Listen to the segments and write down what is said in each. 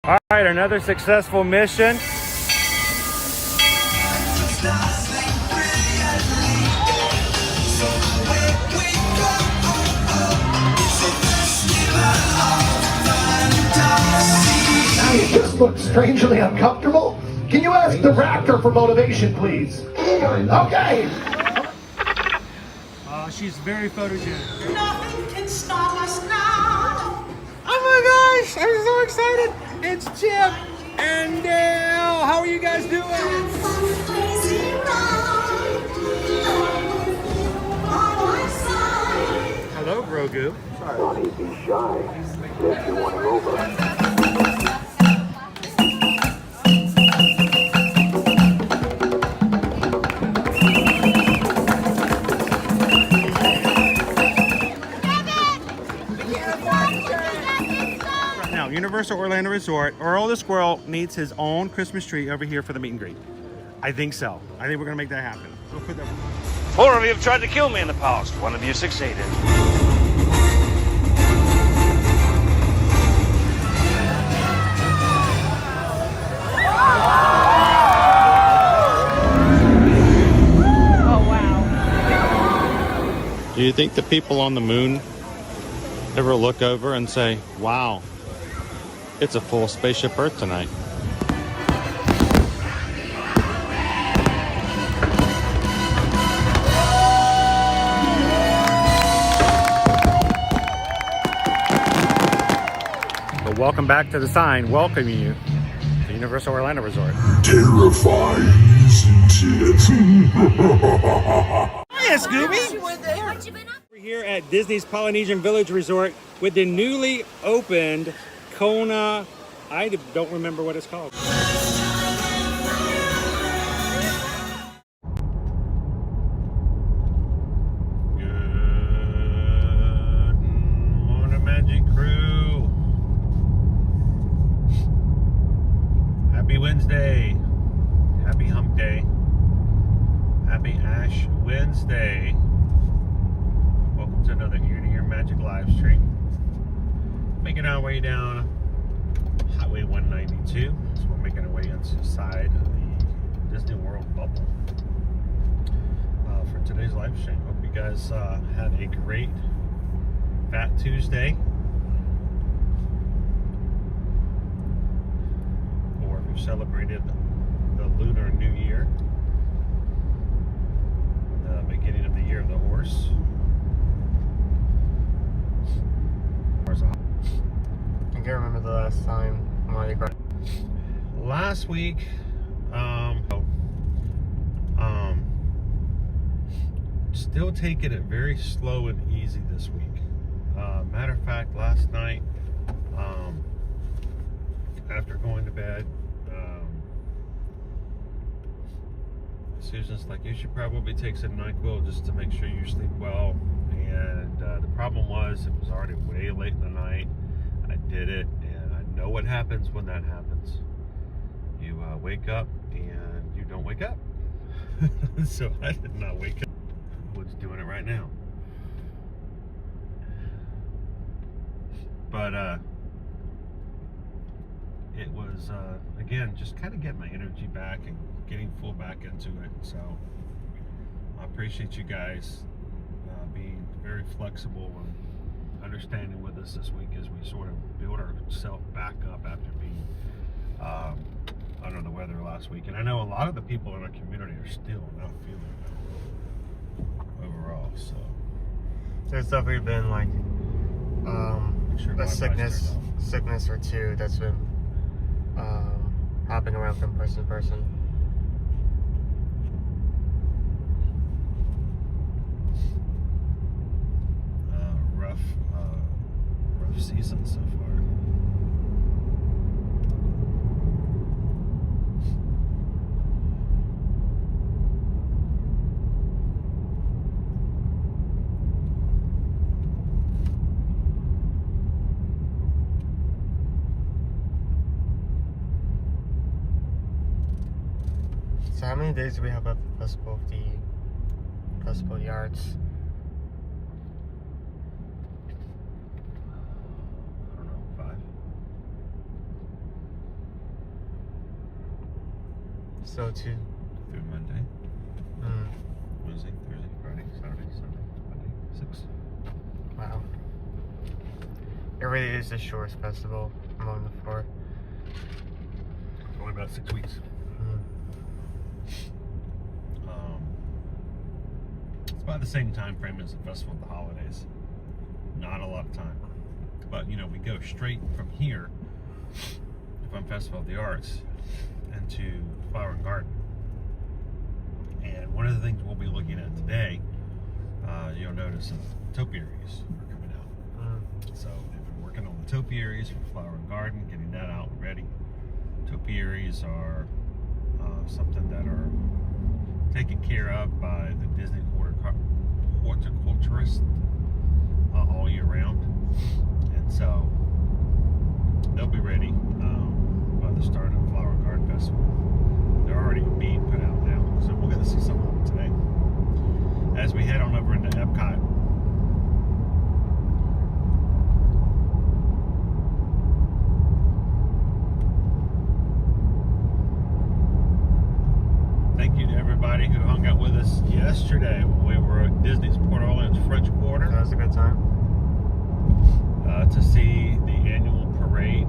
All right, another successful mission. Now you just look strangely uncomfortable. Can you ask the raptor for motivation, please? Okay. She's very photogenic. Nothing can stop us now. Oh my gosh, I'm so excited. It's Chip and Dale. How are you guys doing? Hello, Grogu. Don't be shy. If you want to go over. Universal Orlando Resort, Earl the Squirrel needs his own Christmas tree over here for the meet and greet. I think so. I think we're gonna make that happen. We'll put that. 4 of you have tried to kill me in the past. 1 of you succeeded. Oh, wow. Do you think the people on the moon ever look over and say, wow, it's a full spaceship Earth tonight? But welcome back to the sign welcoming you to Universal Orlando Resort. Terrifying, isn't it? Hiya, Scooby! We're here at Disney's Polynesian Village Resort with the newly opened Kona, I don't remember what it's called. Good morning, Magic Crew. Happy Wednesday. Happy Hump Day. Happy Ash Wednesday. Welcome to another Ear to Ear Magic live stream. Making our way down Highway 192. So we're making our way inside of the Disney World bubble for today's live stream. Hope you guys had a great Fat Tuesday. Or if you celebrated the Lunar New Year, the beginning of the year of the horse. I can't remember the last time Mardi Gras. Last week, still taking it very slow and easy this week. Matter of fact, last night, after going to bed, Susan's like, you should probably take some NyQuil just to make sure you sleep well. And the problem was, it was already way late in the night. I did it, and I know what happens when that happens. You wake up, and you don't wake up. So I did not wake up. I'm just doing it right now. But it was, again, just kind of getting my energy back and getting full back into it. So I appreciate you guys being very flexible and understanding with us this week as we sort of build ourselves back up after being under the weather last week. And I know a lot of the people in our community are still not feeling well overall. So There's definitely been like a sickness or two that's been hopping around from person to person. Rough season so far. So how many days do we have at the Festival of the Yards? I don't know, 5. So two. Through Monday, Wednesday, Thursday, Friday, Saturday, Sunday, Monday, 6. Wow. It really is the shortest festival among the 4. Only about 6 weeks. It's about the same time frame as the Festival of the Holidays. Not a lot of time. But, you know, we go straight from here, from Festival of the Arts, into Flower and Garden. And one of the things we'll be looking at today, you'll notice is Topiaries are coming out. So they've been working on the Topiaries for Flower and Garden, getting that out and ready. Topiaries are something that are taken care of by the Disney horticulturists all year round. And so they'll be ready by the start of Flower and Garden Festival. They're already being put out now, so we're going to see some of them today. As we head on over into Epcot, thank you to everybody who hung out with us yesterday when we were at Disney's Port Orleans French Quarter. That was a good time. To see the annual parade.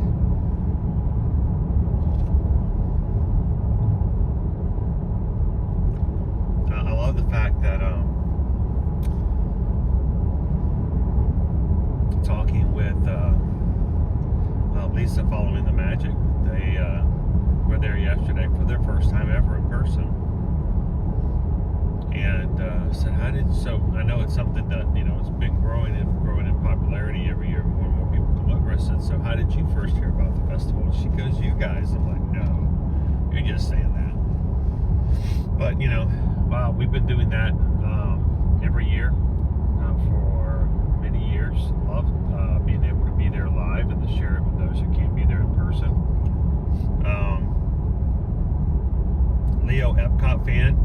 I love the fact that talking with Lisa following the Magic, they were there yesterday for their first time ever in person, and said, I know it's something that, you know, it's been growing in popularity every year. More and more people come over. I said, so how did you first hear about the festival? And she goes, you guys. I'm like, no, you're just saying that. But, you know, wow, we've been doing that every year for many years. Love being able to be there live and to share it with those who can't be there in person. Leo, Epcot fan,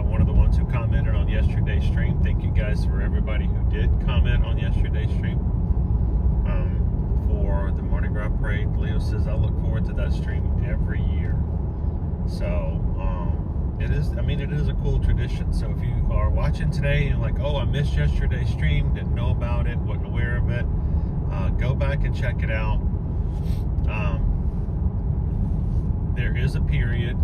one of the ones who commented on yesterday's stream. Thank you guys for everybody who did comment on yesterday's stream for the Mardi Gras parade. Leo says, I look forward to that stream every year. So it is a cool tradition. So if you are watching today and like, oh, I missed yesterday's stream, didn't know about it, wasn't aware of it, go back and check it out. There is a period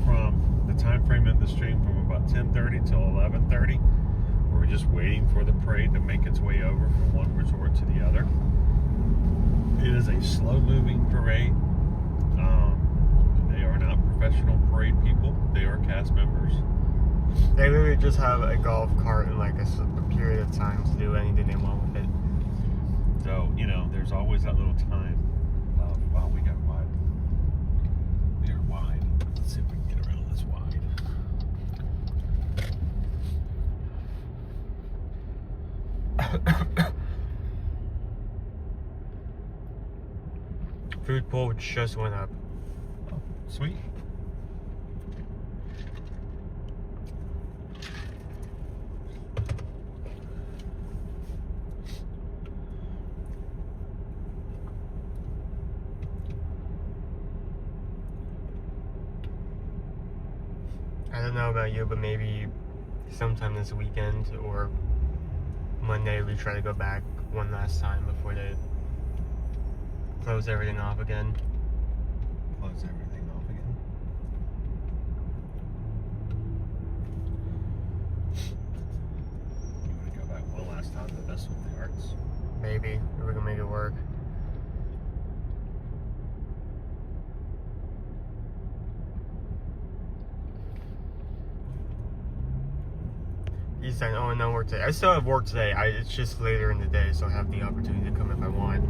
from the time frame in the stream from about 10:30 till 11:30. We're just waiting for the parade to make its way over from one resort to the other. It is a slow-moving parade. They are not professional parade people. They are cast members. They literally just have a golf cart and like a period of time to do anything they want with it. So, you know, there's always that little time of, wow, we got wide. We are wide. Let's see if we can get around this wide. Food pool just went up. Oh, sweet. I don't know about you, but maybe sometime this weekend or Monday we try to go back one last time before they close everything off again. Close everything off again. You want to go back one last time to the Festival of the Arts? Maybe. Or we can make it work. He's saying, oh, no work today. I still have work today. It's just later in the day, so I have the opportunity to come if I want.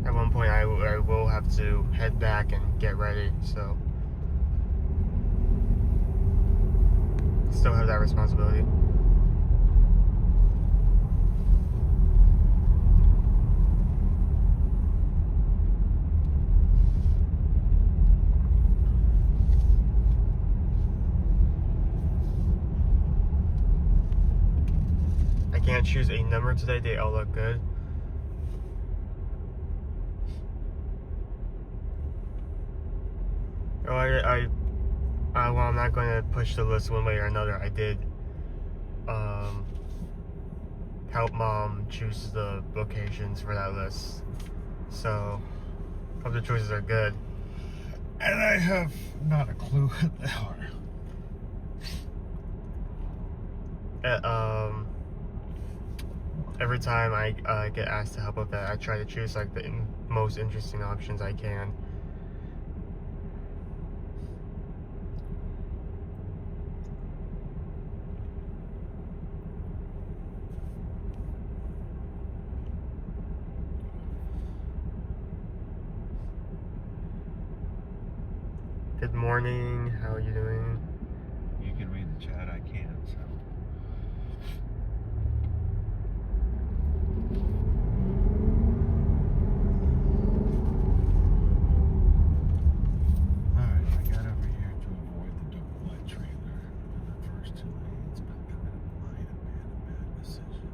At one point, I will have to head back and get ready, so still have that responsibility. I can't choose a number today. They all look good. Oh, well, I'm not going to push the list one way or another. I did help Mom choose the locations for that list. So, hope the choices are good. And I have not a clue what they are. Every time I get asked to help with that, I try to choose like the most interesting options I can. Good morning, how are you doing? You can read the chat, I can't, so. Alright, I got over here to avoid the double wide trailer in the first 2 lanes, but that might have been a bad decision.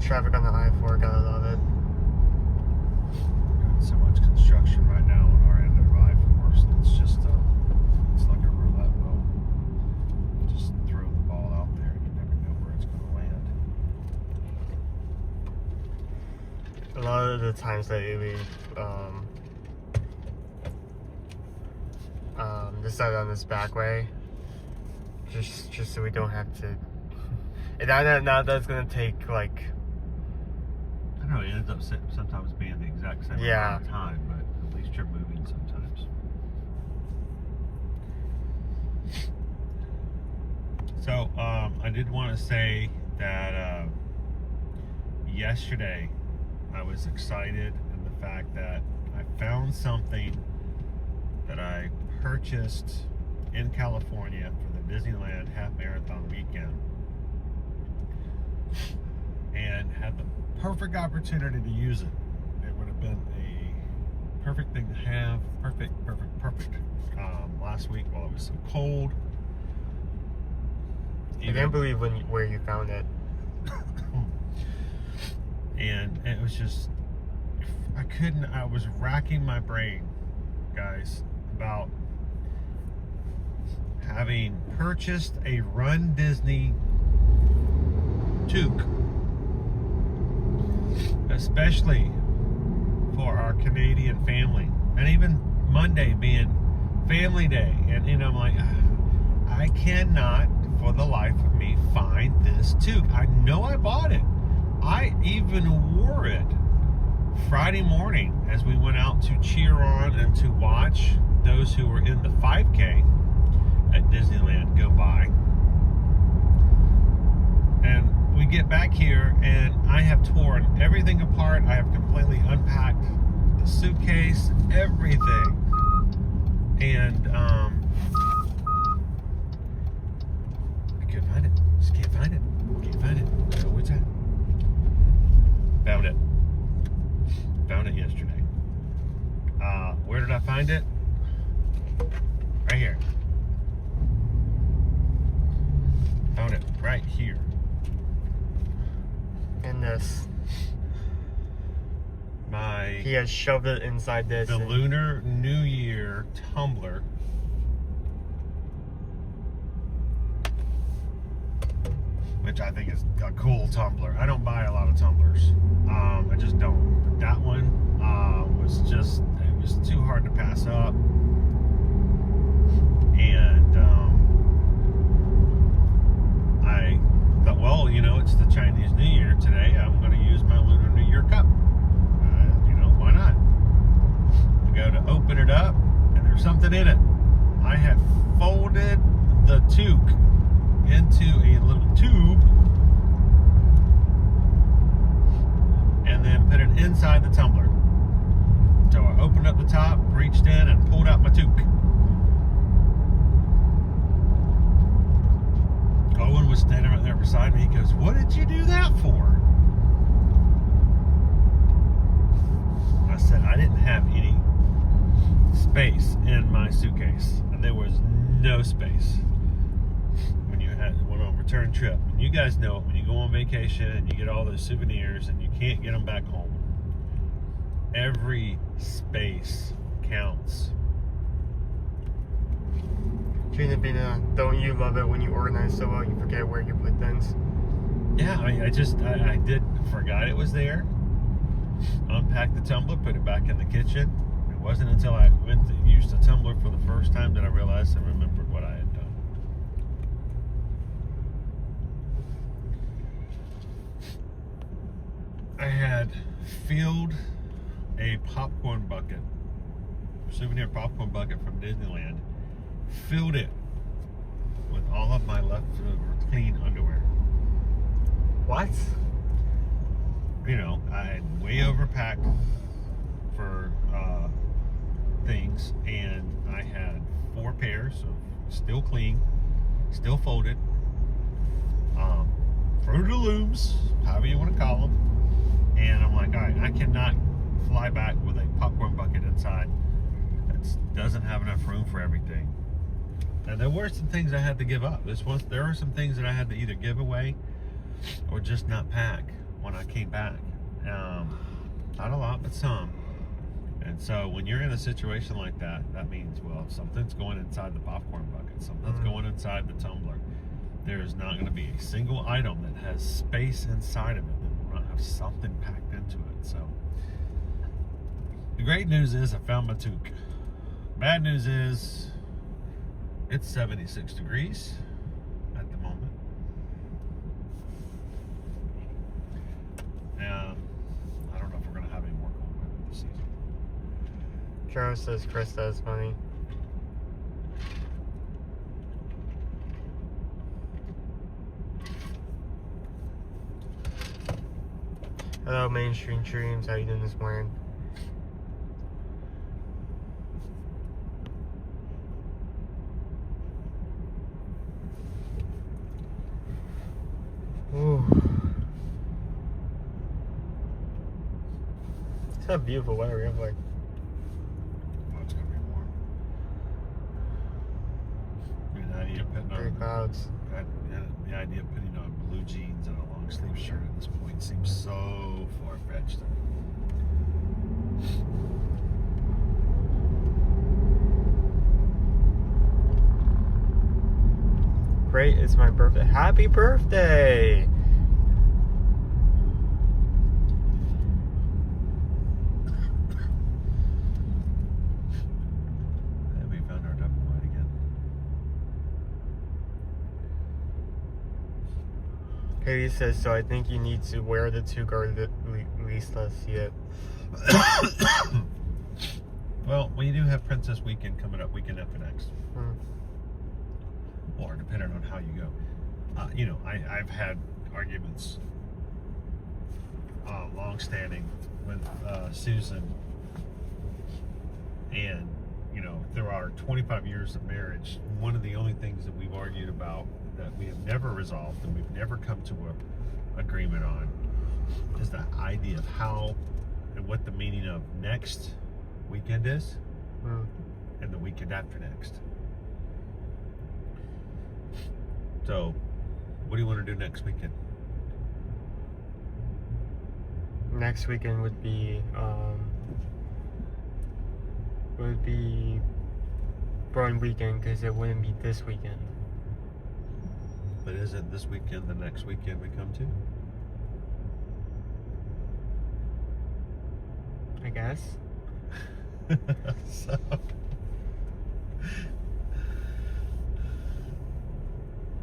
Traffic on the I-4, gotta love it. Got so much construction right now on our end of I-4, so it's just it's like a roulette wheel. Just throw the ball out there and you never know where it's going to land. A lot of the times lately we decided on this back way, just so we don't have to. And now that's gonna take like. I don't know, it ends up sometimes being the exact same amount of time, but at least you're moving sometimes. So, I did want to say that yesterday I was excited in the fact that I found something that I purchased in California for the Disneyland Half Marathon weekend and had the perfect opportunity to use it. It would have been a perfect thing to have. Perfect. Last week while it was so cold. I can't believe where you found it. And it was just, I was racking my brain, guys, about having purchased a Run Disney toque, especially for our Canadian family, and even Monday being family day, and I'm like, I cannot for the life of me find this toque. I know I bought it. I even wore it Friday morning as we went out to cheer on and to watch those who were in the 5K at Disneyland go by. And we get back here and I have torn everything apart. I have completely unpacked the suitcase, everything. And I couldn't find it. Just can't find it. Can't find it. I don't know where it's at. Found it. Found it yesterday. Where did I find it? Right here. Found it right here. In this. My He has shoved it inside this. the Lunar New Year tumbler. Which I think is a cool tumbler. I don't buy a lot of tumblers. I just don't. But that one was just, it was too hard to pass up. And I thought, well, it's the Chinese New Year today. I'm going to use my Lunar New Year cup. Why not? something in it. I had folded the toque into a little tube and then put it inside the tumbler. So I opened up the top, reached in, and pulled out my toque. Owen was standing right there beside me. He goes, "What did you do that for?" I said, "I didn't have any space in my suitcase." And there was no space when you went on a return trip. And you guys know it, when you go on vacation and you get all those souvenirs and you can't get them back home. Every space counts. Gina Bina, don't you love it when you organize so well you forget where you put things? Yeah, I did forgot it was there. Unpacked the tumbler, put it back in the kitchen. It wasn't until I went to use the tumbler for the first time that I realized I remembered what I had done. I had filled a popcorn bucket, souvenir popcorn bucket from Disneyland, filled it with all of my leftover clean underwear. What? You know, I had way overpacked for things, and I had 4 pairs of still clean, still folded, Fruit of the Looms, however you want to call them. And I'm like, all right, I cannot fly back with a popcorn bucket inside. It doesn't have enough room for everything. And there were some things I had to give up. There are some things that I had to either give away or just not pack when I came back. Not a lot, but some. And so when you're in a situation like that, that means, well, something's going inside the popcorn bucket, something's going inside the tumbler. There is not going to be a single item that has space inside of it that will not have something packed into it. So the great news is I found my toque. Bad news is it's 76 degrees at the moment. And I don't know if we're going to have any more cold weather this season. Charles says Krista is funny. Hello, Mainstream Dreams. How you doing this morning? Ooh. It's not beautiful weather. We have like, Well, it's going to be warm. The idea of putting gray on clouds. the idea of putting on blue jeans and a long sleeve shirt at this point seems so far-fetched. Great, it's my birthday. Happy birthday! And we found our double wide again. Katie says, so I think you need to wear the toque or at least let's see it. Well, we do have Princess Weekend coming up, Weekend FNX. Or depending on how you go. You know, I've had arguments long-standing with Susan, and you know, there are 25 years of marriage. One of the only things that we've argued about that we have never resolved and we've never come to an agreement on is the idea of how and what the meaning of next weekend is and the weekend after next. So, what do you want to do next weekend? Next weekend would be Burn weekend because it wouldn't be this weekend. But isn't this weekend the next weekend we come to? I guess. So,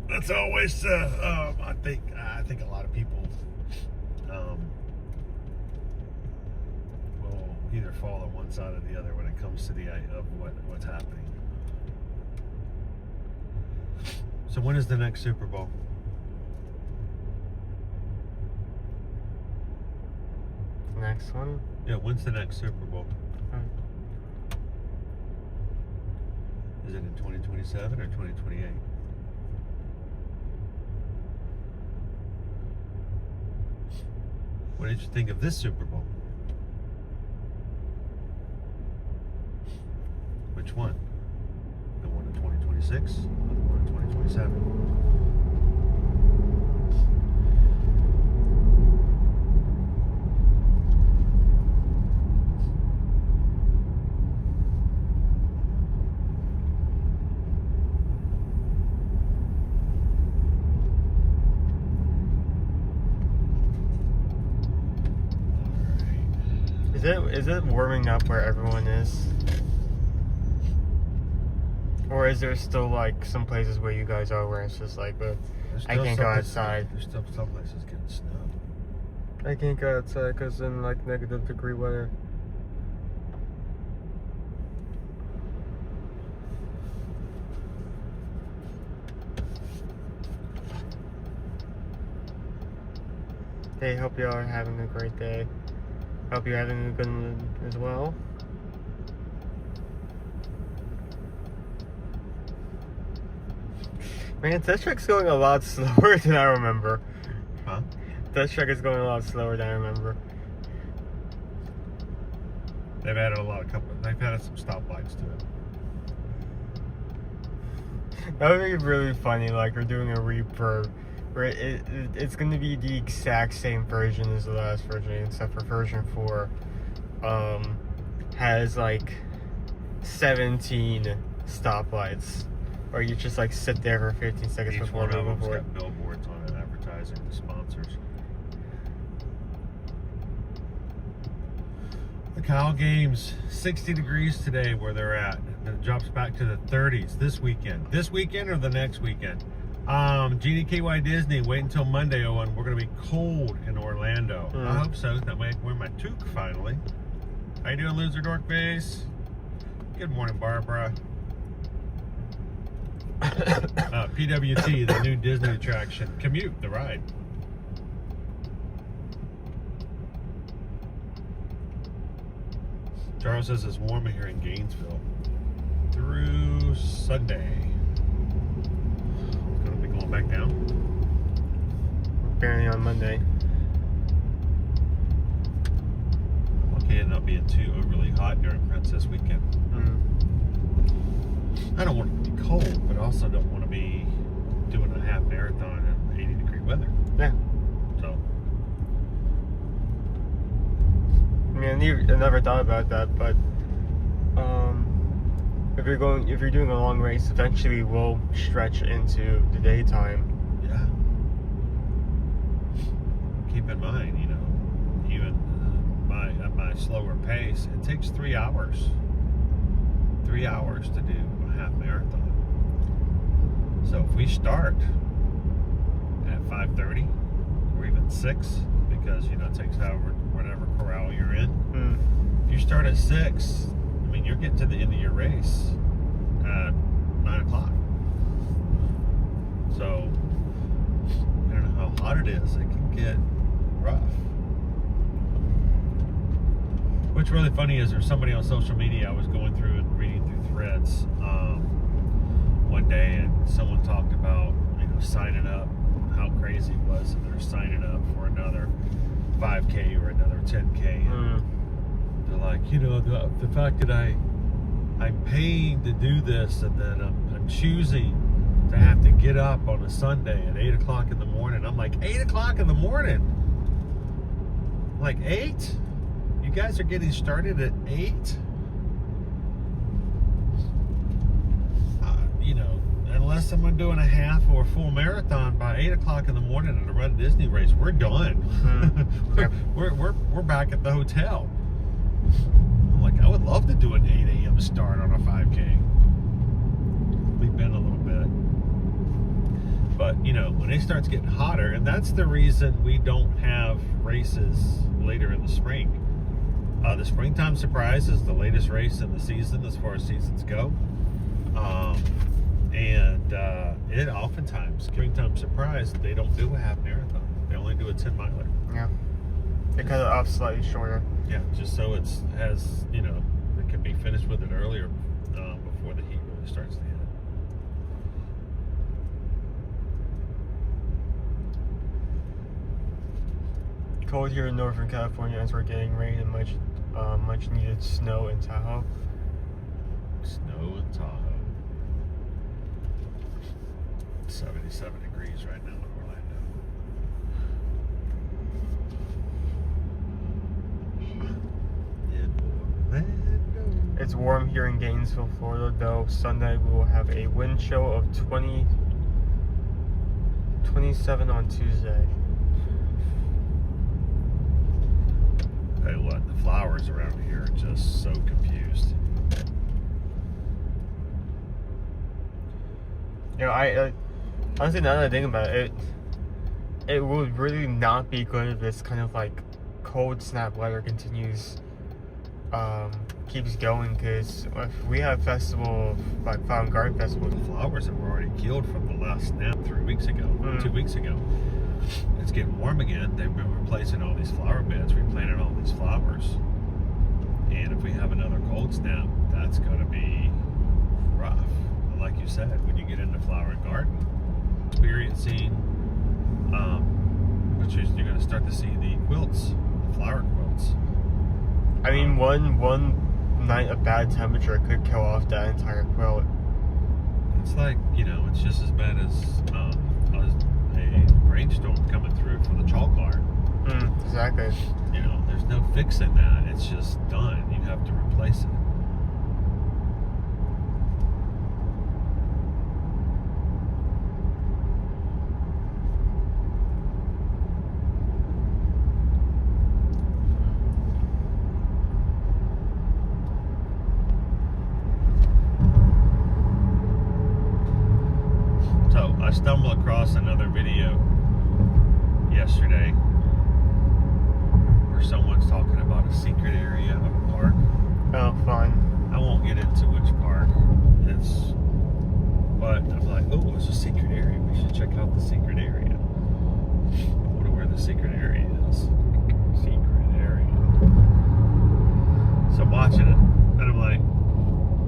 that's always I think a lot of people will either fall on one side or the other when it comes to what's happening. So when is the next Super Bowl? Next one? Yeah, when's the next Super Bowl? Is it in 2027 or 2028? What did you think of this Super Bowl? Which one? The one in 2026 or the one in 2027? Is it warming up where everyone is? Or is there still like some places where you guys are where it's just like, but I can't go outside. There's still some places getting snow. I can't go outside because in like -degree weather. Hey, hope y'all are having a great day. Hope you're having a good one as well. Man, Test Track's going a lot slower than I remember. Huh? Test Track is going a lot slower than I remember. They've added they've added some stoplights to it. That would be really funny, like we're doing a repro where it's going to be the exact same version as the last version, except for version 4 has like 17 stoplights, or you just like sit there for 15 seconds Each before one of moving them's forward. got billboards on it advertising the sponsors. The Kyle games, 60 degrees today where they're at. Then it drops back to the 30s this weekend. This weekend or the next weekend? Genie KY Disney, wait until Monday, Owen. We're going to be cold in Orlando. I hope so. That way I can wear my toque finally. How you doing, Loser Dork Face? Good morning, Barbara. PWT, the new Disney attraction. Commute, the ride. Charles says it's warmer here in Gainesville through Sunday. It's going to be going back down. Apparently on Monday. Okay, and not being too overly hot during Princess Weekend. I don't want it to be cold, but I also don't want to be doing a half marathon in 80-degree weather. Yeah. So, I mean, I never thought about that, but if you're doing a long race, eventually we'll stretch into the daytime. yeah. Keep in mind, you know, even at my slower pace, it takes 3 hours. 3 hours to do a half marathon. So if we start at 5:30 or even 6, because you know it takes however whatever corral you're in. If you start at 6, I mean you're getting to the end of your race at 9 o'clock. So I don't know how hot it is. It can get rough. What's really funny is there's somebody on social media I was going through and reading through threads one day, and someone talked about, you know, signing up, how crazy it was that they're signing up for another 5K or another 10K. And they're like, you know, the fact that I'm paying to do this, and then I'm choosing to have to get up on a Sunday at 8 o'clock in the morning. I'm like, 8 o'clock in the morning? Like 8? You guys are getting started at 8? You know, unless I'm doing a half or a full marathon by 8 o'clock in the morning at a Run Disney race, we're done. we're back at the hotel. I'm like, I would love to do an 8 a.m. start on a 5K. Sleep in a little bit. But, you know, when it starts getting hotter, and that's the reason we don't have races later in the spring. The Springtime Surprise is the latest race in the season as far as seasons go. It oftentimes, Springtime Surprise, they don't do a half marathon. They only do a 10 miler. Yeah. They cut it off slightly shorter. Yeah, just so it can be finished with it earlier before the heat really starts to hit. Cold here in Northern California as we're getting rain and much needed snow in Tahoe. Snow in Tahoe. 77 degrees right now in Orlando. It's warm here in Gainesville, Florida, though Sunday we will have a wind chill of 27 on Tuesday. Tell you what, the flowers around here are just so confused. You know, I honestly, now that I think about it, it would really not be good if this kind of like cold snap weather continues, keeps going, because if we have festival, like Flower and Garden Festival. The flowers have already killed from the last snap 3 weeks ago, 2 weeks ago. It's getting warm again. They've been replacing all these flower beds, replanting all these flowers. And if we have another cold snap, that's going to be rough. And like you said, when you get into Flower and Garden, experiencing, which is you're going to start to see the quilts, the flower quilts. I mean, one night of bad temperature could kill off that entire quilt. It's like, it's just as bad as a rainstorm coming through for the chalk art. Exactly. There's no fixing that. It's just done. You have to replace it. So I stumbled across another video yesterday where someone's talking about a secret area of a park. Oh, fun. I won't get into which park but I'm like, oh, it's a secret area. We should check out the secret area. I wonder where the secret area is. Secret area. So I'm watching it, and I'm like,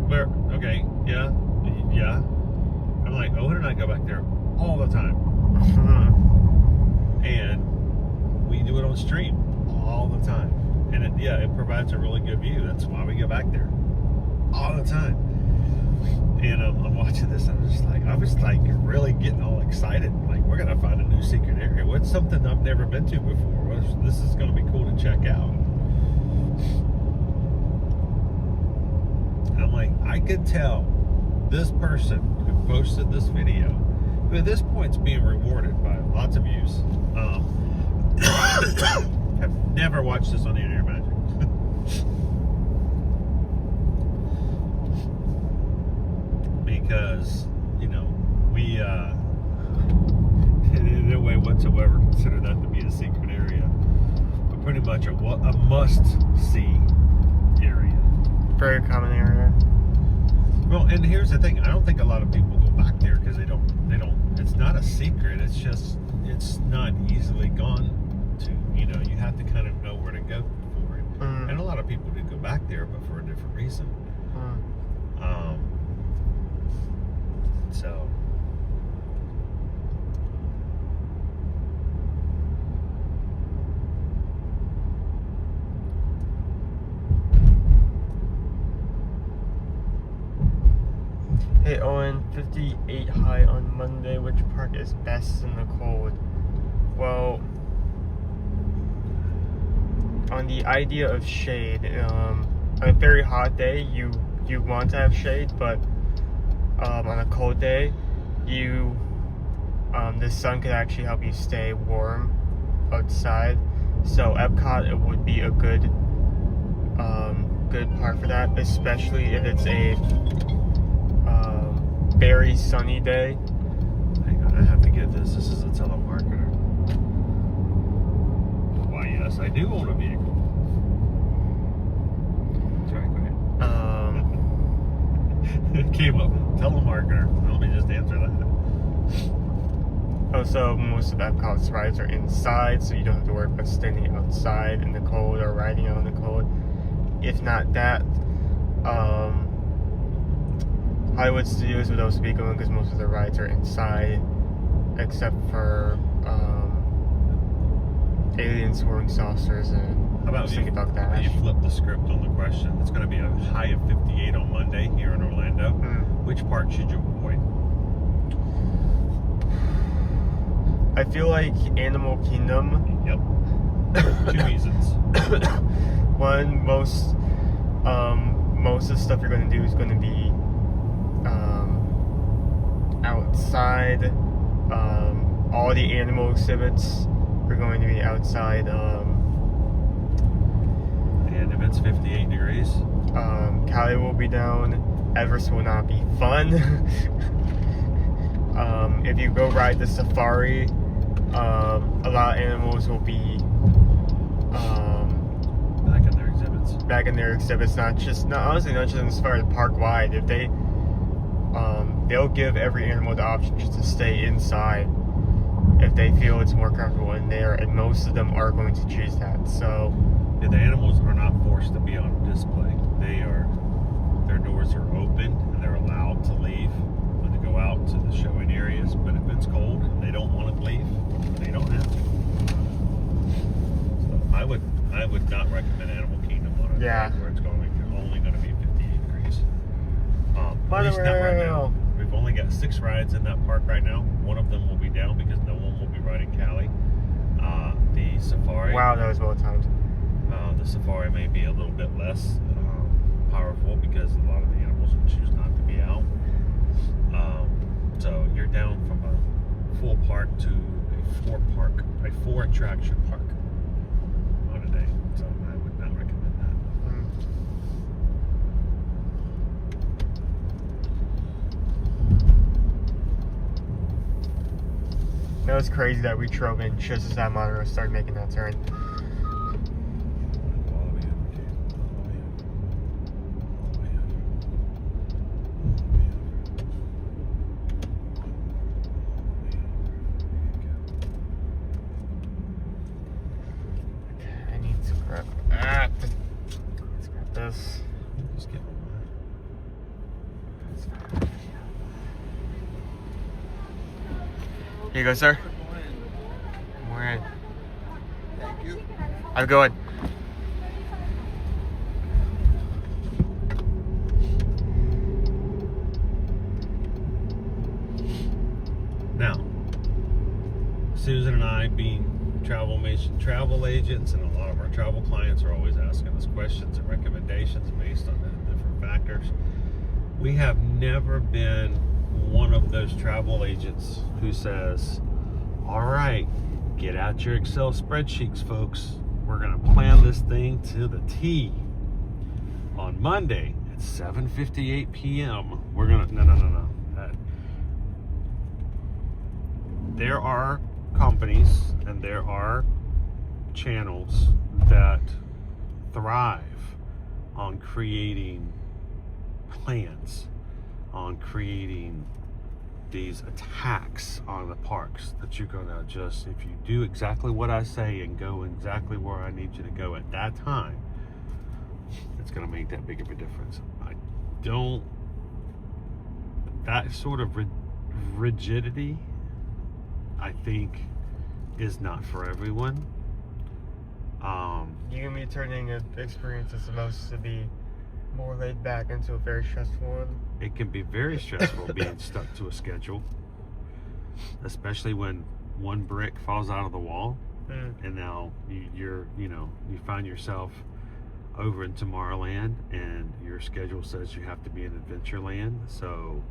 where? Okay, yeah. I'm like, Owen and I go back there all the time. And we do it on stream all the time. And it provides a really good view. That's why we go back there all the time. And I'm watching this, and I was like really getting all excited. Like, we're gonna find a new secret area. What's something I've never been to before? This is gonna be cool to check out. And I'm like, I could tell this person who posted this video, who at this point is being rewarded by lots of views, have never watched this on the Internet Magic. Because, we in no way whatsoever consider that to be a secret area, but pretty much a must-see area. Very common area. Well, and here's the thing: I don't think a lot of people go back there because they don't. It's not a secret. It's just it's not easily gone to. You have to kind of know where to go for it. And a lot of people do go back there, but for a different reason. So. Hey Owen, 58 high on Monday. Which park is best in the cold? Well, on the idea of shade, on a very hot day, you want to have shade, but on a cold day, the sun could actually help you stay warm outside. So Epcot, it would be a good park for that, especially if it's a very sunny day. Hang on, I have to get this. This is a telemarketer. Why, yes, I do own a vehicle. telemarketer. Let me just answer that. Also, most of Epcot's rides are inside, so you don't have to worry about standing outside in the cold or riding out in the cold. If not that, Hollywood Studios would also be going because most of the rides are inside, except for Alien Soaring Saucers and How about you flip the script on the question? It's going to be a high of 58 on Monday here in Orlando. Which part should you avoid? I feel like Animal Kingdom. Yep. 2 reasons. One, most of the stuff you're going to do is going to be outside. All the animal exhibits are going to be outside. And if it's 58 degrees? Cali will be down. Everest will not be fun. If you go ride the safari, a lot of animals will be back in their exhibits. Not just in the safari, park wide. If they'll give every animal the option just to stay inside if they feel it's more comfortable in there, and most of them are going to choose that. So yeah, the animals are not forced to be on display. Their doors are open and they're allowed to leave when they go out to the showing areas. But if it's cold and they don't want to leave, they don't have to. So I would not recommend Animal Kingdom on a ride where it's only going to be 58 degrees. At least not right now. We've only got 6 rides in that park right now. One of them will be down because no one will be riding Cali. The safari. Wow, that was well timed. The safari may be a little bit less powerful because a lot of the animals will choose not to be out. So you're down from a full park to a 4 attraction park on a day. So I would not recommend that. That was crazy that we drove in just as that monorail started making that turn. This. Just get one. Here you go, sir. We're in. Thank you. Have a good one. Now, Susan and I, being travel agents, and a lot of our travel clients are always asking us questions and recommendations based on the different factors. We have never been one of those travel agents who says, all right, get out your Excel spreadsheets, folks. We're going to plan this thing to the T. On Monday at 7:58 p.m., we're going to, no. There are companies and there are channels that thrive on creating plans, on creating these attacks on the parks that you're gonna just, if you do exactly what I say and go exactly where I need you to go at that time, it's gonna make that big of a difference. That sort of rigidity, I think, is not for everyone. You and me turning an experience that's supposed to be more laid back into a very stressful one. It can be very stressful being stuck to a schedule, especially when one brick falls out of the wall, and now you find yourself over in Tomorrowland, and your schedule says you have to be in Adventureland. So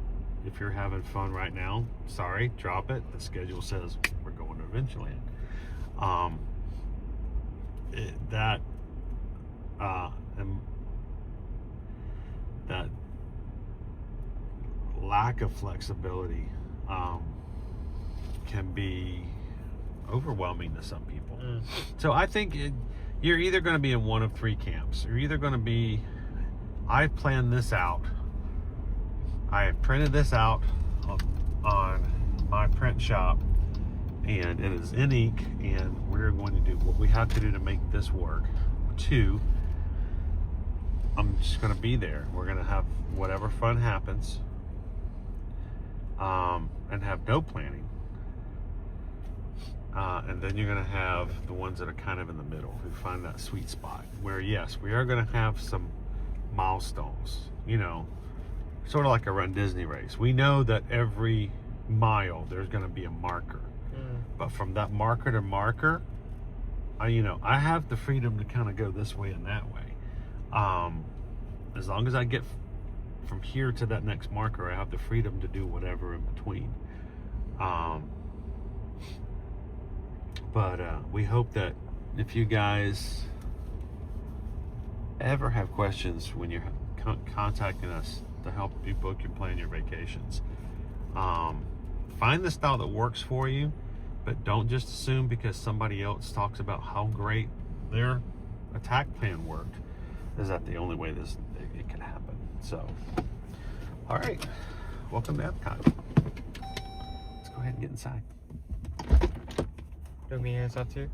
if you're having fun right now, sorry, drop it. The schedule says we're going to Adventureland. That lack of flexibility can be overwhelming to some people. So I think you're either going to be in one of 3 camps. You're either going to be, I planned this out. I have printed this out on my print shop, and it is in ink, and we're going to do what we have to do to make this work. 2, I'm just going to be there. We're going to have whatever fun happens, and have no planning. And then you're going to have the ones that are kind of in the middle, who find that sweet spot where, yes, we are going to have some milestones, you know, sort of like a Run Disney race. We know that every mile there's going to be a marker, but from that marker to marker, I have the freedom to kind of go this way and that way. As long as I get from here to that next marker, I have the freedom to do whatever in between. But we hope that if you guys ever have questions when you're contacting us to help you book and plan your vacations, find the style that works for you, but don't just assume because somebody else talks about how great their attack plan worked is that the only way it can happen. So, all right, welcome to Epcot. Let's go ahead and get inside. Do me hands off too?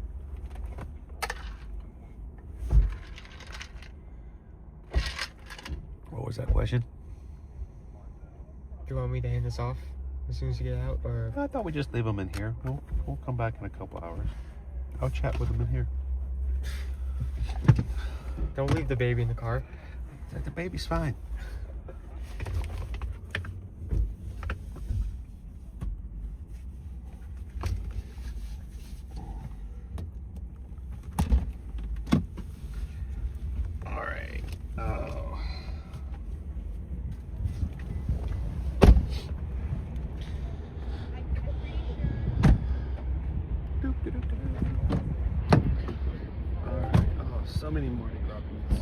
What was that question? Do you want me to hand this off as soon as you get out, or? I thought we just leave them in here. We'll come back in a couple hours. I'll chat with them in here. Don't leave the baby in the car. The baby's fine. All right. Oh. All right. Oh, so many morning robins.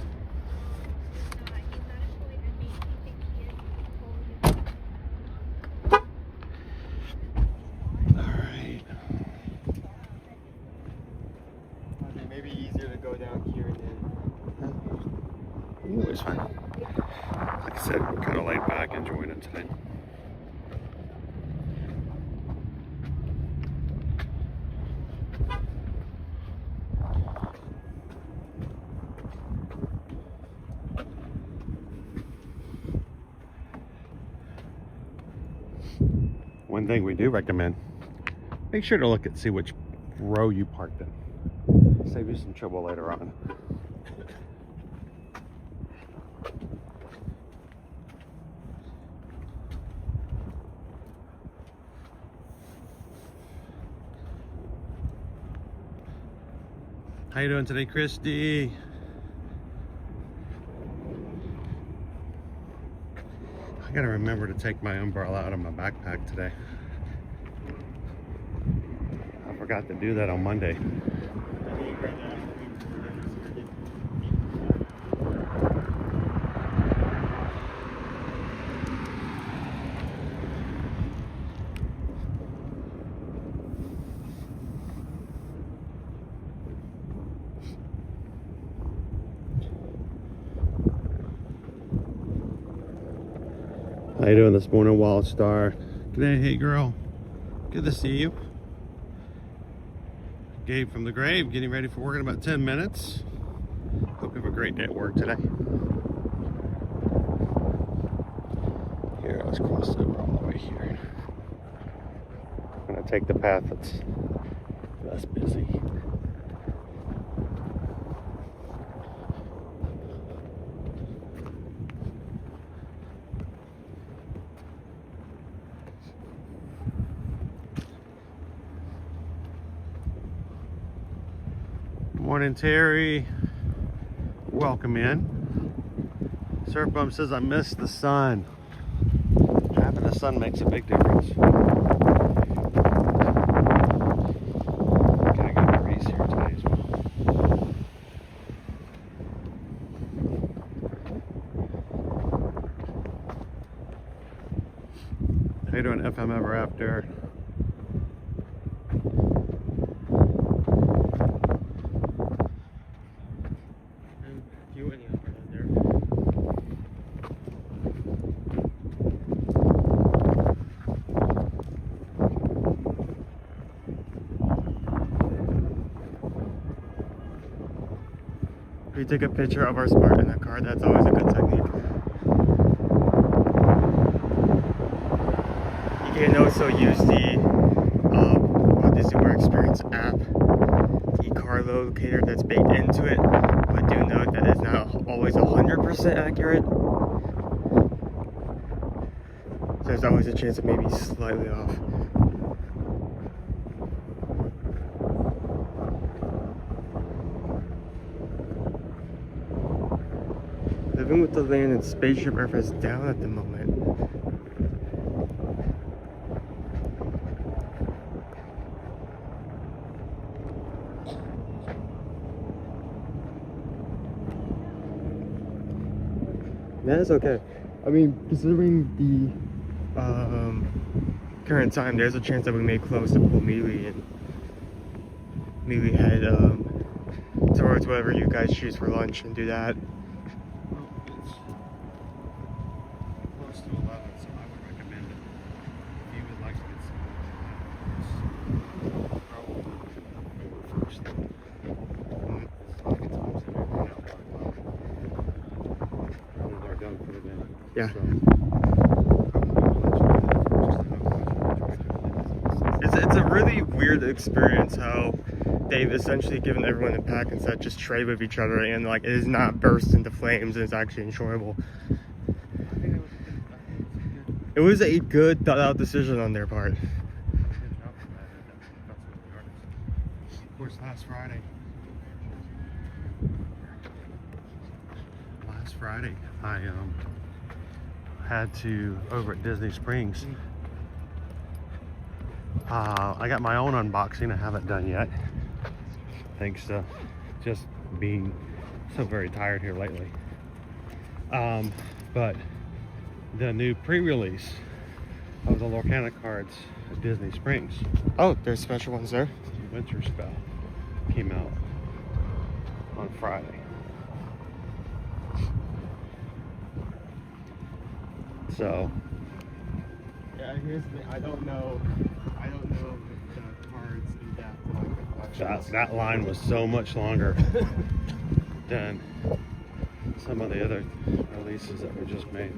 Maybe easier to go down here and then. Ooh, it's fine. Like I said, we're kind of laid back, enjoying it today. One thing we do recommend, make sure to look and see which row you parked in. Save you some trouble later on. How you doing today, Christy? I gotta remember to take my umbrella out of my backpack today. I forgot to do that on Monday. How you doing this morning, Wild Star? G'day, hey girl. Good to see you. Gabe from the grave, getting ready for work in about 10 minutes. Hope you have a great day at work today. Here, let's cross over all the way here. I'm gonna take the path that's less busy. Morning, Terry. Welcome in. Surf Bum says I missed the sun. Having the sun makes a big difference. Got a good breeze here today as well. How you doing, FM Ever After? We take a picture of our smart in the car. That's always a good technique. You can also use the Disney World Experience app, the car locator that's baked into it, but do note that it's not always 100% accurate. So there's always a chance it may be slightly off. Living with the Land and Spaceship Earth is down at the moment. That is okay. I mean, considering the current time, there's a chance that we may close the pool immediately and immediately head towards whatever you guys choose for lunch and do that. Close to 11, so I would recommend it. If you would like to get some probably over first. They're done for the day. Yeah. So, It's a really weird experience how they've essentially given everyone a pack and said just trade with each other, and like it is not burst into flames and it's actually enjoyable. It was a good thought out decision on their part. of course, last Friday, I had to, over at Disney Springs, I got my own unboxing. I haven't done yet, thanks to just being so very tired here lately. But the new pre-release of the Lorcana cards at Disney Springs, Oh, there's special ones there. Winter Spell, came out on Friday. So Yeah, here's the thing. I don't know the cards in depth like the collections. that line was so much longer than some of the other releases that were just made.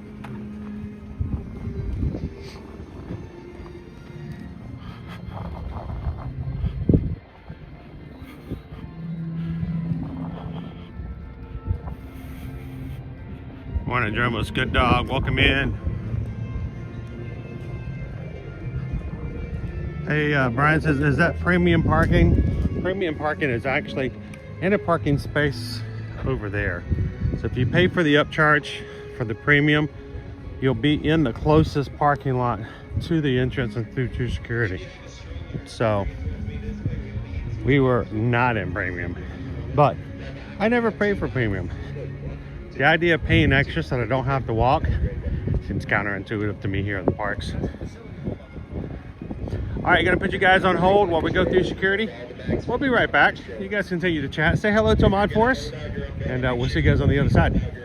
Morning, Dromos. Good dog. Welcome in. Hey, Brian says, is that premium parking? Premium parking is actually in a parking space over there. So if you pay for the upcharge for the premium, you'll be in the closest parking lot to the entrance and through to security. So we were not in premium, but I never paid for premium. The idea of paying extra so that I don't have to walk seems counterintuitive to me here in the parks. All right, gonna put you guys on hold while we go through security. We'll be right back. You guys continue to chat. Say hello to Ahmad for us, and we'll see you guys on the other side.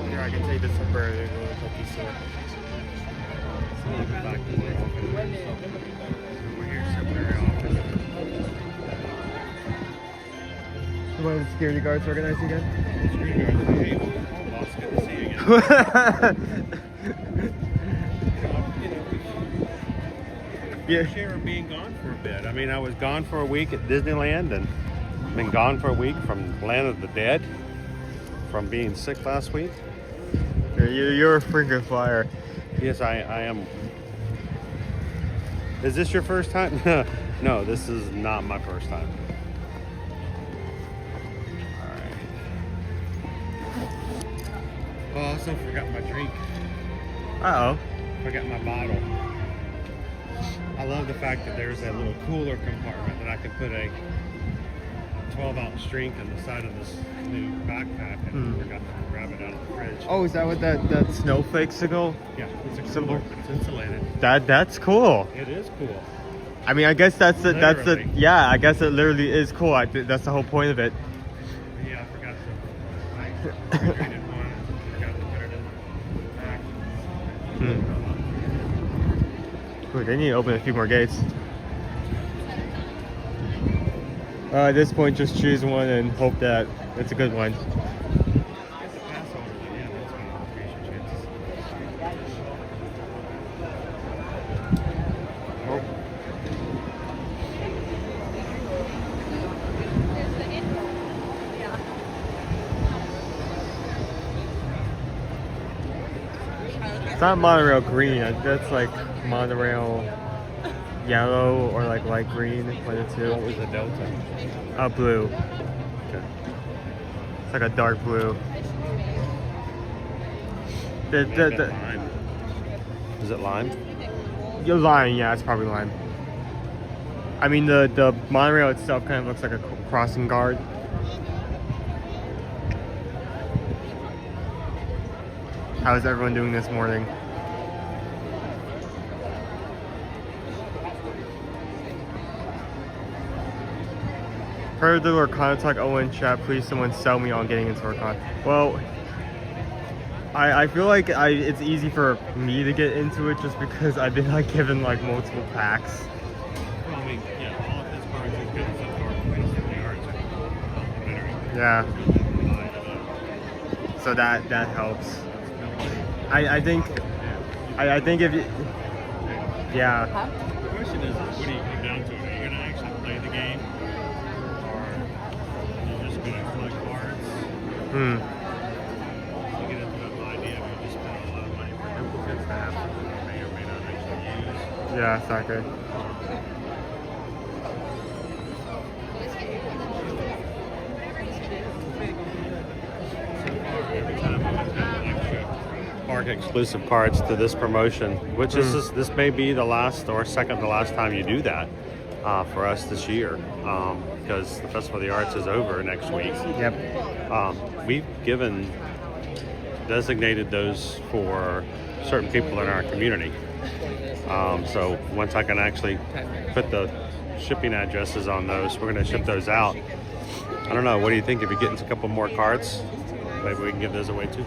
Here, I can take this temporarily and really help you see it. We're here so very often. So one of the security guards organized again? Security guards, hey, boss, good to see you again. Yeah. share of being gone for a bit. I mean, I was gone for a week at Disneyland and been gone for a week from Land of the Dead from being sick last week. You're a freaking flyer. Yes, I am. Is this your first time? No, this is not my first time. Alright. Oh, I also forgot my drink. Uh-oh. Forgot my bottle. I love the fact that there's a little cooler compartment that I can put a 12-ounce drink on the side of this new backpack, and I forgot to grab it out of the fridge. Oh, is that what that snowflake signal? Yeah, it's a Symbol. cooler, but it's insulated. That's cool. It is cool. I mean, I guess that's the Literally. yeah. I guess it literally is cool. That's the whole point of it. Yeah, I forgot to. I refrigerated one. Forgot to put it in the back. Ooh, they need to open a few more gates. At this point, just choose one and hope that it's a good one. Get the pass holder, yeah, that's going to increase your chances. It's not monorail green. That's like monorail yellow or like light green. One of the two. What was the Delta? Blue. Okay. It's like a dark blue. Lime. Is it lime? You're lying, yeah, it's probably lime. I mean, the monorail itself kind of looks like a crossing guard. How is everyone doing this morning? Heard the Lorcana talk. Oh, in chat, please someone sell me on getting into Lorcana. Well, I feel like it's easy for me to get into it just because I've been like given like multiple packs. Well, I mean, yeah, all of this part is good so far based on the arts and Yeah. So that helps. I think if you, yeah. The question is, what do you come down to? Are you going to actually play the game? Or are you just going to collect cards? You get into the idea of you just spend a lot of money for duplicates that have something you may or may not actually use. Yeah, exactly. Every time I would have extra park exclusive cards to this promotion, which is this may be the last or second to last time you do that for us this year, because the Festival of the Arts is over next week. Yep. We've designated those for certain people in our community. So once I can actually put the shipping addresses on those, we're going to ship those out. I don't know. What do you think? If you get into a couple more cards, maybe we can give those away too.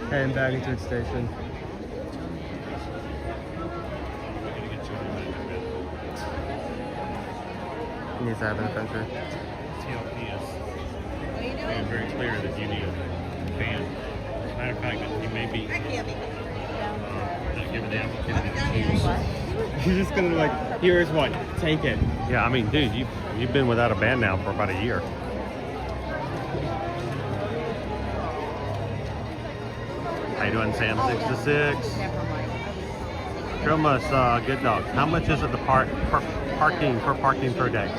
And back into the station. He needs to have an adventure. TLP is being very clear that you need a fan. As a matter of fact, you may be not given the opportunity to choose. He's just gonna like, here's one, take it. Yeah, I mean, dude, you've been without a band now for about a year. How you doing, Sam? 6 to 6. Show us, good dog. How much is it per parking per day?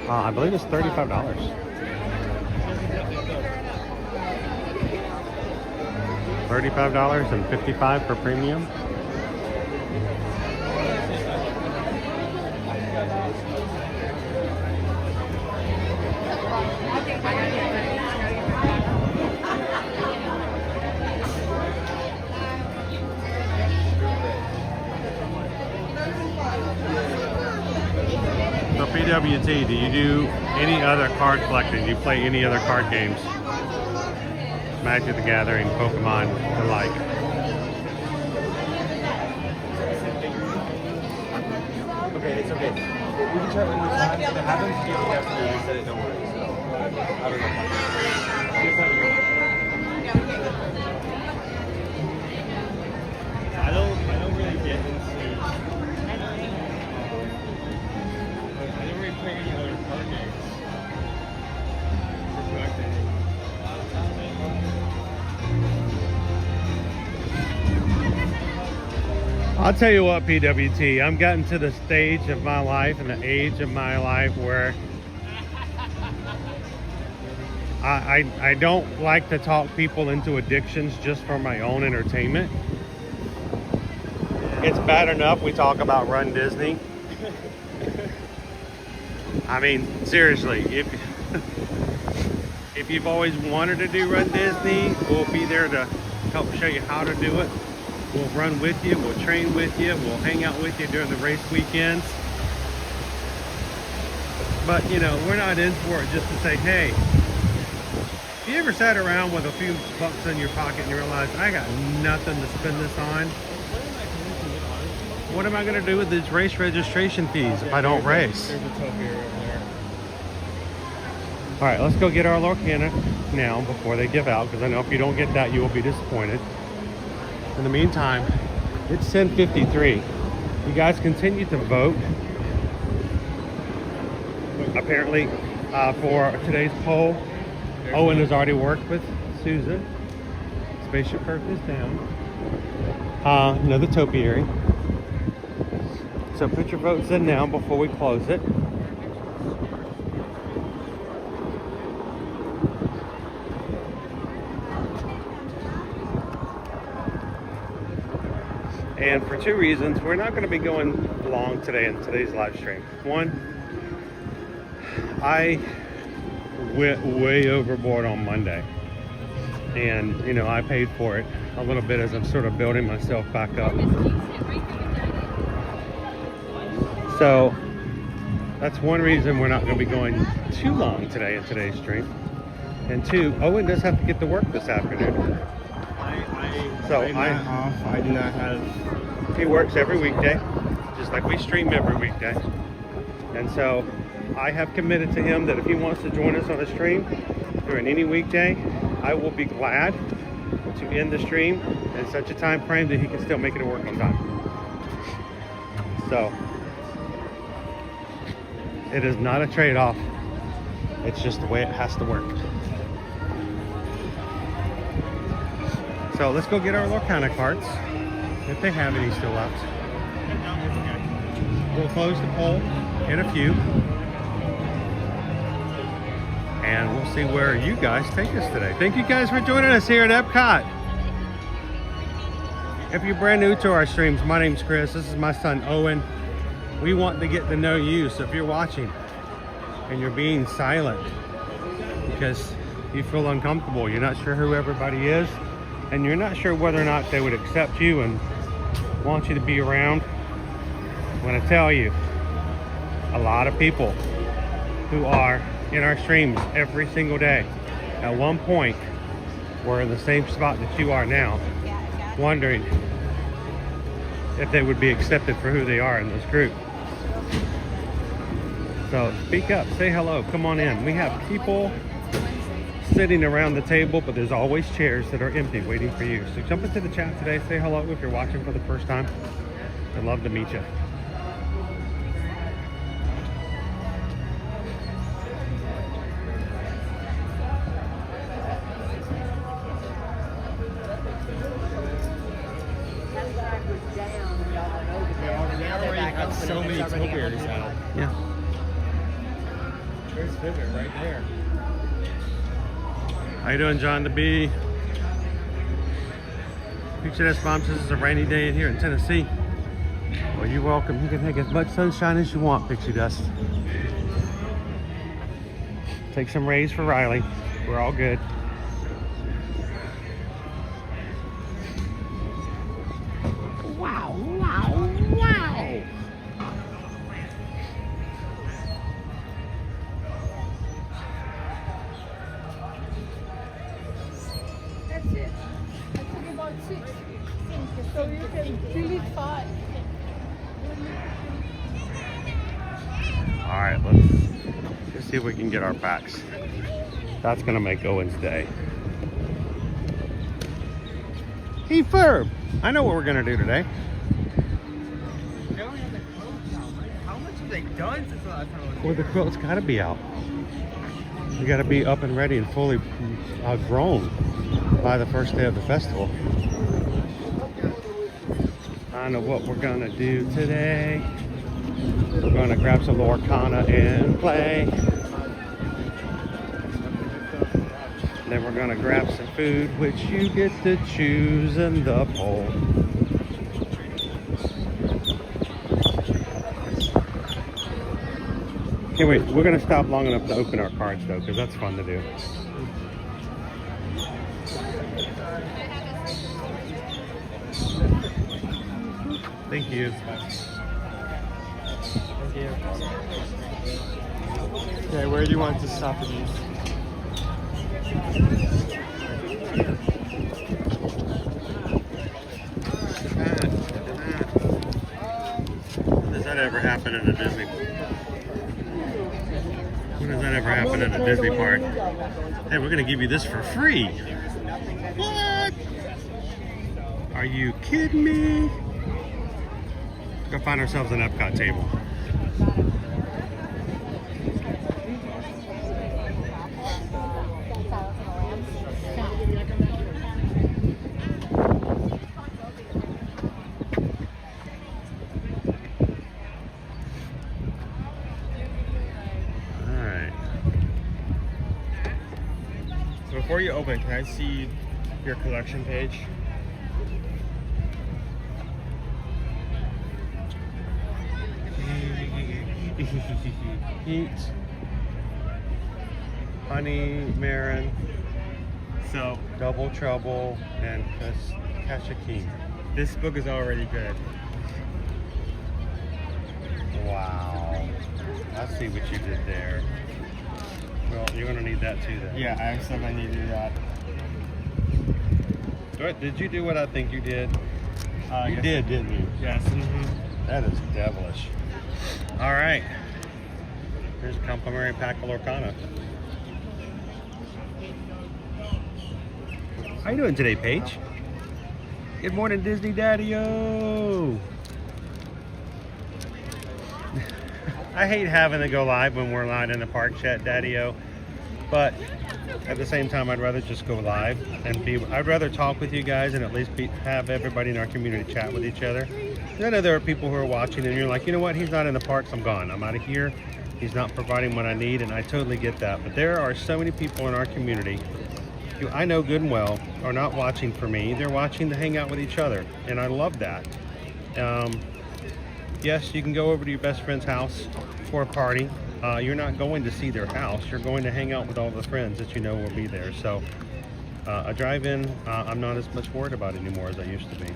I believe it's $35. $35 and $55 for premium. So PWT, do you do any other card collecting? Do you play any other card games? Magic the Gathering, Pokemon, the like. Okay, it's okay. We can try one more time. If it happens, you have to reset it, don't worry. So, I don't know. I'll tell you what, PWT, I'm getting to the stage of my life and the age of my life where I don't like to talk people into addictions just for my own entertainment. It's bad enough we talk about Run Disney. I mean, seriously, if you've always wanted to do Run Disney, we'll be there to help show you how to do it. We'll run with you, we'll train with you, we'll hang out with you during the race weekends. But, you know, we're not in for it just to say, hey, if you ever sat around with a few bucks in your pocket and you realize, I got nothing to spend this on, what am I going to do with these race registration fees if I don't race? There's a Topiary over there. All right, let's go get our Lorcana now before they give out, because I know if you don't get that, you will be disappointed. In the meantime, it's 10:53. You guys continue to vote. Apparently, for today's poll, Owen has already worked with Susan. Spaceship Earth is down. Another topiary. So put your votes in now before we close it. And for two reasons, we're not going to be going long today in today's live stream. One, I went way overboard on Monday. And, you know, I paid for it a little bit as I'm sort of building myself back up. So that's one reason we're not going to be going too long today in today's stream. And two, Owen does have to get to work this afternoon. I do not have. He works every weekday, just like we stream every weekday. And so I have committed to him that if he wants to join us on a stream during any weekday, I will be glad to end the stream in such a time frame that he can still make it to work on time. So it is not a trade-off. It's just the way it has to work. So let's go get our Lorcana carts, if they have any still left. We'll close the poll in a few. And we'll see where you guys take us today. Thank you guys for joining us here at Epcot. If you're brand new to our streams, my name's Chris. This is my son, Owen. We want to get to know you. So if you're watching and you're being silent because you feel uncomfortable, you're not sure who everybody is, and you're not sure whether or not they would accept you and want you to be around, I'm going to tell you, a lot of people who are in our streams every single day at one point were in the same spot that you are now, wondering if they would be accepted for who they are in this group. So speak up, say hello, come on in. We have people sitting around the table, but there's always chairs that are empty waiting for you. So jump into the chat today, say hello if you're watching for the first time. I'd love to meet you. So many Topiaries out. Yeah. There's Vivid right there. How you doing, John the Bee? Picture Desk Mom says it's a rainy day in here in Tennessee. Well, you're welcome. You can take as much sunshine as you want, Pixie Dust. Take some rays for Riley. We're all good. Wow, wow, wow. That's it. I took about 6. So you can fill it 5. All right, let's see if we can get our packs. That's gonna make Owen's day. Hey, Ferb, I know what we're gonna do today. They only have the quilts out, right? How much have they done since the last time? Well, the quilt's gotta be out. You gotta be up and ready and fully grown by the first day of the festival. I know what we're gonna do today. We're gonna grab some Lorcana and play. Then we're gonna grab some food, which you get to choose in the poll. Okay, wait, we're gonna stop long enough to open our cards though, because that's fun to do. Thank you. Thank you. Okay, where do you want to stop with these? Does that ever happen in a Disney? When does that ever happen in a Disney park? Hey, we're gonna give you this for free. What? Are you kidding me? Go find ourselves an Epcot table. Before you open, can I see your collection page? Heat, Honey Marin, So, Double Trouble, and Kashaki. this book is already good. Wow. I see what you did there. Well, you're gonna need that too then. Yeah, I said I need to do that. Did you do what I think you did? You Yes. did, didn't you? Yes. That is devilish. All right. Here's a complimentary pack of Lorcana. How you doing today, Paige? Good morning, Disney Daddy-o. I hate having to go live when we're live in the park chat, Daddy-o. But at the same time, I'd rather just go live and I'd rather talk with you guys and at least have everybody in our community chat with each other. And I know there are people who are watching and you're like, you know what? He's not in the parks. I'm gone. I'm out of here. He's not providing what I need, and I totally get that. But there are so many people in our community who I know good and well are not watching for me. They're watching to hang out with each other, and I love that. Yes, you can go over to your best friend's house for a party. You're not going to see their house. You're going to hang out with all the friends that you know will be there. So a drive-in, I'm not as much worried about anymore as I used to be.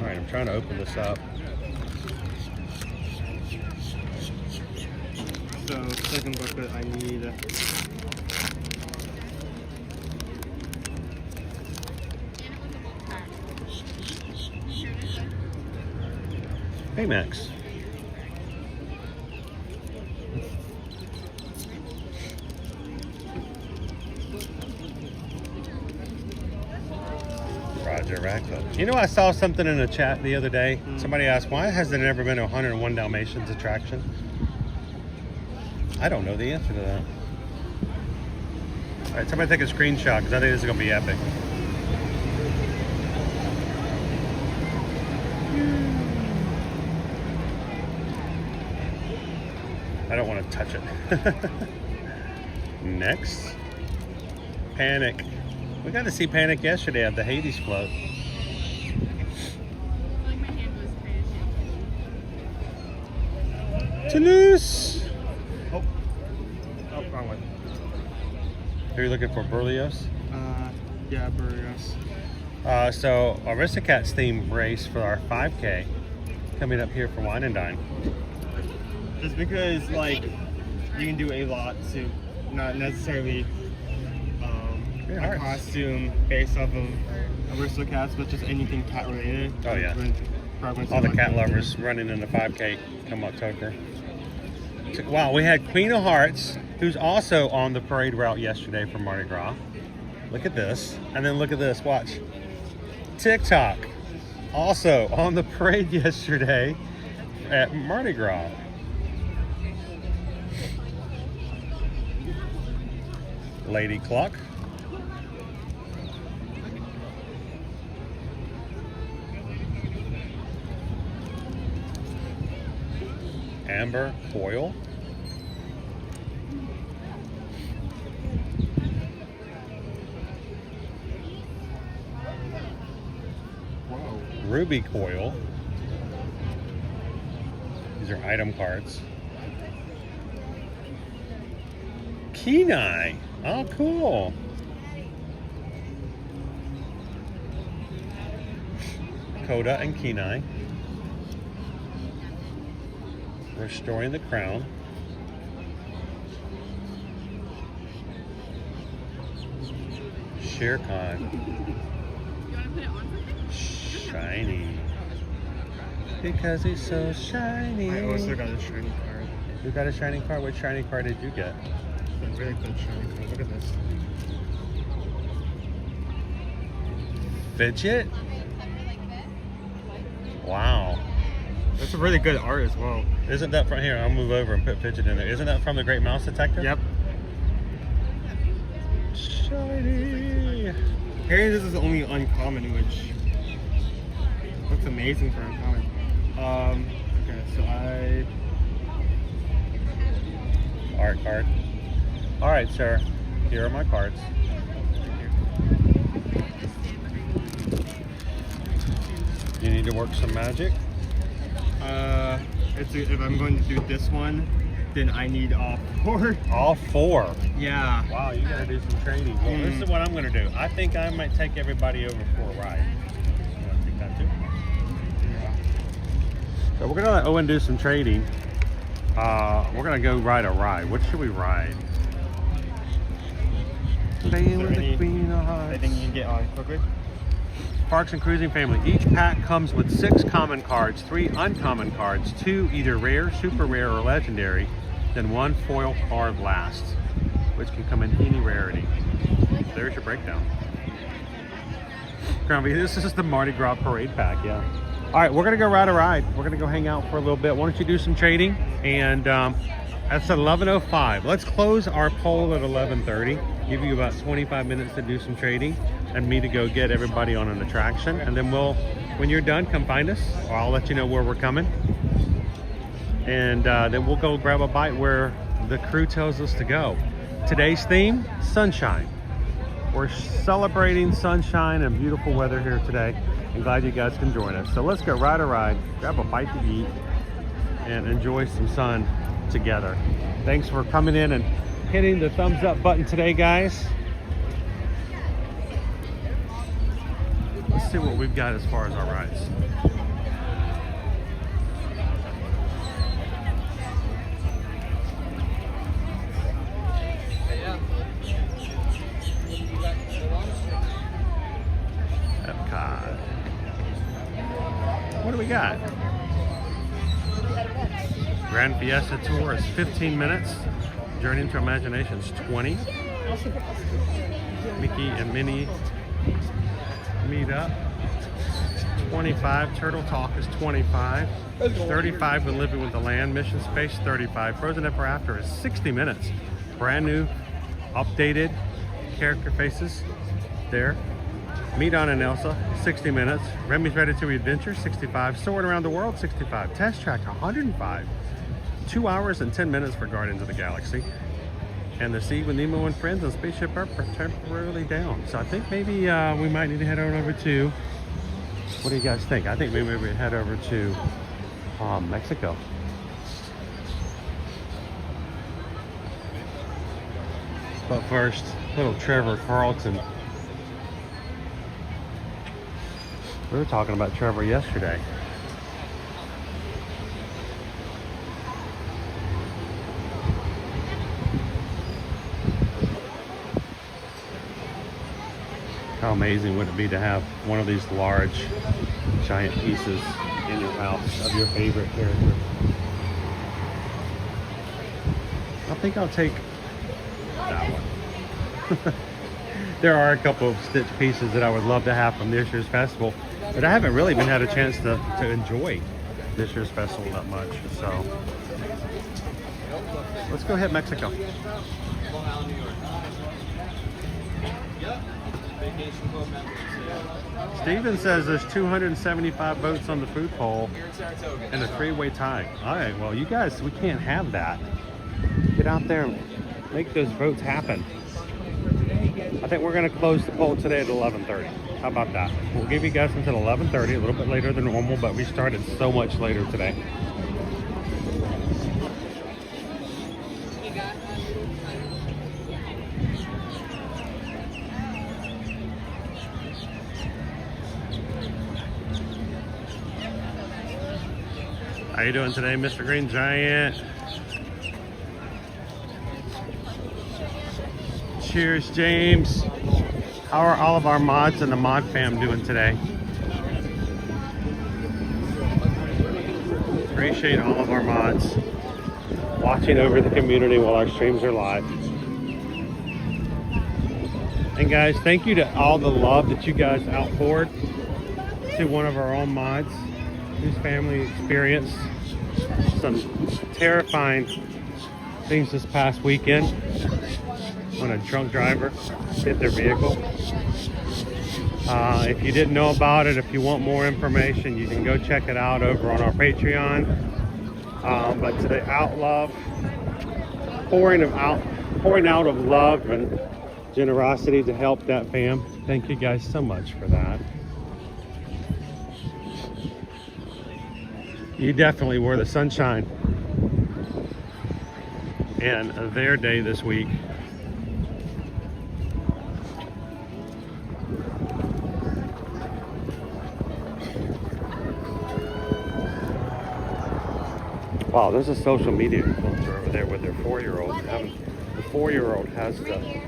All right, I'm trying to open this up. So, second booklet I need. Hey, Max. Roger Radcliffe. You know, I saw something in the chat the other day. Somebody asked, why has there never been a 101 Dalmatians attraction? I don't know the answer to that. All right, somebody take a screenshot because I think this is going to be epic. I don't want to touch it. Next, Panic. We got to see Panic yesterday at the Hades float. Toulouse. Oh, wrong one. Are you looking for Berlioz? Yeah, burritos. So Aristocats theme race for our 5K coming up here for Wine and Dine. Just because, like, you can do a lot to not necessarily a costume based off of Aristocats, but just anything cat related. Oh yeah. All the cat lovers running in the 5K come October. Wow, we had Queen of Hearts, who's also on the parade route yesterday for Mardi Gras. Look at this. And then look at this, watch. TikTok, also on the parade yesterday at Mardi Gras. Lady Clock. amber foil. Whoa. Ruby coil. These are item cards. Kenai. Oh, cool. Coda and Kenai. Restoring the Crown. Shere Khan. Shiny. Because he's so shiny. I also got a shiny card. You got a shiny card? What shiny card did you get? A really good shiny card. Look at this. Fidget? Wow. That's a really good art as well. Isn't that from here? I'll move over and put Fidget in there. Isn't that from the Great Mouse Detective? Yep. Shiny. Apparently this is only uncommon, which looks amazing for uncommon. Okay, so Art card. All right, sir. Here are my cards. You need to work some magic. If I'm going to do this one, then I need all 4. All 4. Yeah. Wow, you gotta do some trading. Well, this is what I'm gonna do. I think I might take everybody over for a ride. You wanna take that too? Yeah. So we're gonna let Owen do some trading. We're gonna go ride a ride. What should we ride? Playing with the Queen of Hearts. Anything you can get on quickly? Parks and Cruising Family. Each pack comes with 6 common cards, 3 uncommon cards, 2 either rare, super rare, or legendary, then 1 foil card last, which can come in any rarity. There's your breakdown. Grumpy, this is the Mardi Gras parade pack, yeah. All right, we're gonna go ride a ride. We're gonna go hang out for a little bit. Why don't you do some trading? And that's 11:05. Let's close our poll at 11:30. Give you about 25 minutes to do some trading and me to go get everybody on an attraction. And then when you're done, come find us, or I'll let you know where we're coming. And then we'll go grab a bite where the crew tells us to go. Today's theme, sunshine. We're celebrating sunshine and beautiful weather here today. I'm glad you guys can join us. So let's go ride a ride, grab a bite to eat, and enjoy some sun together. Thanks for coming in and hitting the thumbs up button today, guys. Let's see what we've got as far as our rides. Epcot. What do we got? Grand Fiesta Tour is 15 minutes. Journey into Imagination is 20. Mickey and Minnie meet up. 25. Turtle Talk is 25. 35 when Living with the Land. Mission Space 35. Frozen Ever After is 60 minutes. Brand new, updated character faces there. Meet Anna and Elsa, 60 minutes. Remy's Ratatouille Adventure, 65. Soaring Around the World, 65. Test Track, 105. 2 hours and 10 minutes for Guardians of the Galaxy. And the Sea with Nemo and Friends and Spaceship Earth are temporarily down. So I think maybe we might need to head on over to, what do you guys think? I think maybe we head over to Mexico. But first, little Trevor Carlton. We were talking about Trevor yesterday. How amazing would it be to have one of these large, giant pieces in your house of your favorite character? I think I'll take that one. There are a couple of Stitch pieces that I would love to have from this year's festival, but I haven't really had a chance to enjoy this year's festival that much. So let's go hit Mexico. Steven says there's 275 boats on the food pole and a 3-way tie. All right, well, you guys, we can't have that. Get out there and make those votes happen. I think we're going to close the poll today at 11:30. How about that? We'll give you guys until 11:30, a little bit later than normal, but we started so much later today. How you doing today, Mr. Green Giant? Cheers, James. How are all of our mods and the mod fam doing today? Appreciate all of our mods watching over the community while our streams are live. And guys, thank you to all the love that you guys outpoured to one of our own mods whose family experienced some terrifying things this past weekend when a drunk driver hit their vehicle. If you didn't know about it, if you want more information, you can go check it out over on our Patreon. But today, pouring out of love and generosity to help that fam. Thank you guys so much for that. You definitely were the sunshine in their day this week. Wow, there's a social media influencer over there with their 4-year-old. The 4-year-old has the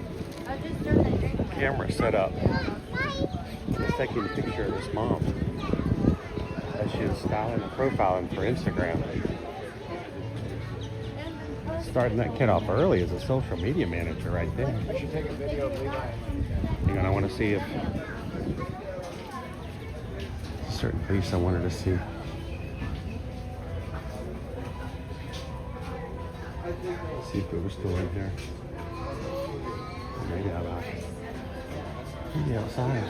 camera set up. He's taking a picture of his mom as she is styling and profiling for Instagram. Starting that kid off early as a social media manager right there. I should take a video of Levi. Hang on, I want to see if a certain piece I wanted to see. Let's see if it was still in here. Maybe outside.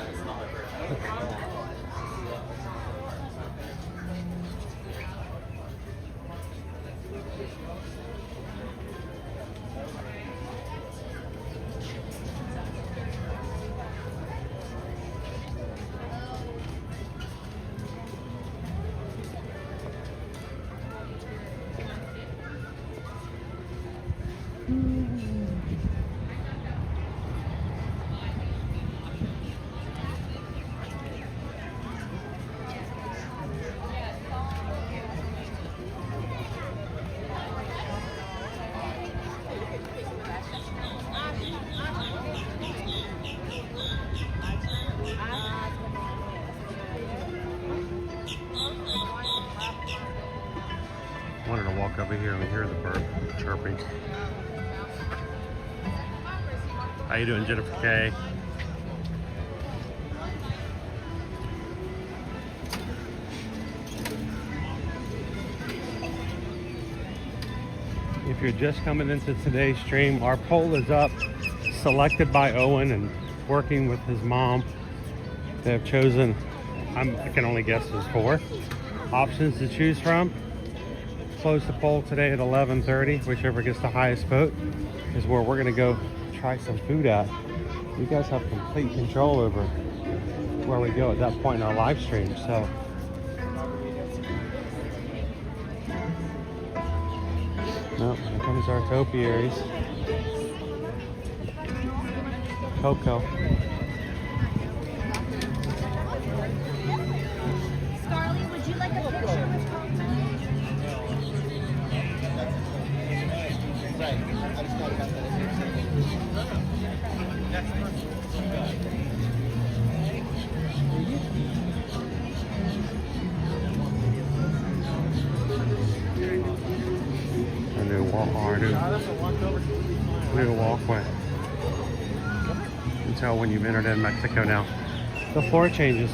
Wanted to walk over here and hear the bird chirping. How you doing, Jennifer K? If you're just coming into today's stream, our poll is up, selected by Owen and working with his mom. They have chosen, I can only guess there's 4 options to choose from. Close the poll today at 11:30. Whichever gets the highest vote is where we're gonna go try some food at. You guys have complete control over where we go at that point in our live stream. So no, here comes our Topiaries. Coco. Starly, would you like a picture with Coco? A new walkway. You can tell when you've entered in Mexico now. The floor changes.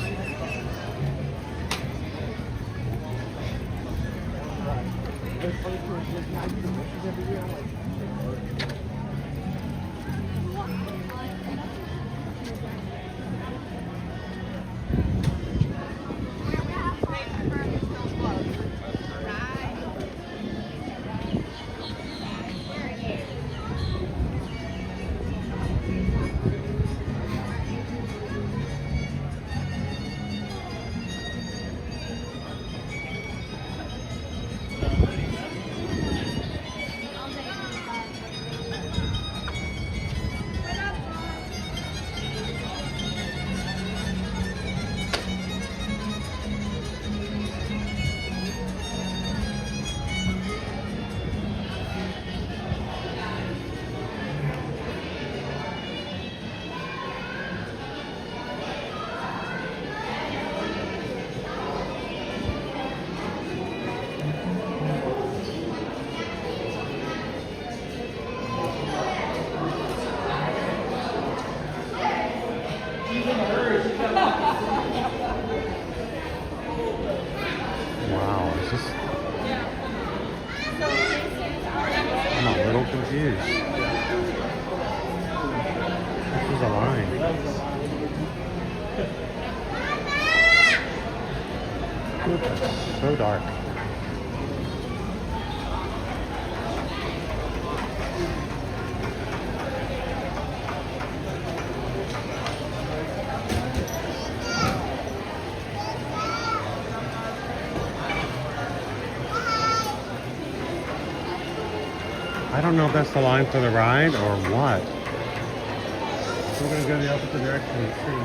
So dark. I don't know if that's the line for the ride or what. We're gonna go the opposite direction and see.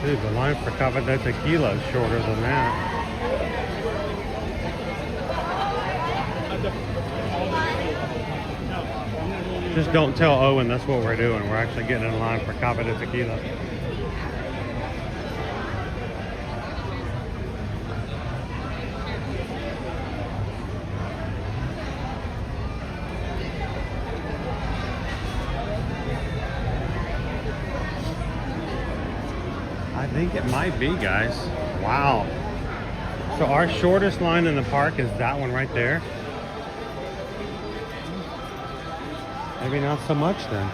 Dude, the line for Tequila is shorter than that. Just don't tell Owen that's what we're doing. We're actually getting in line for Tequila. I think it might be, guys. Wow. So our shortest line in the park is that one right there. Maybe not so much then.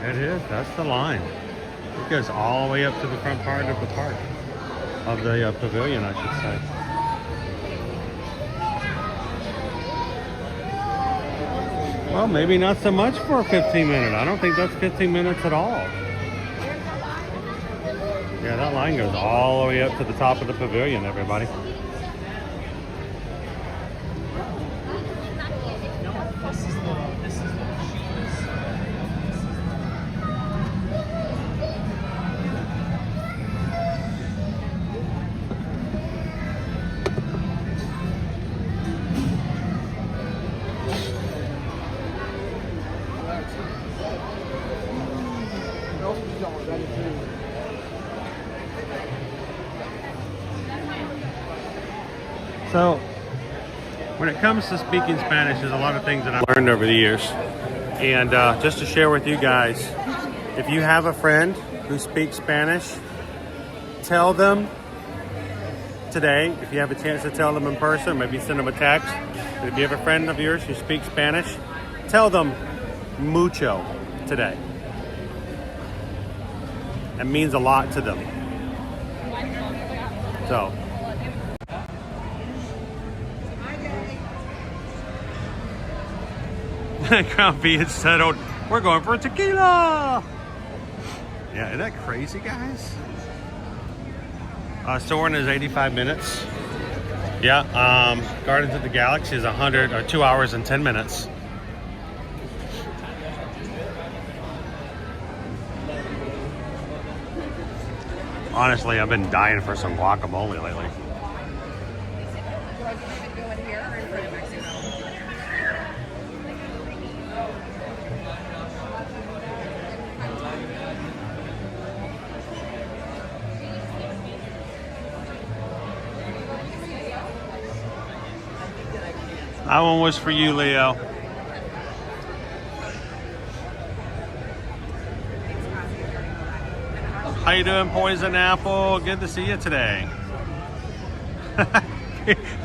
It is. That's the line. It goes all the way up to the front part of the park. Of the pavilion, I should say. Well, maybe not so much for a 15 minute. I don't think that's 15 minutes at all. Yeah, that line goes all the way up to the top of the pavilion, everybody. So, when it comes to speaking Spanish, there's a lot of things that I've learned over the years. And just to share with you guys, if you have a friend who speaks Spanish, tell them today, if you have a chance to tell them in person, maybe send them a text. But if you have a friend of yours who speaks Spanish, tell them mucho today. It means a lot to them. So. Crown B had settled. We're going for a tequila. Yeah, isn't that crazy, guys? Soarin' is 85 minutes. Yeah, Guardians of the Galaxy is 2 hours and 10 minutes. Honestly, I've been dying for some guacamole lately. That one was for you, Leo. How you doing, Poison Apple? Good to see you today.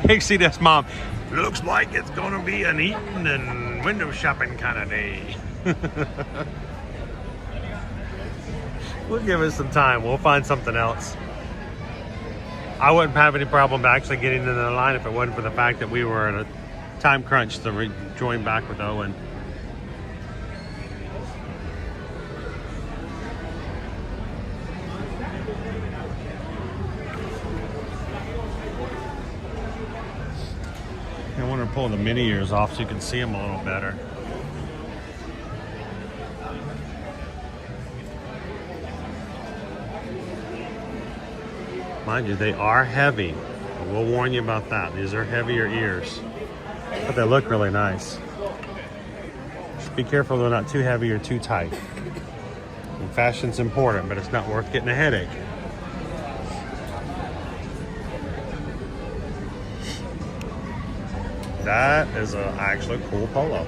Pixie, that's Mom. Looks like it's gonna be an eating and window shopping kind of day. We'll give it some time. We'll find something else. I wouldn't have any problem actually getting in the line if it wasn't for the fact that we were in a time crunch to join back with Owen. I want to pull the mini ears off so you can see them a little better. Mind you, they are heavy. We'll warn you about that. These are heavier ears. But they look really nice. Just be careful they're not too heavy or too tight. And fashion's important, but it's not worth getting a headache. That is actually a cool polo.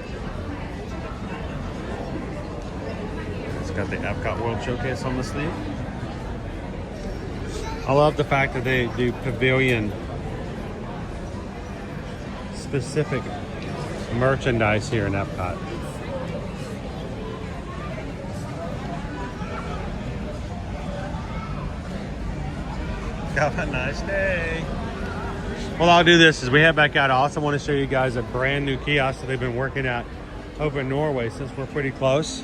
It's got the Epcot World Showcase on the sleeve. I love the fact that they do pavilion specific merchandise here in Epcot. Have a nice day. Well, I'll do this as we head back out. I also want to show you guys a brand new kiosk that they've been working at over in Norway, since we're pretty close,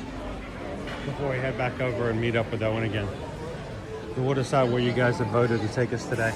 before we head back over and meet up with Owen again. And we'll decide where you guys have voted to take us today.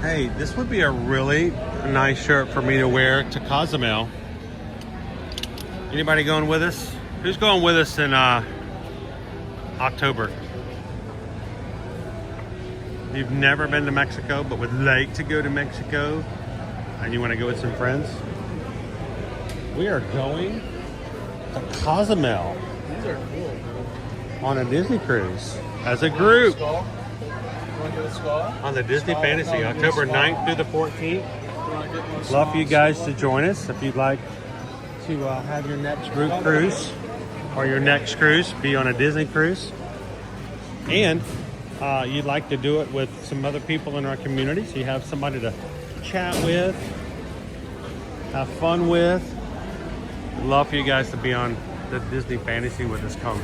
Hey, this would be a really nice shirt for me to wear to Cozumel. Anybody going with us? Who's going with us in October? You've never been to Mexico but would like to go to Mexico and you want to go with some friends? We are going to Cozumel. These are cool. On a Disney cruise as a group. On the Disney Fantasy, October 9th through the 14th. Love for you guys to join us if you'd like to have your next group cruise or your next cruise be on a Disney cruise. And you'd like to do it with some other people in our community, so you have somebody to chat with, have fun with. Love for you guys to be on the Disney Fantasy with us come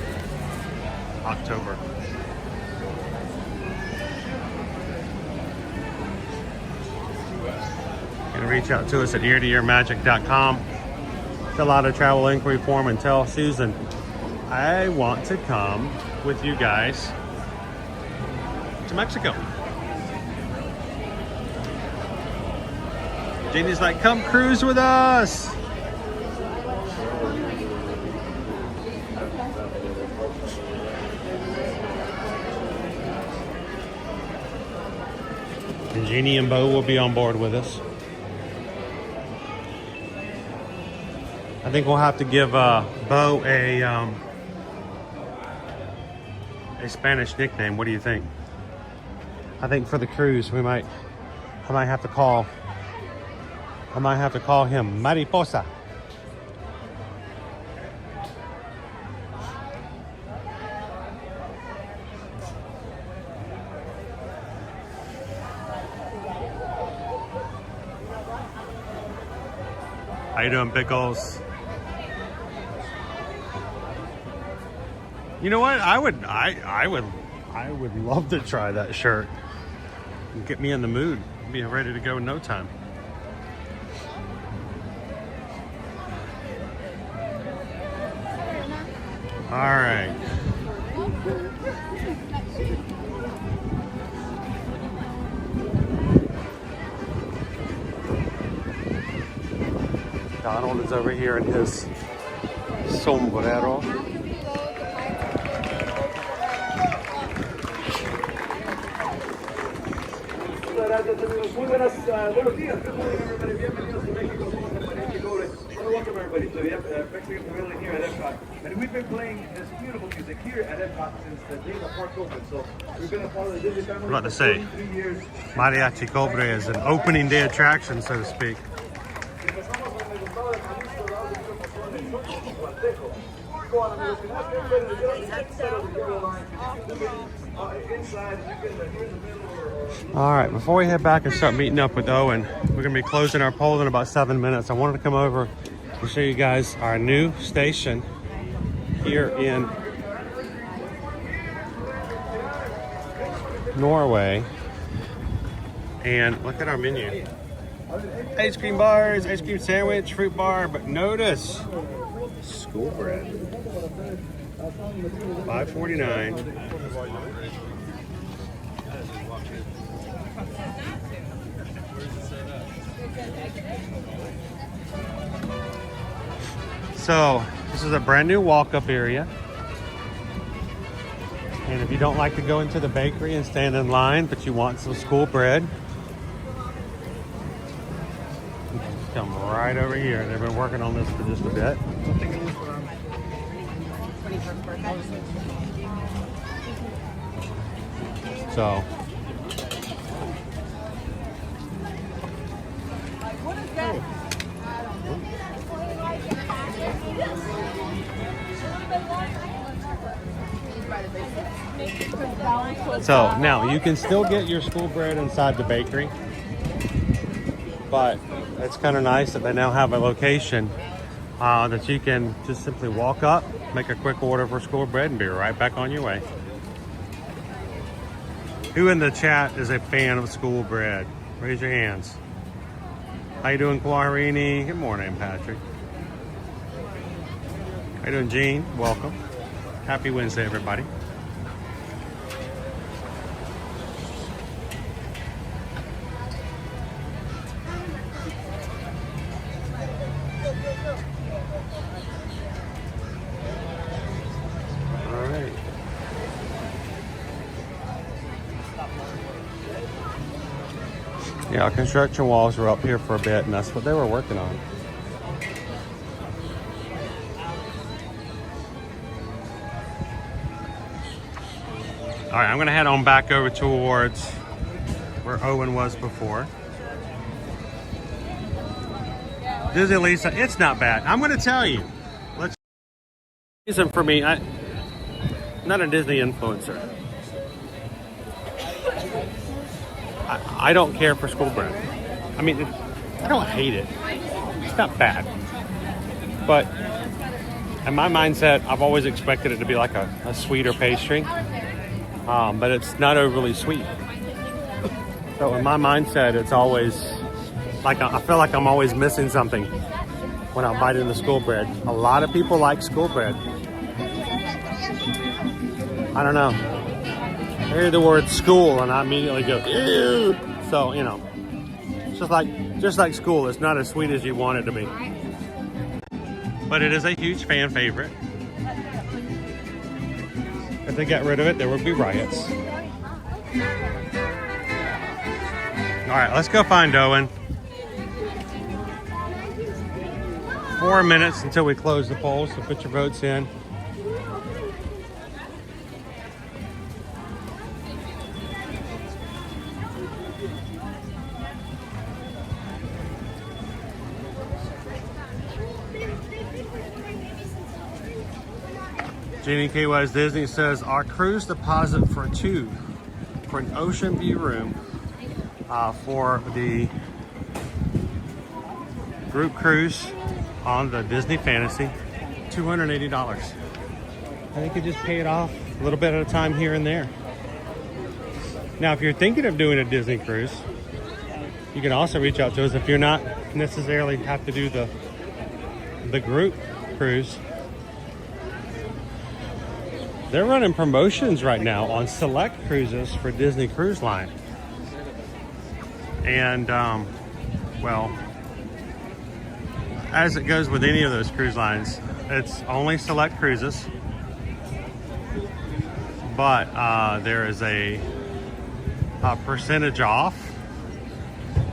October. You can reach out to us at eartoearmagic.com. Fill out a travel inquiry form and tell Susan, I want to come with you guys to Mexico. Jeannie's like, come cruise with us. And Jeannie and Bo will be on board with us. I think we'll have to give Bo a Spanish nickname. What do you think? I think for the cruise I might have to call him Mariposa. How you doing, Pickles? You know what? I would love to try that shirt. Get me in the mood. Be ready to go in no time. All right. Donald is over here in his sombrero. Buenos días. Good morning, everybody. Bienvenidos to Mexico. Welcome, everybody, to the Mexican Pavilion here at Epcot. And we've been playing this beautiful music here at Epcot since the day the park opened. So we're going to follow the Disney family. I'm about to say, Mariachi Cobre is an opening day attraction, so to speak. All right, before we head back and start meeting up with Owen, we're gonna be closing our poll in about 7 minutes. I wanted to come over and show you guys our new station here in Norway. And look at our menu. Ice cream bars, ice cream sandwich, fruit bar, but notice school bread. $5.49. So this is a brand new walk-up area. And if you don't like to go into the bakery and stand in line, but you want some school bread, you can come right over here. They've been working on this for just a bit. So now you can still get your school bread inside the bakery, but it's kind of nice that they now have a location that you can just simply walk up, make a quick order for school bread, and be right back on your way. Who in the chat is a fan of school bread? Raise your hands. How you doing, Quarini? Good morning, Patrick. How you doing, Gene? Welcome. Happy Wednesday, everybody. Yeah, construction walls were up here for a bit, and that's what they were working on. All right, I'm gonna head on back over towards where Owen was before. Disney Lisa, it's not bad. I'm gonna tell you. Reason for me, I'm not a Disney influencer. I don't care for school bread. I mean, I don't hate it. It's not bad. But in my mindset, I've always expected it to be like a sweeter pastry. But it's not overly sweet. So in my mindset, it's always like I feel like I'm always missing something when I bite into school bread. A lot of people like school bread. I don't know. I hear the word school and I immediately go, ew. So, you know, just like school, it's not as sweet as you want it to be. But it is a huge fan favorite. If they got rid of it, there would be riots. All right, let's go find Owen. 4 minutes until we close the polls, so put your votes in. Jeannie KY's Disney says our cruise deposit for two for an ocean view room for the group cruise on the Disney Fantasy, $280. And you could just pay it off a little bit at a time here and there. Now, if you're thinking of doing a Disney cruise, you can also reach out to us if you're not necessarily have to do the group cruise. They're running promotions right now on select cruises for Disney Cruise Line. And, well, as it goes with any of those cruise lines, it's only select cruises. But there is a percentage off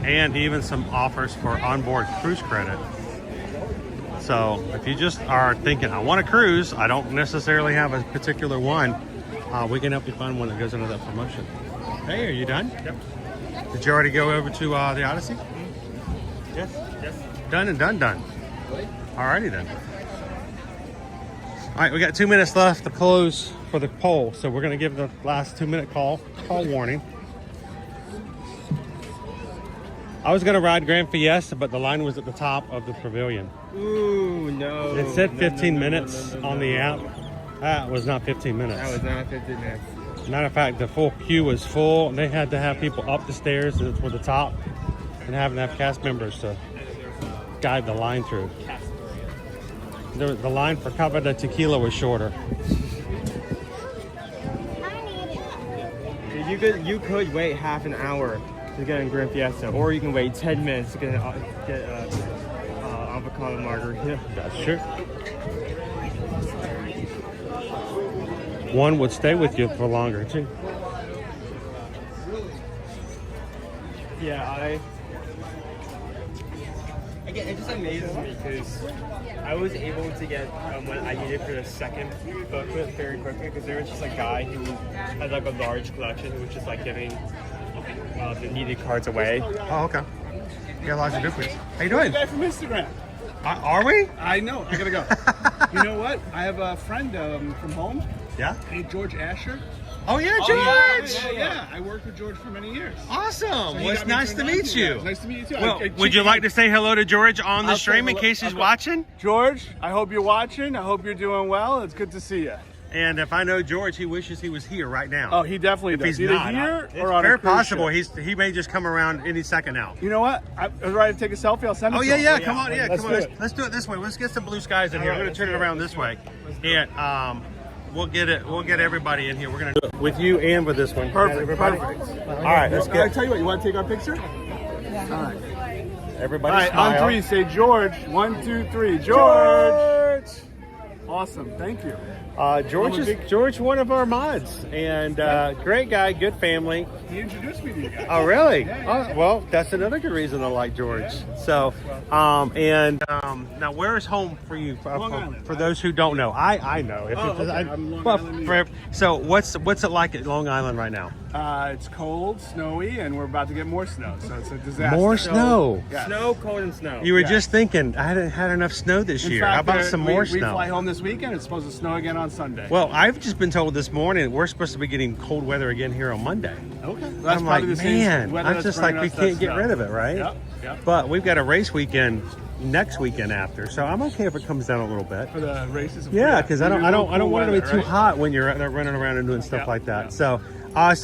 and even some offers for onboard cruise credit. So if you just are thinking, I want a cruise, I don't necessarily have a particular one, we can help you find one that goes into that promotion. Hey, are you done? Yep. Did you already go over to the Odyssey? Yes. Done and done. Alrighty then. All right, we got 2 minutes left to close for the poll, so we're gonna give the last 2 minute call warning. I was gonna ride Grand Fiesta, but the line was at the top of the pavilion. Ooh, no. It said 15 minutes on the app. That was not 15 minutes. That was not 15 minutes. Matter of fact, the full queue was full. They had to have people up the stairs for the top and having to have cast members to guide the line through. The line for Cava de Tequila was shorter. You could wait half an hour to get in Grand Fiesta, or you can wait 10 minutes to get avocado margarita. That's true. one would stay with you for longer too. Yeah, again, it just amazes me because I was able to get what I needed for the second booklet very quickly because there was just a guy who had like a large collection who was just like giving the needed cards away. Oh, okay. You got lots of good ones. How you doing? Guy from Instagram. Are we? I know. I gotta go. You know what? I have a friend from home. Yeah. Named George Asher. Oh yeah, George. Yeah. I worked with George for many years. Awesome. So he well, it's got me nice to turned on meet to you. guys. Nice to meet you too. Well, would you like to say hello to George on the I'll say stream in hello- case he's okay. watching? George, I hope you're watching. I hope you're doing well. It's good to see you. And if I know George, he wishes he was here right now. Oh, he definitely if does. he's Either not, here it's or on very a cruise possible. ship. He may just come around any second now. You know what? I was ready to take a selfie. I'll send it Oh to yeah, him. yeah. Come on, yeah, Let's come on. do it. Let's do it this way. Let's get some blue skies in here. All I'm right, gonna turn it around this way. do And we'll get it. We'll get everybody in here. We're gonna do it with you and with this one. Perfect. Everybody. Perfect. All right, let's I get tell you what. You want to take our picture? All right. everybody. All right. Smile. On three, say George. 1, 2, 3. George. Awesome. Thank you. George is George, one of our mods, and great guy, good family. He introduced me to you guys. Oh, really? Yeah. Oh, well, that's another good reason to like George. So, now where is home for you? Long Island. For those who don't know, I know. If Oh, it's- okay. I'm Long well, Island, New York. so what's it like at Long Island right now? It's cold, snowy, and we're about to get more snow, so it's a disaster. More snow. Yeah. Snow, cold, and snow. You were Yeah. just thinking I hadn't had enough snow this In year. fact, How about some more we snow? fly home this weekend. It's supposed to snow again on Sunday. Well, I've just been told this morning we're supposed to be getting cold weather again here on Monday. okay. That's I'm probably like, the same man, weather I'm that's just like, bringing we us that can't get snow. rid of it, right? Yep. Yep. But we've got a race weekend next weekend after, so I'm okay if it comes down a little bit. For the races. Yeah, because I don't want it to be too right? hot when you're running around and doing stuff Yep, like that. yep. So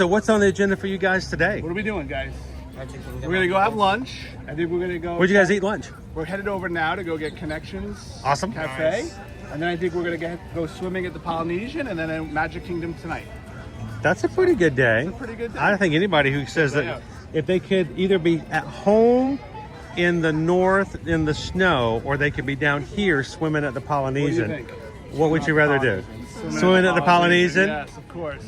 what's on the agenda for you guys today? What are we doing, guys? We're gonna go have lunch. I think we're gonna go. Where'd you guys eat lunch? We're headed over now to go get Connections. Awesome. Cafe. Nice. And then I think we're gonna go swimming at the Polynesian, and then at Magic Kingdom tonight. That's a pretty good day. It's a pretty good day. I think anybody who says Yeah. that if they could either be at home in the north in the snow, or they could be down here swimming at the Polynesian, think? what would you rather do? Swimming Swimming at the Polynesian? Yes, of course.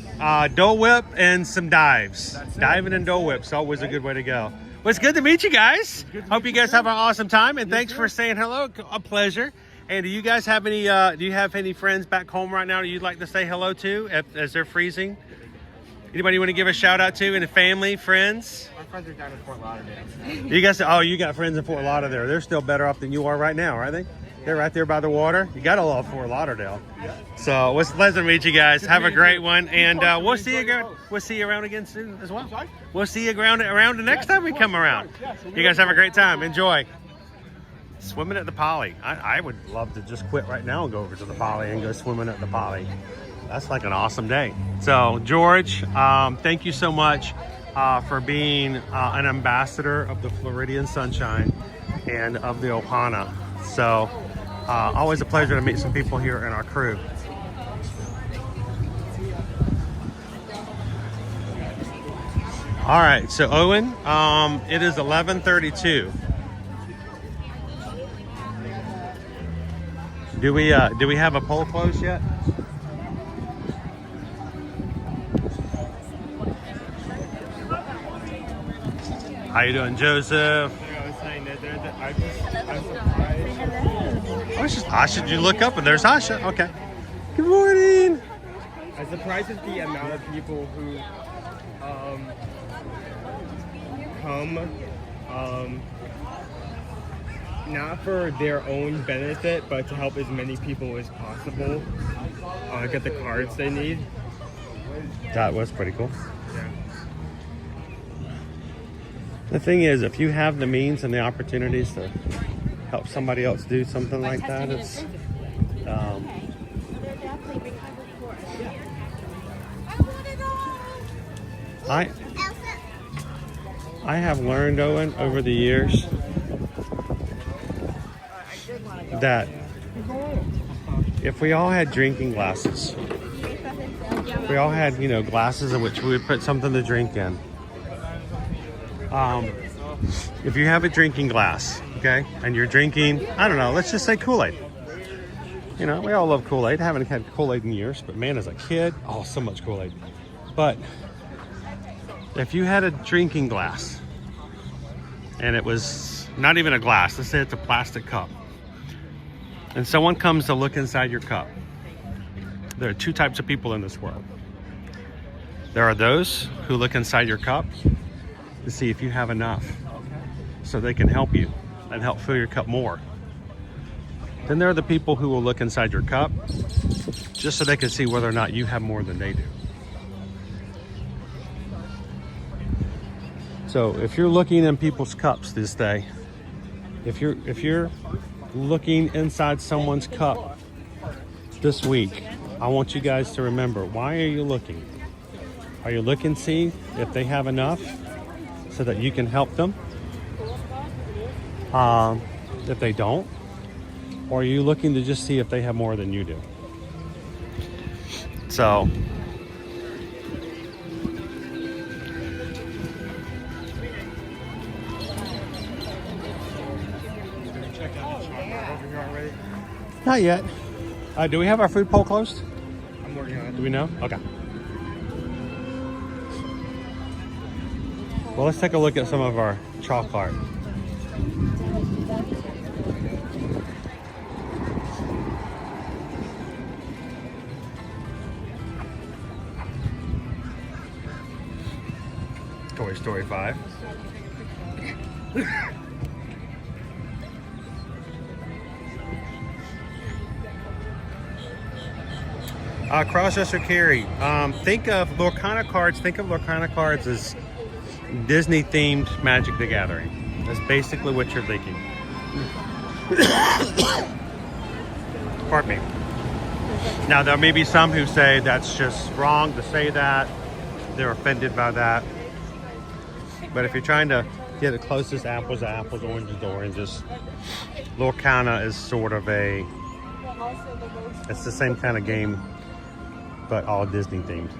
Dole Whip and some dives. That's it. Diving and Dole Whip's always a good way to go. Well, it's good to meet you guys. Hope you guys have an awesome time, and thanks for saying hello. A pleasure. And do you guys have any? Do you have any friends back home right now that you'd like to say hello to as they're freezing? Anybody want to give a shout out to? Any family, friends? My friends are down in Fort Lauderdale. You guys? Oh, you got friends in Fort Lauderdale. They're still better off than you are right now, are they? They're right there by the water. You gotta love Fort Lauderdale. So it was pleasant to meet you guys. Have a great one, and we'll see you. We'll see you around again soon as well. We'll see you around the next time we come around. You guys have a great time. Enjoy. Swimming at the Poly. I would love to just quit right now and go over to the Poly and go swimming at the Poly. That's like an awesome day. So George, thank you so much for being an ambassador of the Floridian Sunshine and of the Ohana. So always a pleasure to meet some people here in our crew. All right, so Owen, it is 11:32. Do we have a poll close yet? How you doing, Joseph? I was saying that I'm surprised. Asha, you look up and there's Asha. Okay. Good morning. I'm surprised at the amount of people who come not for their own benefit, but to help as many people as possible get the cards they need. That was pretty cool. Yeah. The thing is, if you have the means and the opportunities to help somebody else do something like that, it's I have learned, Owen, over the years that if we all had drinking glasses, if we all had, glasses in which we would put something to drink in. If you have a drinking glass, okay, and you're drinking, I don't know, let's just say Kool-Aid. You know, we all love Kool-Aid. I haven't had Kool-Aid in years, but man, as a kid, oh, so much Kool-Aid. But if you had a drinking glass and it was not even a glass, let's say it's a plastic cup, and someone comes to look inside your cup, there are two types of people in this world. There are those who look inside your cup to see if you have enough so they can help you and help fill your cup more. Then there are the people who will look inside your cup just so they can see whether or not you have more than they do. So if you're looking in people's cups this day, if you're looking inside someone's cup this week, I want you guys to remember, why are you looking? Are you looking to see if they have enough so that you can help them? If they don't? Or are you looking to just see if they have more than you do? So, not yet. Do we have our food poll closed? I'm working on it. Do we know? Okay. Well, let's take a look at some of our chalk art. Toy Story 5. Cross-dresser Carrie. Think of Lorcana cards. Think of Lorcana cards as Disney-themed Magic the Gathering. That's basically what you're thinking. Pardon me. Now, there may be some who say that's just wrong to say that. They're offended by that. But if you're trying to get the closest apples to apples, oranges to oranges, Lorcana is sort of it's the same kind of game, but all Disney themed.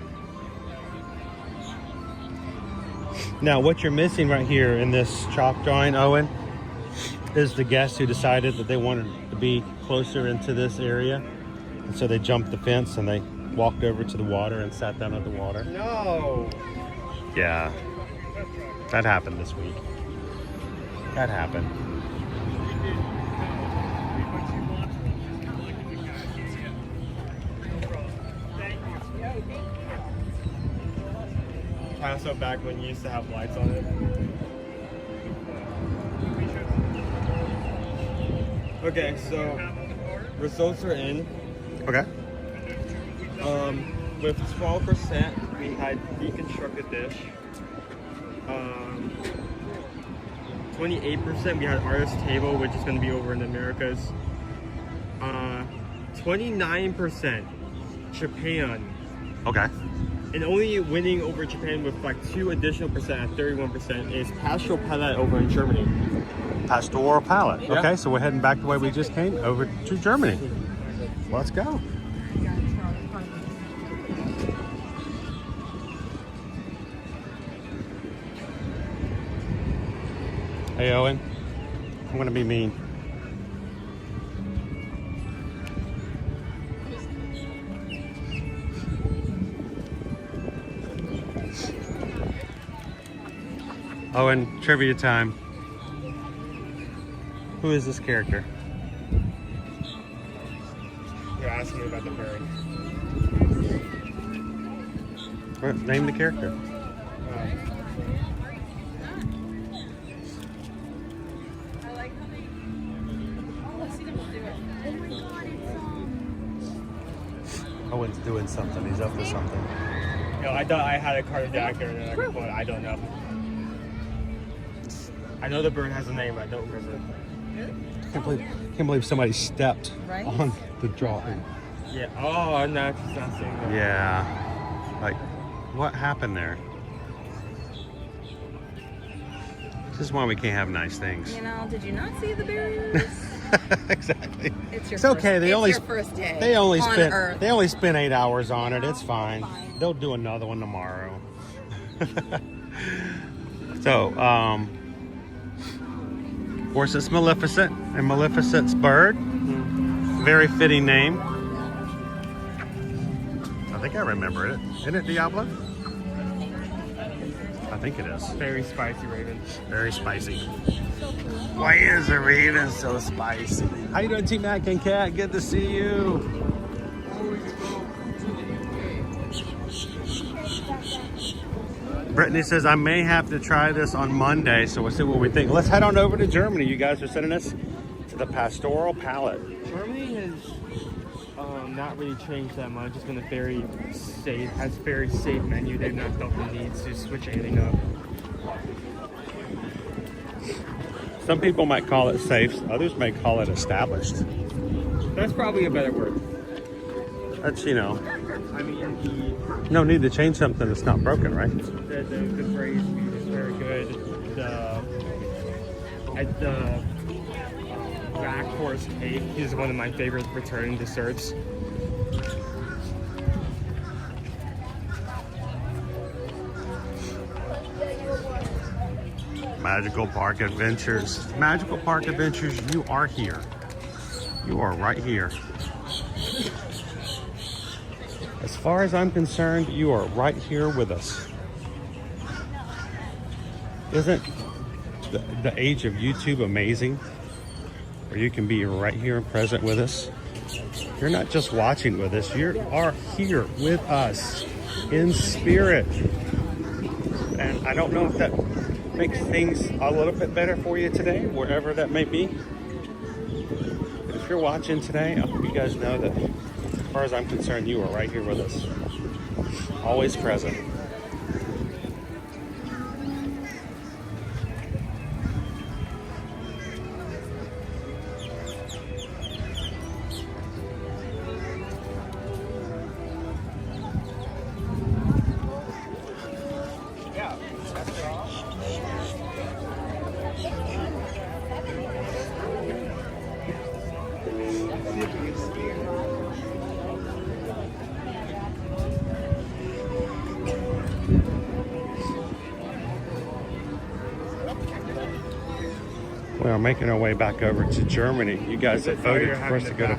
Now, what you're missing right here in this chalk drawing, Owen, is the guest who decided that they wanted to be closer into this area. And so they jumped the fence and they walked over to the water and sat down at the water. No. Yeah. That happened this week. That happened. Also back when you used to have lights on it. Okay, so results are in. Okay. With 12%, we had deconstructed dish. 28% we had artist table, which is going to be over in the Americas. 29% Japan. Okay. And only winning over Japan with like 2 additional percent at 31% is Pastoral Palette over in Germany. Pastoral Palette. Yeah. Okay, so we're heading back the way we just came, over to Germany. Let's go. Hey, Owen. I'm going to be mean. Owen, trivia time. Who is this character? You're asking me about the bird. Name the character. Owen's doing something. He's up to something. No, I thought I had a card of the actor, and I could, I don't know. I know the bird has a name, I don't remember. Can't believe somebody stepped on the drawing. Yeah. Oh, no, it's not saying that. Yeah. Like, what happened there? This is why we can't have nice things. You know, did you not see the barriers? Exactly. It's okay. Your first day. They only on spent. Earth. They only spent 8 hours on it. It's fine. They'll do another one tomorrow. So, of course, it's Maleficent and Maleficent's bird. Very fitting name. I think I remember it. Isn't it Diablo? I think it is. Very spicy Raven. Very spicy. Why is the Raven so spicy? How you doing, T-Mac and Cat? Good to see you. Brittany says, I may have to try this on Monday, so we'll see what we think. Let's head on over to Germany. You guys are sending us to the Pastoral Palette. Germany has not really changed that much. It's been a very safe, has a very safe menu. They've not felt the need to switch anything up. Some people might call it safe, others may call it established. That's probably a better word. That's, you know, I mean, no need to change something that's not broken, right? the braised meat is very good. The black forest cake is one of my favorite returning desserts. Magical Park Adventures. Magical Park Adventures, you are here. You are right here. As far as I'm concerned, you are right here with us. Isn't the age of YouTube amazing? Where you can be right here and present with us. You're not just watching with us, you are here with us in spirit. And I don't know if that makes things a little bit better for you today, wherever that may be. But if you're watching today, I hope you guys know that as far as I'm concerned, you are right here with us. Always present. We are making our way back over to Germany. You guys have voted for us to go to...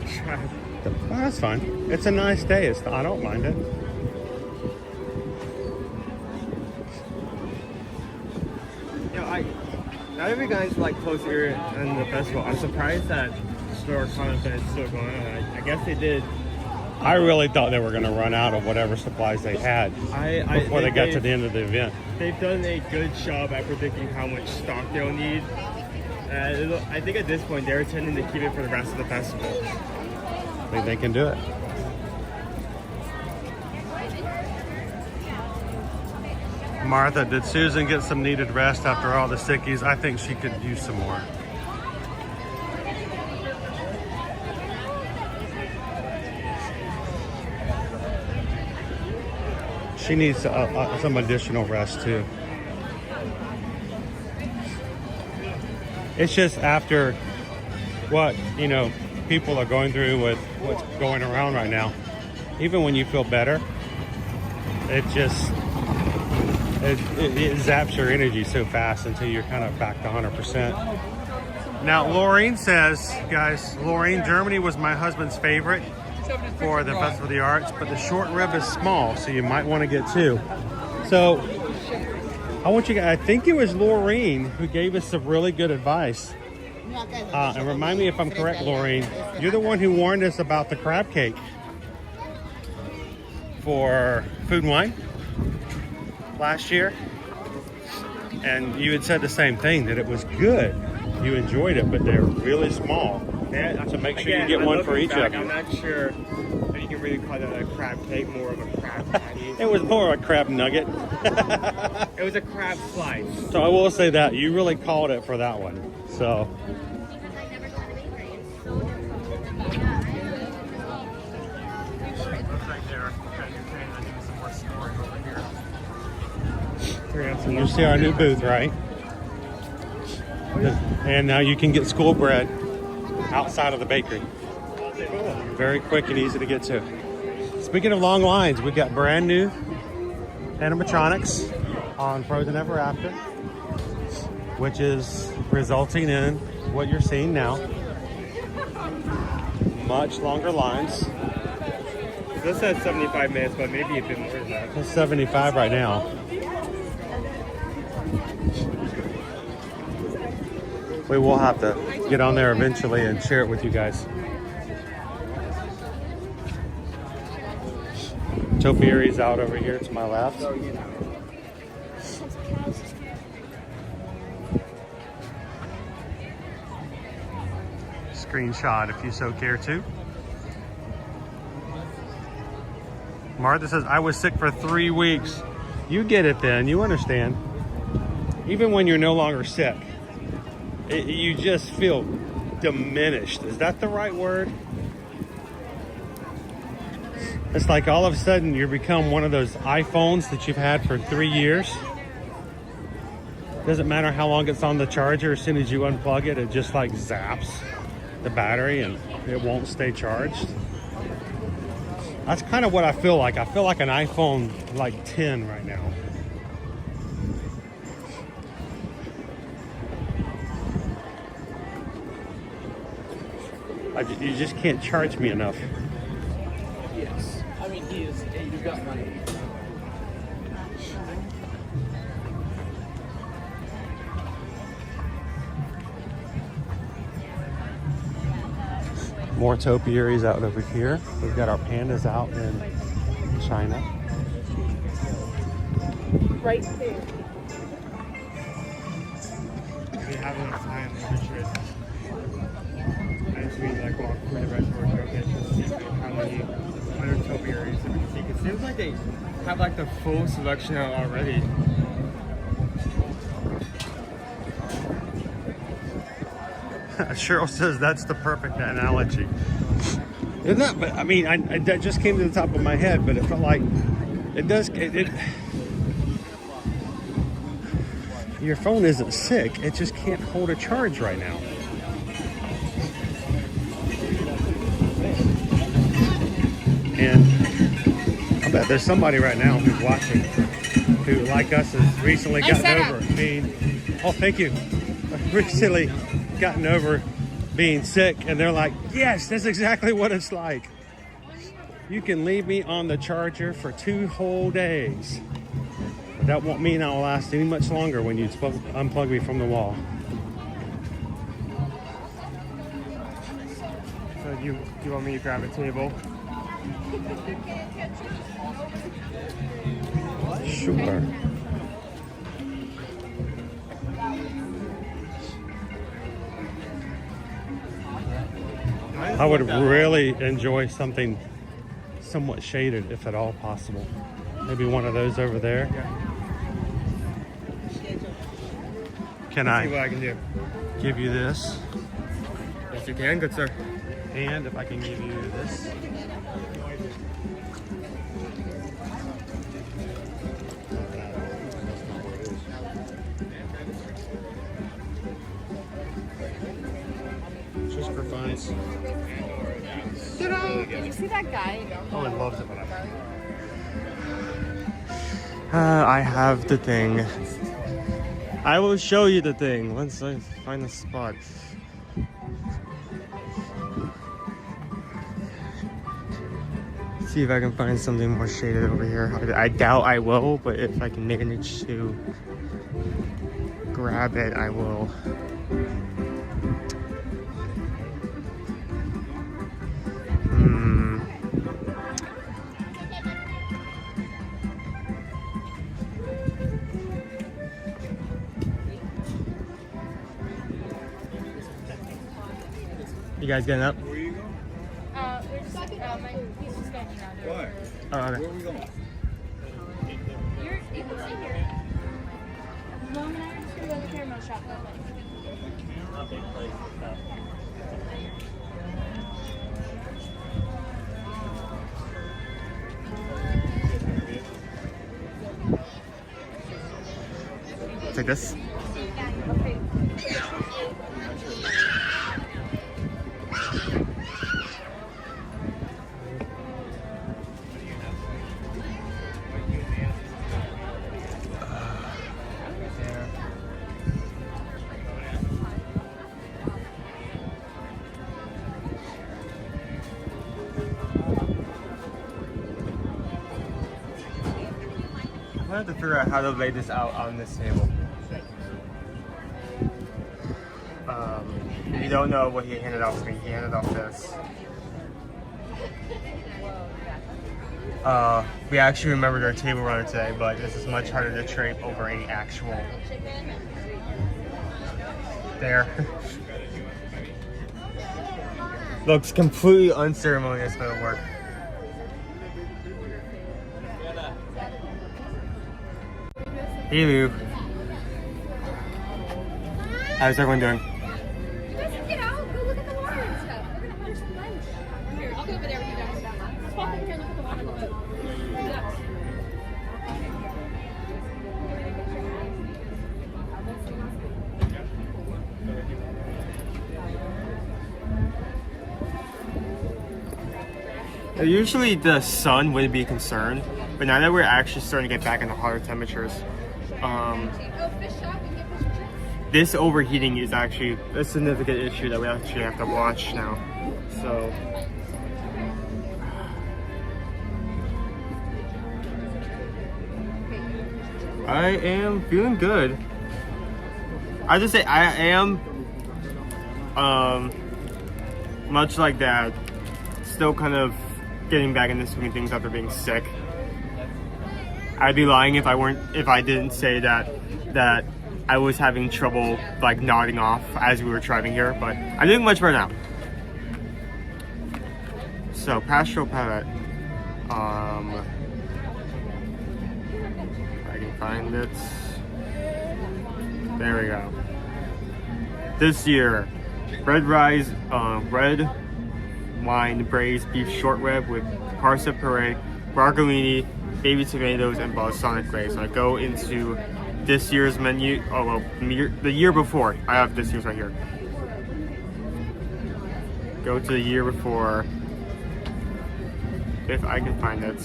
Oh, that's fine. It's a nice day. I don't mind it. You know, not every guy's like close here in the festival. I'm surprised that Lorcana is still going on. I guess they did. I really thought they were going to run out of whatever supplies they had before they got to the end of the event. They've done a good job at predicting how much stock they'll need. I think at this point they're intending to keep it for the rest of the festival. I think they can do it. Martha, did Susan get some needed rest after all the sickies? I think she could use some more. She needs some additional rest too. It's just after what, you know, people are going through with what's going around right now. Even when you feel better, it just, it zaps your energy so fast until you're kind of back to 100%. Now, Laureen says, guys, Germany was my husband's favorite for the Festival of the Arts, but the short rib is small, so you might want to get two. So, I want you guys, I think it was Laureen who gave us some really good advice. And remind me if I'm correct, Laureen, you're the one who warned us about the crab cake for Food and Wine last year. And you had said the same thing, that it was good. You enjoyed it, but they're really small. So make sure you get one for each of you. I'm not sure if you can really call that a crab cake, more of a crab patty. It was more of a crab nugget. It was a crab slice. So I will say that you really called it for that one. So you see our new booth, right? And now you can get school bread outside of the bakery. Very quick and easy to get to. Speaking of long lines, we've got brand new animatronics on Frozen Ever After, which is resulting in what you're seeing now. much longer lines. This says 75 minutes, but maybe a bit more than that. It's 75 right now. We will have to get on there eventually and share it with you guys. Topiaries out over here to my left. Screenshot if you so care to. Martha says, I was sick for 3 weeks. You get it then, you understand. Even when you're no longer sick, you just feel diminished. Is that the right word? It's like all of a sudden you become one of those iPhones that you've had for 3 years. Doesn't matter how long it's on the charger, as soon as you unplug it, it just like zaps the battery and it won't stay charged. That's kind of what I feel like. I feel like an iPhone like 10 right now. You just can't charge me enough. Yes. I mean, you've got money. More topiaries out over here. We've got our pandas out in China. Right there. We have enough time to should. As we like walk through the rest of our showcase, just see how many other topiaries that we can see. It seems like they have like the full selection out already. Cheryl says that's the perfect analogy. Isn't that? But I mean, that just came to the top of my head, but it felt like it does. Your phone isn't sick; it just can't hold a charge right now. And I bet there's somebody right now who's watching who, like us, has recently gotten over being. Oh, thank you. Recently gotten over being sick, and they're like, yes, that's exactly what it's like. You can leave me on the charger for 2 whole days, but that won't mean I'll last any much longer when you unplug me from the wall. So you want me to grab a table? Sure. I would really enjoy something somewhat shaded, if at all possible. Maybe one of those over there. Can Let's see what I can do. give you this? Yes, you can, good sir. And if I can give you this. Just for fun. Did you see that guy? Oh, I loves it when I have the thing. I will show you the thing once I find the spot. See if I can find something more shaded over here. I doubt I will, but if I can manage to grab it, I will. You guys getting up? We're just he's just standing out there. Why? Oh, okay. Where are we going? You can stay here. Mom and I are just gonna go to the caramel shop that way. Take this. Okay. gonna have to figure out how to lay this out on this table. If you don't know what he handed off to me, he handed off this. We actually remembered our table runner today, but this is much harder to drape over a actual. There. Looks completely unceremonious, but it'll work. Hey Lou. How's everyone doing? Get out, go look at the water and stuff. We're gonna have some lunch. Here, I'll go over there with you guys. Let's walk over here and look at the water on the boat. Usually the sun wouldn't be a concern, but now that we're actually starting to get back into hotter temperatures, this overheating is actually a significant issue that we actually have to watch now. So I am feeling good. I just say I am much like that, still kind of getting back into swing of things after being sick. I'd be lying if I didn't say that I was having trouble like nodding off as we were driving here, but I'm doing much better now. So pastoral palette. If I can find it. There we go. This year, red wine braised beef short rib with parsnip puree, broccolini, baby tomatoes, and balsamic glaze. So I go into this year's menu. Oh well, the year before. I have this year's right here. Go to the year before, if I can find it.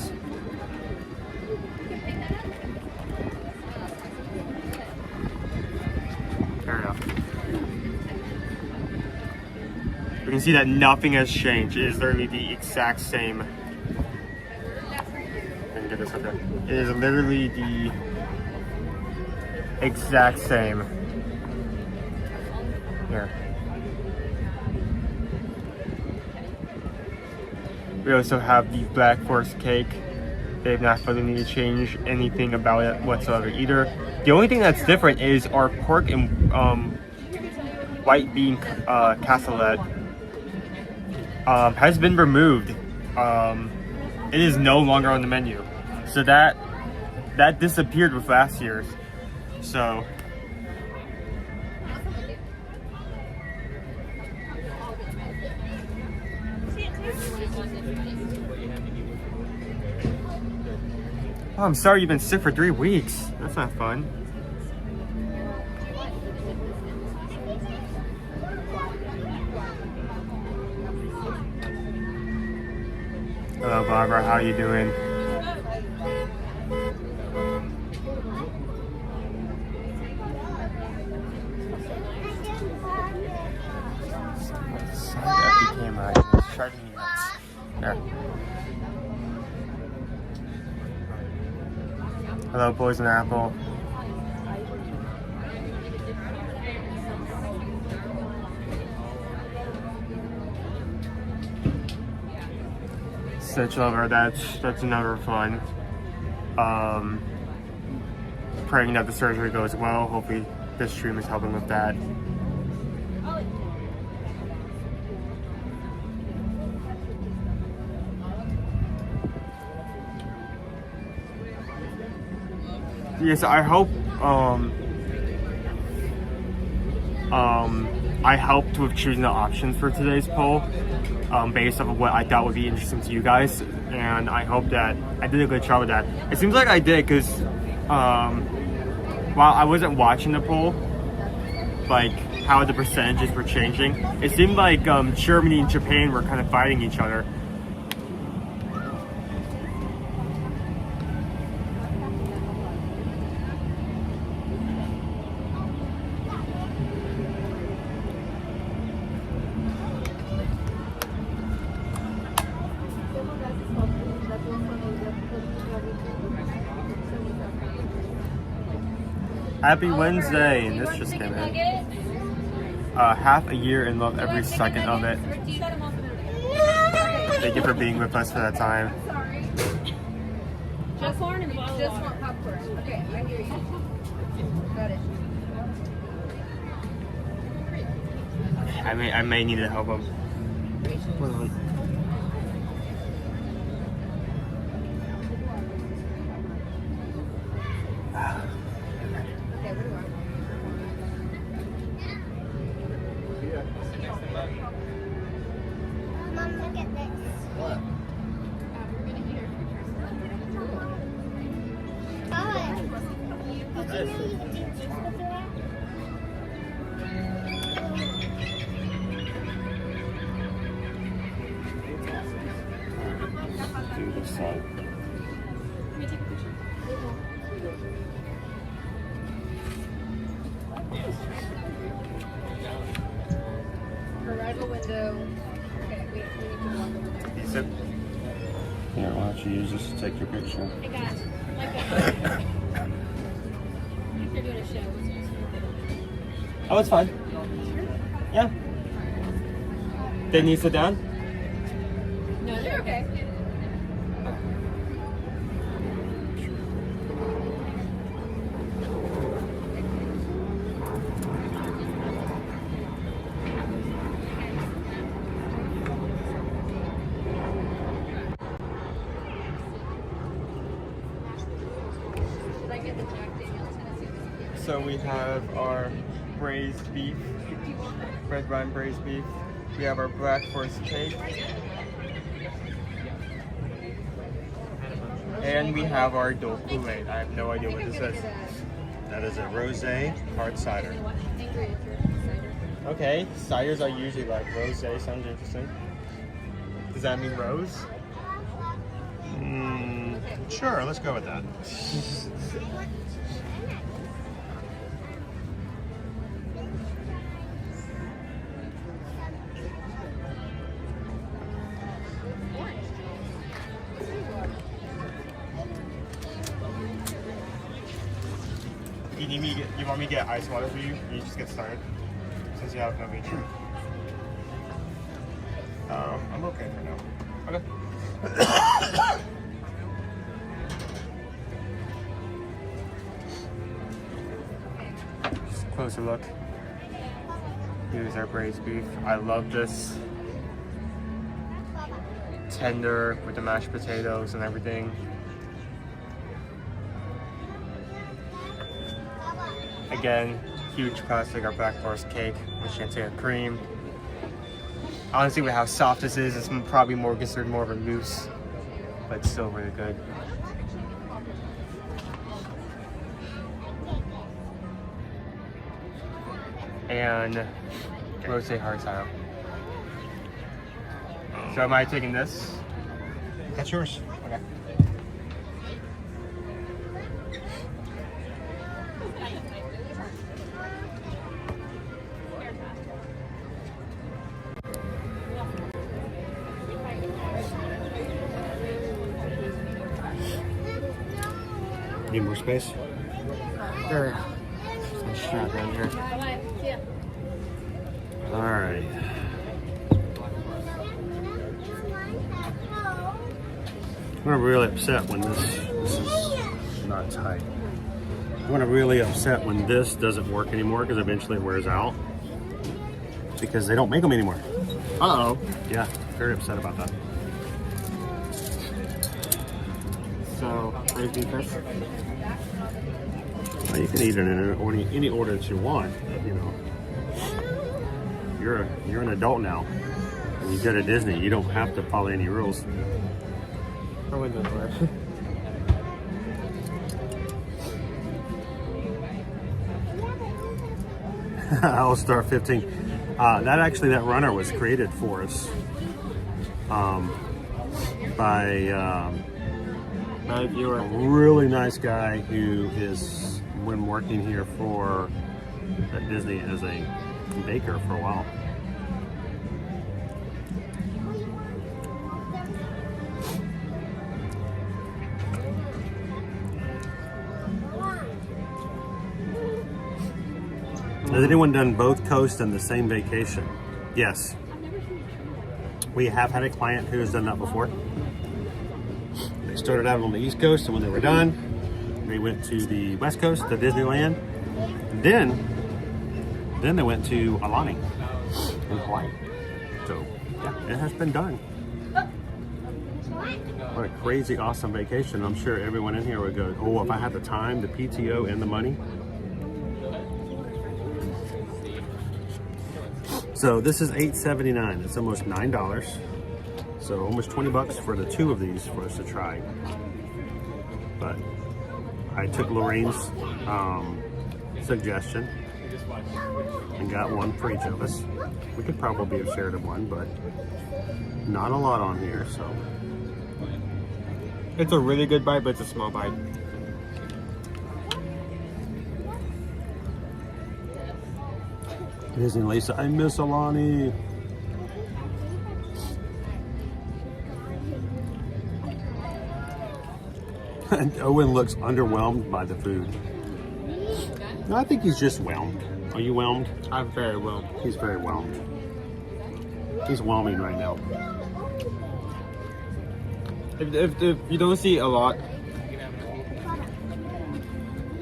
Fair enough. We can see that nothing has changed. It is literally the exact same. I can get this up there. It is literally the exact same. Here. We also have the Black Forest cake. They've not felt the need to change anything about it whatsoever either. The only thing that's different is our pork and white bean cassoulet has been removed. It is no longer on the menu. So that disappeared with last year's. So oh, I'm sorry you've been sick for 3 weeks. That's not fun. Hello Barbara, how you doing? There. Hello, Poison Apple. Stitch Lover, that's never fun. Praying that the surgery goes well. Hopefully this stream is helping with that. Yes, I hope I helped with choosing the options for today's poll based off of what I thought would be interesting to you guys, and I hope that I did a good job with that. It seems like I did because while I wasn't watching the poll, like how the percentages were changing, it seemed like Germany and Japan were kind of fighting each other. Happy Wednesday, and this just came in. Half a year and love every second of it. Thank you for being with us for that time. Just want popcorn. Okay, I hear you. Got it. I may need to help him. Hold on. Okay, what do Mom, look at this. What? Did you know you can do this with that? Do this side. Arrival window. Okay, we need to walk over there. He said, Here, why don't you use this to take your picture? I got it. Like that. If you're doing a show. oh, it's fine. Yeah. They need to sit down? No, they're okay. Did I get the Jack Daniels Tennessee? So we have our braised beef, red wine braised beef. We have our black forest cake. And we have our Toque. I have no idea what this is. That is a rosé hard cider. Okay, ciders are usually like rosé. Sounds interesting. Does that mean rose? Sure, let's go with that. You want me to get ice water for you? You just get started since you have no meat. I'm okay for now. Okay. Just a closer look. Here's our braised beef. I love this. Tender with the mashed potatoes and everything. Again, huge classic, our black forest cake with chantilly cream. Honestly, with how soft this is, it's probably more considered more of a mousse, but it's still really good. And rosé hard cider. So am I taking this? That's yours. Okay. Need more space? There. Some shot down here. All right. I'm really upset when this is not tight. I'm really upset when this doesn't work anymore because eventually it wears out because they don't make them anymore. Uh-oh. Yeah, very upset about that. So, braised beef first? Well, you can eat it in any order that you want. You know, you're an adult now, and you go to Disney. You don't have to follow any rules. Our window's where? I'll start 15. That runner was created for us by a really nice guy who has been working here at Disney as a baker for a while. Has anyone done both coasts in the same vacation? Yes. We have had a client who has done that before. They started out on the East Coast, and when they were done, they went to the West Coast, to Disneyland. Then they went to Alani in Hawaii. So, yeah, it has been done. What a crazy, awesome vacation. I'm sure everyone in here would go, oh, if I had the time, the PTO, and the money. So this is $8.79. It's almost $9. So almost 20 bucks for the two of these for us to try. But I took Lorraine's suggestion and got one for each of us. We could probably have shared one, but not a lot on here, so. It's a really good bite, but it's a small bite. Disney Lisa, I miss Alani. And Owen looks underwhelmed by the food. No, I think he's just whelmed. Are you whelmed? I'm very whelmed. He's very whelmed. He's whelming right now. If you don't see a lot,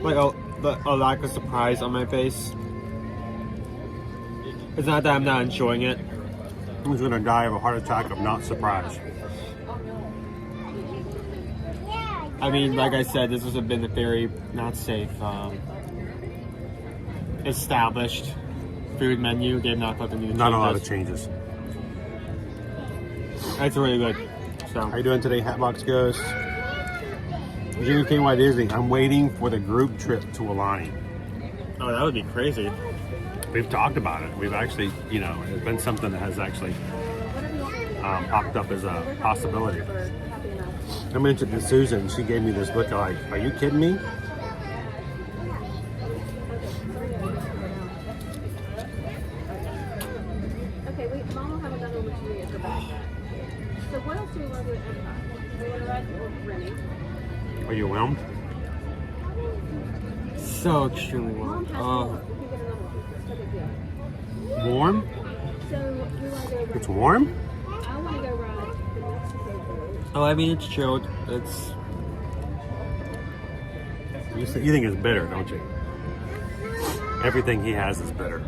like a lack of surprise on my face, it's not that I'm not enjoying it. He's gonna die of a heart attack of not surprise. I mean, like I said, this has been a very not safe, established food menu. They've not put the new changes. Not a lot of changes. It's really good. So, how you doing today, Hatbox Ghost? Junior KY Disney. I'm waiting for the group trip to Alani. Oh, that would be crazy. We've talked about it. We've actually, you know, it's been something that has actually popped up as a possibility. I mentioned to Susan, she gave me this look like, are you kidding me? Okay, Mom will have another one to at her back. So what else do we want to do at Epcot? We want to ride Rennie. Are you whelmed? So extremely warm. Warm? So we want to go. It's warm? I want to go ride the Mexico boat. Oh, I mean, it's chilled. It's. You think it's bitter, don't you? Everything he has is bitter.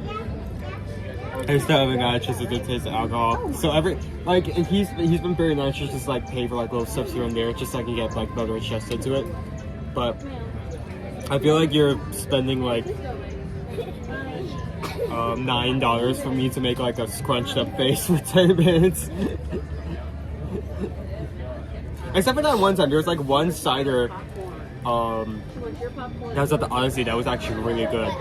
I still haven't got a chance to taste the alcohol. So he's been very nice to just like pay for like little stuff here and there, just so I can get like better adjusted to it. But I feel like you're spending like $9 for me to make like a scrunched up face for 10 minutes. Except for that one time, there was like one cider that was at the Odyssey that was actually really good.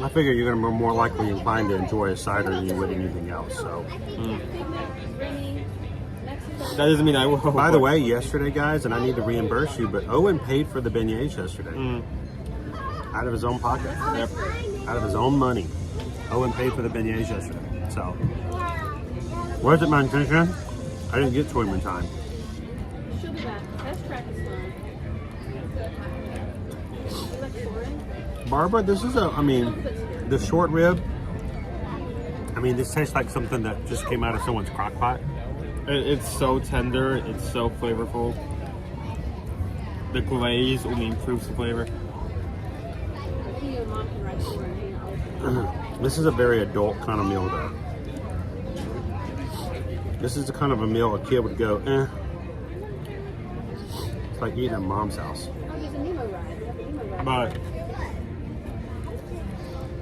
I figure you're going to be more likely inclined to enjoy a cider than you would anything else. So, That doesn't mean I will. By the way, yesterday, guys, and I need to reimburse you, but Owen paid for the beignets yesterday. Out of his own pocket. Yep. Out of his own money. Owen paid for the beignets yesterday. So, where's it, man? I didn't get to him in time. She'll be back. That's track is fine. You like foreign? Barbara, this is the short rib. I mean, this tastes like something that just came out of someone's crock pot. It's so tender. It's so flavorful. The glaze only improves the flavor. This is a very adult kind of meal, though. This is the kind of a meal a kid would go, eh. It's like eating at mom's house.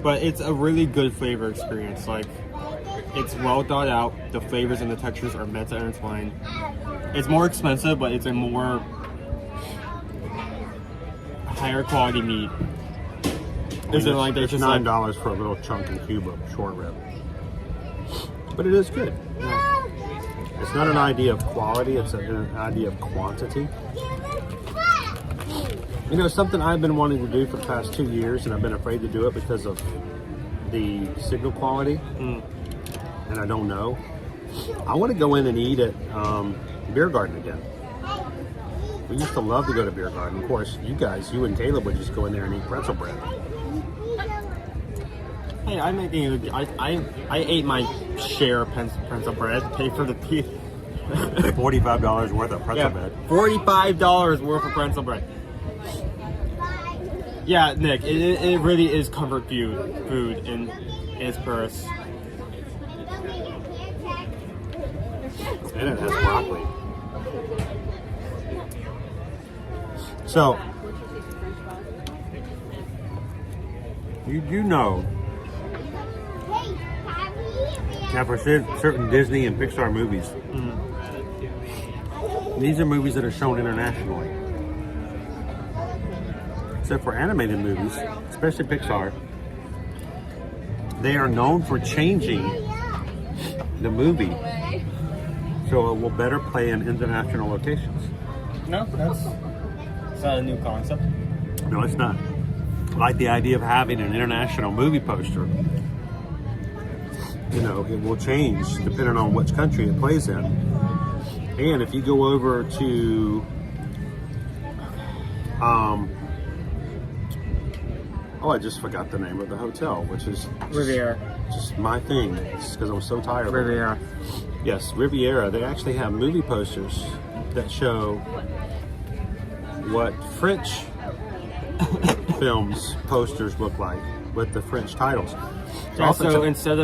But it's a really good flavor experience. Like, it's well thought out. The flavors and the textures are meant to intertwine. It's more expensive, but it's a more higher quality meat. It's $9 for a little chunk and cube of short rib. But it is good. Yeah. It's not an idea of quality, it's an idea of quantity. You know, something I've been wanting to do for the past 2 years, and I've been afraid to do it because of the signal quality, and I don't know. I want to go in and eat at Beer Garden again. We used to love to go to Beer Garden. Of course, you and Caleb would just go in there and eat pretzel bread. Hey, I'm making. I ate my share of pretzel bread. Pay for the $45 worth of pretzel bread. $45 worth of pretzel bread. Yeah, Nick, it really is comfort food in its purse. And it has broccoli. So, you do know that for certain Disney and Pixar movies, these are movies that are shown internationally. Except for animated movies, especially Pixar, they are known for changing the movie so it will better play in international locations. No, that's not a new concept. No, it's not. Like the idea of having an international movie poster, you know, it will change depending on which country it plays in. And if you go over to I just forgot the name of the hotel, which is Riviera. Just my thing. It's because I'm so tired. Riviera. Yes, Riviera. They actually have movie posters that show what French films posters look like with the French titles. So instead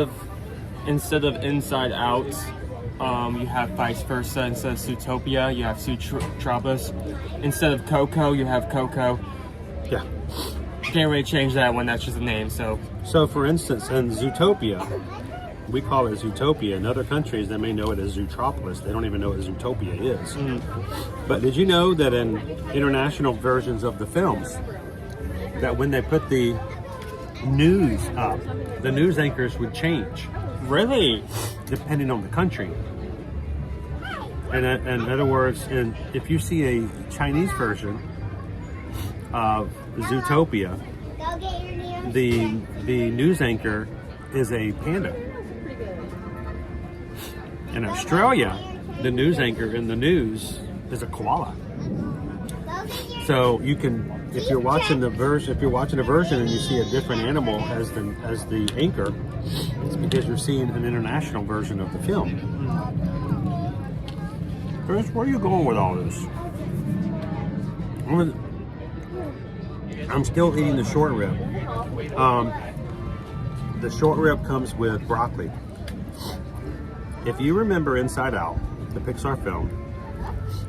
of Inside Out, you have vice versa. Instead of Zootopia, you have Zootropos. Instead of Coco, you have Coco. Yeah. Can't really change that one. That's just a name. So for instance, in Zootopia, we call it Zootopia. In other countries, they may know it as Zootropolis. They don't even know what Zootopia is. But did you know that in international versions of the films, that when they put the news up, the news anchors would change? Really? Depending on the country. And in other words, if you see a Chinese version of Zootopia, the news anchor is a panda. In Australia, the news anchor in the news is a koala. So you can, if you're watching a version and you see a different animal as the anchor, it's because you're seeing an international version of the film. Chris, where are you going with all this? I'm still eating the short rib. The short rib comes with broccoli. If you remember Inside Out, the Pixar film,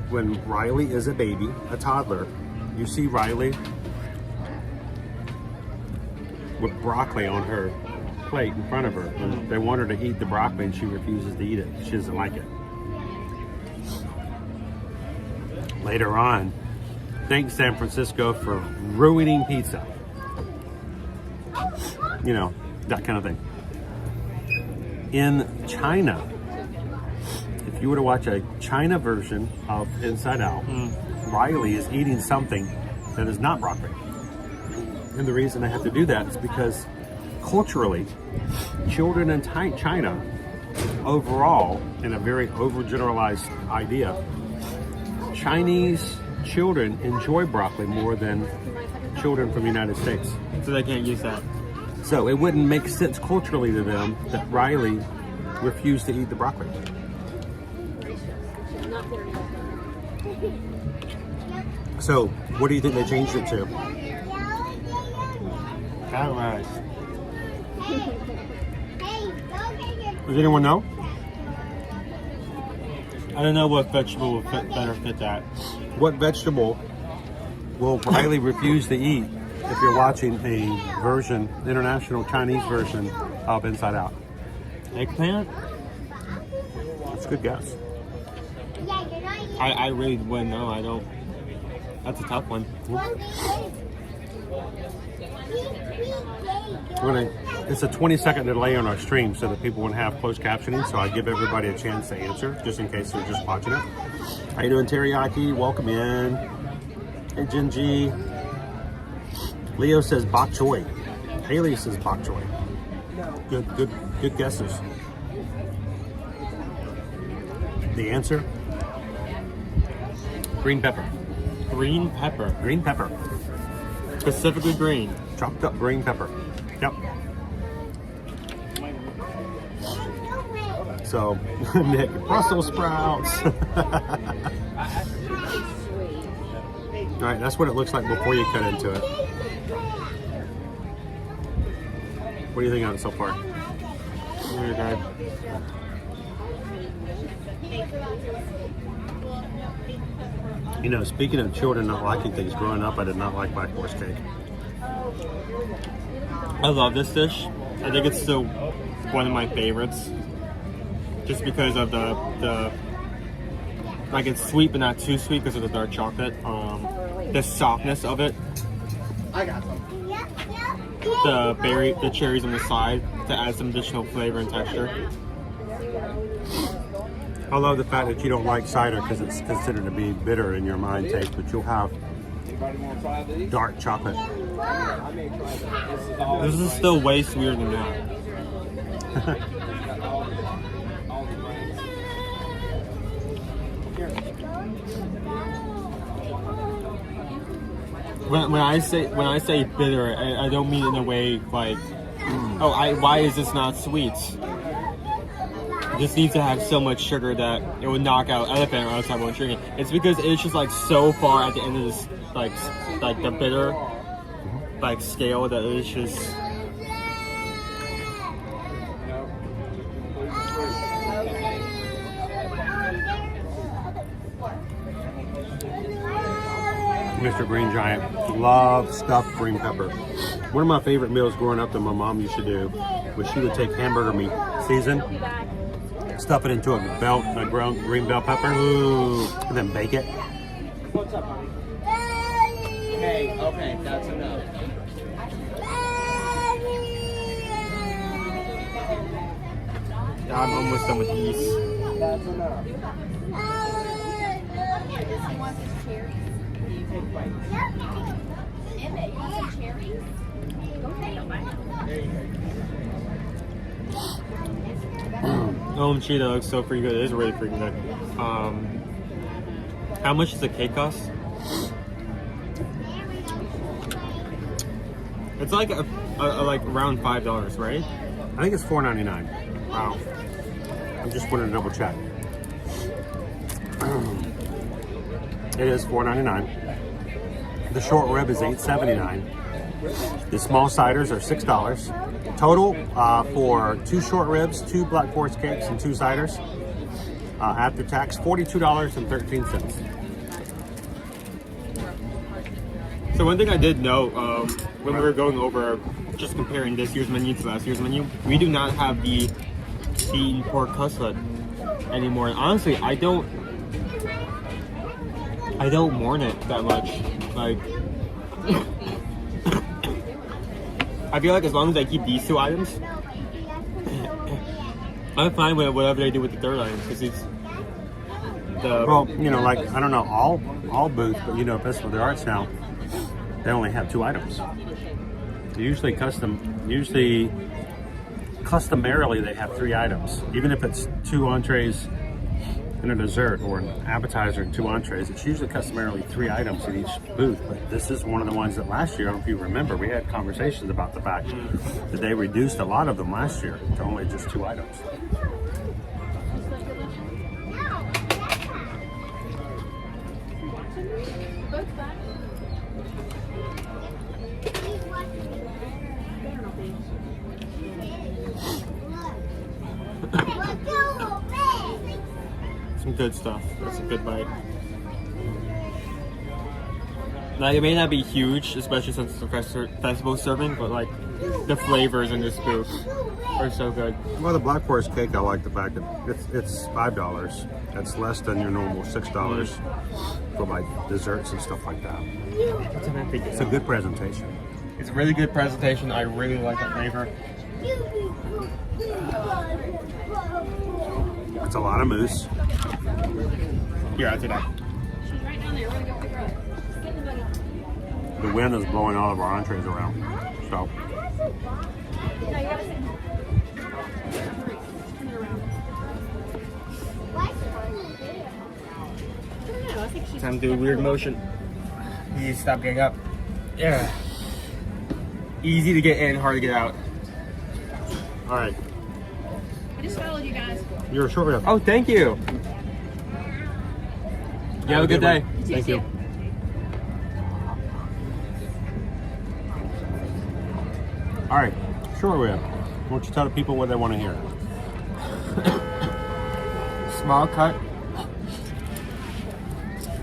when Riley is a baby, a toddler, you see Riley with broccoli on her plate in front of her. And they want her to eat the broccoli and she refuses to eat it. She doesn't like it. Later on, thanks San Francisco for ruining pizza. You know, that kind of thing. In China, if you were to watch a China version of Inside Out, Riley is eating something that is not broccoli. And the reason I have to do that is because culturally, children in China, overall, in a very overgeneralized idea, Chinese children enjoy broccoli more than children from the United States. So they can't use that. So it wouldn't make sense culturally to them that Riley refused to eat the broccoli. So, what do you think they changed it to? I don't know. Does anyone know? I don't know what vegetable will better fit that. What vegetable will Riley refuse to eat if you're watching a version, international Chinese version of Inside Out? Eggplant? That's a good guess. I really wouldn't know. I don't. That's a tough one. It's a 20-second delay on our stream so that people won't have closed captioning, so I give everybody a chance to answer, just in case they're just watching it. How you doing, Teriyaki? Welcome in. Hey, Jinji. Leo says bok choy. Haley says bok choy. Good guesses. The answer? Green pepper. Green pepper. Green pepper. Specifically green. Chopped up green pepper. Yep. So, make Brussels sprouts. All right, that's what it looks like before you cut into it. What do you think of it so far? Really good. You know, speaking of children not liking things, growing up, I did not like Black Forest cake. I love this dish. I think it's still one of my favorites, just because of the like, it's sweet but not too sweet because of the dark chocolate. The softness of it. I got some. The cherries on the side to add some additional flavor and texture. I love the fact that you don't like cider because it's considered to be bitter in your mind taste, but you'll have dark chocolate. This is still way sweeter than that. When I say bitter, I don't mean in a way like, why is this not sweet? It just needs to have so much sugar that it would knock out elephant or else I won't drink it. It's because it's just like so far at the end of this like the bitter like scale that it's just. Mr. Green Giant, love stuffed green pepper. One of my favorite meals growing up that my mom used to do was she would take hamburger meat, season, stuff it into a ground green bell pepper, and then bake it. What's up, buddy? Okay, that's enough. I'm almost done with these. That's enough. Gee, that looks so freaking good. It is really freaking good. How much does the cake cost? It's like like around $5, right? I think it's $4.99. Wow. I just wanted to double check. It is $4.99. The short rib is $8.79. The small ciders are $6. Total for 2 short ribs, 2 Black Forest cakes, and 2 ciders. After tax, $42.13. So one thing I did know when we were going over, just comparing this year's menu to last year's menu, we do not have the pork cutlet anymore. And honestly, I don't mourn it that much. Like, I feel like as long as I keep these 2 items, I'm fine with whatever they do with the third item, because it's the... Well, you know, like, I don't know all booths, but you know, Festival of the Arts now, they only have 2 items. Customarily, they have 3 items. Even if it's 2 entrees and a dessert, or an appetizer and 2 entrees, it's usually customarily 3 items in each booth. But this is one of the ones that last year, I don't know if you remember, we had conversations about the fact that they reduced a lot of them last year to only just 2 items. Some good stuff. That's a good bite. Like, it may not be huge, especially since it's a festival serving, but like the flavors in this booth are so good. Well, the Black Forest cake, I like the fact that it's $5. That's less than your normal $6 for like desserts and stuff like that. It's a good presentation. It's a really good presentation. I really like the flavor. It's a lot of mousse. Here, I'll take that. She's right down there. We're gonna go pick her up. Get in the buggy. The wind is blowing all of our entrees around. So, No, you gotta sit. Turn it around. I don't know. I think she's. Time to do a weird motion. You stop getting up. Yeah. Easy to get in, hard to get out. all right. I just followed you guys. You're a short rib. Oh, thank you. You have a good day. Thank you. All right, short rib. Why don't you tell the people what they want to hear? Small cut.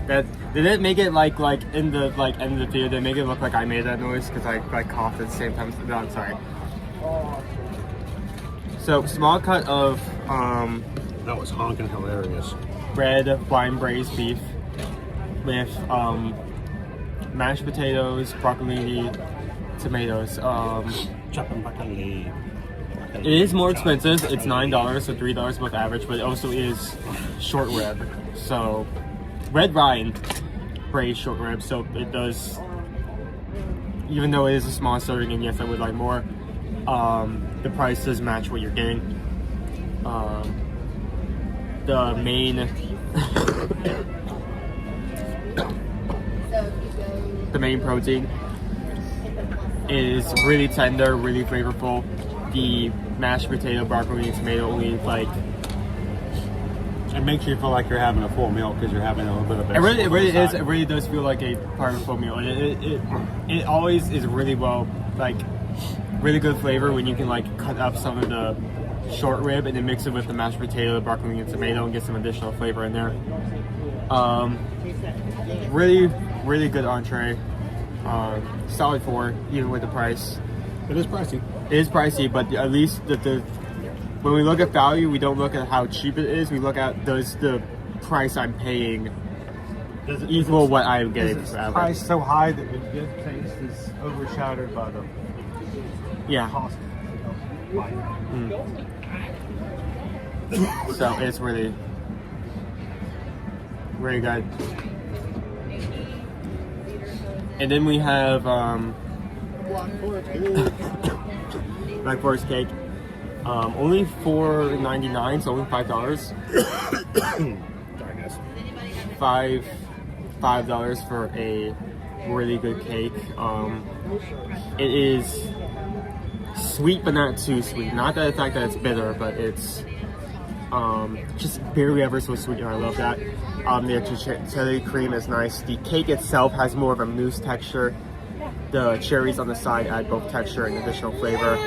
That did it make it like in the end of the theater? They make it look like I made that noise because I coughed at the same time. No, I'm sorry. So small cut of That was honking hilarious. red wine braised beef with mashed potatoes, broccoli, tomatoes. It is more expensive. It's $9, so $3 above average, but it also is short rib. So red wine braised short rib. So it does, even though it is a small serving, and yes, I would like more. The price does match what you're getting. The main the main protein is really tender, really flavorful. The mashed potato, broccoli, and tomato only It makes you feel like you're having a full meal because you're having a little bit of it really is. It really does feel like a part of a full meal, and it always is really well, really good flavor when you can cut up some of the short rib and then mix it with the mashed potato, the broccoli, and tomato, and get some additional flavor in there. Really, really good entree. Solid 4, even with the price. It is pricey. It is pricey, but at least when we look at value, we don't look at how cheap it is. We look at does the price I'm paying equal what I'm getting. Is the price so high that the good taste is overshadowed by the cost? So it's really, really good. And then we have Black Forest cake. Only $4.99, so only $5. $5 for a really good cake. It is sweet, but not too sweet. Not that the fact that it's bitter, but it's just barely ever so sweet, and I love that. The cherry cream is nice. The cake itself has more of a mousse texture. The cherries on the side add both texture and additional flavor.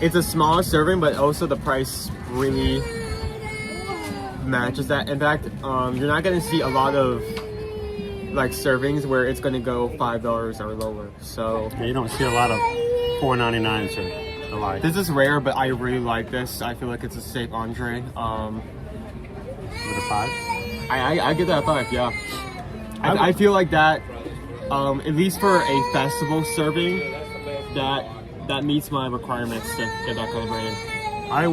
It's a small serving, but also the price really matches that. In fact, you're not gonna see a lot of servings where it's gonna go $5 or lower. So you don't see a lot of $4.99s or alike. This is rare, but I really like this. I feel like it's a safe entree. With a 5? I give that a 5. Yeah. I feel like that. At least for a festival serving, that meets my requirements to get that kind of rating. I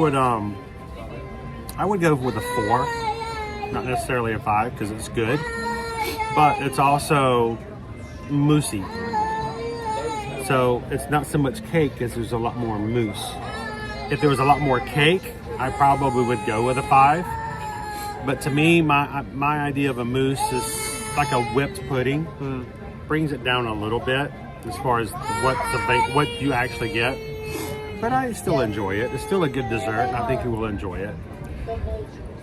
would go with a 4, not necessarily a 5, because it's good, but it's also moussey. So it's not so much cake as there's a lot more mousse. If there was a lot more cake, I probably would go with a 5. But to me, my idea of a mousse is like a whipped pudding. Brings it down a little bit as far as what you actually get. But I still enjoy it. It's still a good dessert. I think you will enjoy it.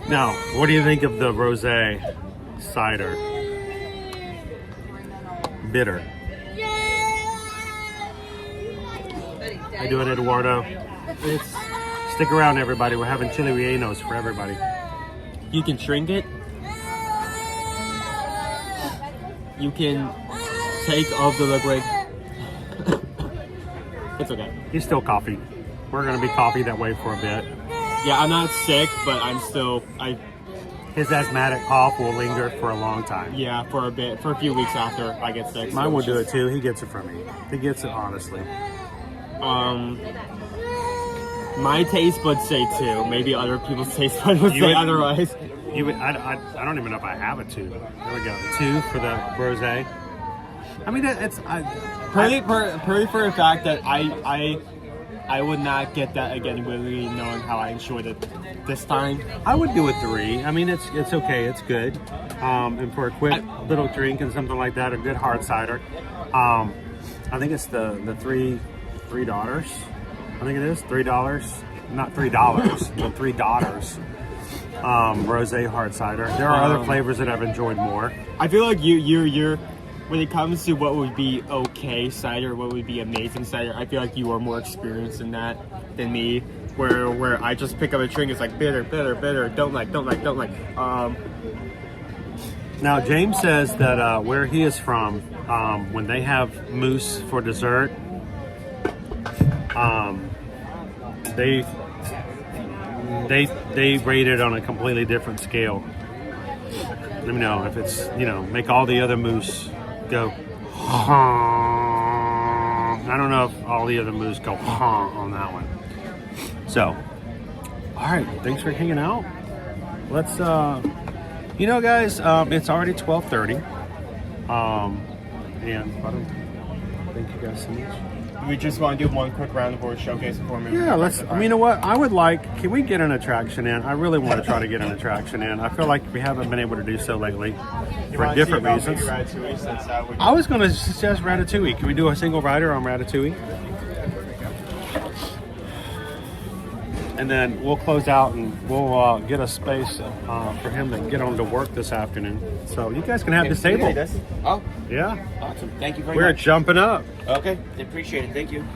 Now, what do you think of the rosé cider? Bitter. I do it, Eduardo. Stick around, everybody. We're having chili rellenos for everybody. You can shrink it. You can take off the liquid. It's okay. He's still coughing. We're gonna be coughing that way for a bit. Yeah, I'm not sick, but I'm still. His asthmatic cough will linger for a long time. Yeah, for a bit, for a few weeks after I get sick. Mine will do it too. He gets it from me. He gets it honestly. My taste buds say 2. Maybe other people's taste buds would say otherwise. I don't even know if I have a 2. There we go. 2 for the rosé. I mean, it's purely for the fact that I would not get that again, really knowing how I enjoyed it this time. I would do a 3. I mean, it's okay. It's good. And for a quick little drink and something like that, a good hard cider. I think it's the three daughters. I think it is $3. Not $3, but 3 daughters. Rosé hard cider. There are other flavors that I've enjoyed more. I feel like you're when it comes to what would be okay cider, what would be amazing cider, I feel like you are more experienced in that than me. Where I just pick up a drink, it's like bitter, don't like. Now James says that where he is from, when they have mousse for dessert, they rate it on a completely different scale. Let me know if it's, make all the other mousse go. I don't know if all the other mousse go on that one. So, all right, thanks for hanging out. Let's, guys, it's already 12:30. And thank you guys so much. We just want to do one quick round of board showcase before we Yeah, let's. You know what? I would like. Can we get an attraction in? I really want to try to get an attraction in. I feel like we haven't been able to do so lately for different reasons. I was going to suggest Ratatouille. Can we do a single rider on Ratatouille? And then we'll close out and we'll get a space for him to get on to work this afternoon. So you guys can have this table. Oh, yeah. Awesome. Thank you very We're much. jumping up. Okay. Appreciate it. Thank you.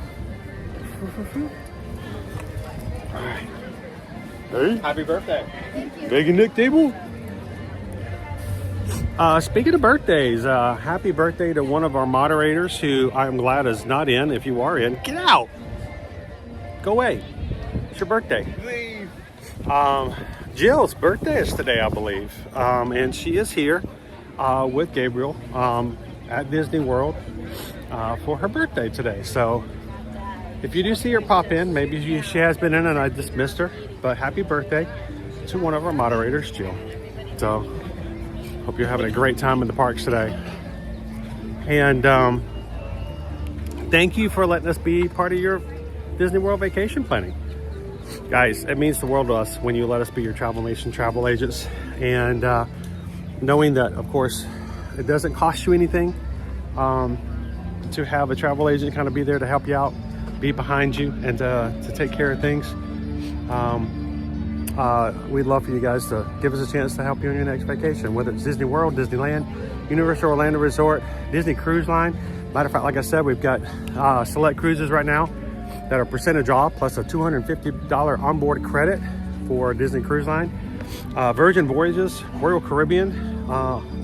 All right. Hey. Happy birthday. Big and Nick table. Speaking of birthdays, happy birthday to one of our moderators who I'm glad is not in. If you are in, get out. Go away. It's your birthday. Leave. Jill's birthday is today, I believe. And she is here with Gabriel at Disney World for her birthday today. So if you do see her pop in, maybe she has been in and I just missed her. But happy birthday to one of our moderators, Jill. So hope you're having a great time in the parks today. And thank you for letting us be part of your Disney World vacation planning. Guys, it means the world to us when you let us be your Travel Nation travel agents. And knowing that, of course, it doesn't cost you anything to have a travel agent kind of be there to help you out, be behind you, and to take care of things. We'd love for you guys to give us a chance to help you on your next vacation, whether it's Disney World, Disneyland, Universal Orlando Resort, Disney Cruise Line. Matter of fact, like I said, we've got select cruises right now that are percentage off, plus a $250 onboard credit for Disney Cruise Line, Virgin Voyages, Royal Caribbean,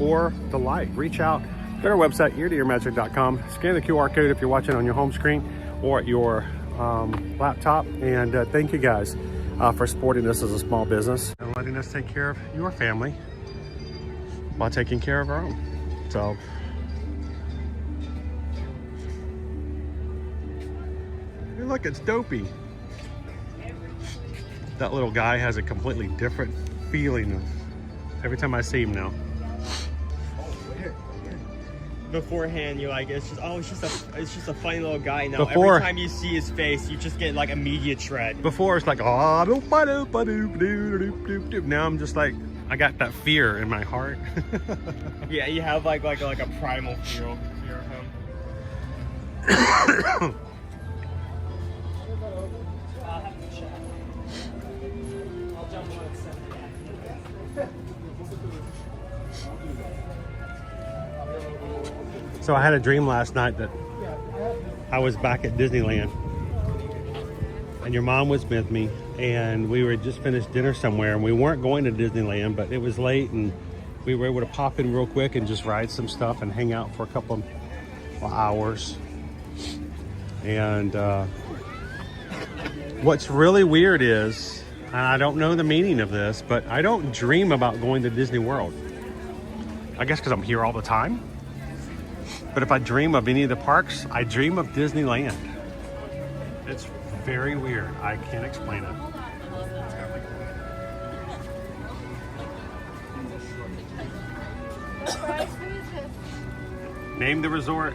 or the like. Reach out, go to our website, eartoearmagic.com, scan the QR code if you're watching on your home screen or at your laptop, and thank you guys for supporting us as a small business and letting us take care of your family while taking care of our own. So, hey, look, it's Dopey. That little guy has a completely different feeling every time I see him now. Beforehand, you're like, it's just a funny little guy. Now every time you see his face, you just get like immediate shred. Before it's like, now I'm just like, I got that fear in my heart. Yeah, you have like a primal fear of him. So I had a dream last night that I was back at Disneyland and your mom was with me, and we were just finished dinner somewhere, and we weren't going to Disneyland, but it was late and we were able to pop in real quick and just ride some stuff and hang out for a couple of hours. And what's really weird is, and I don't know the meaning of this, but I don't dream about going to Disney World. I guess because I'm here all the time. But if I dream of any of the parks, I dream of Disneyland. It's very weird. I can't explain it. Name the resort.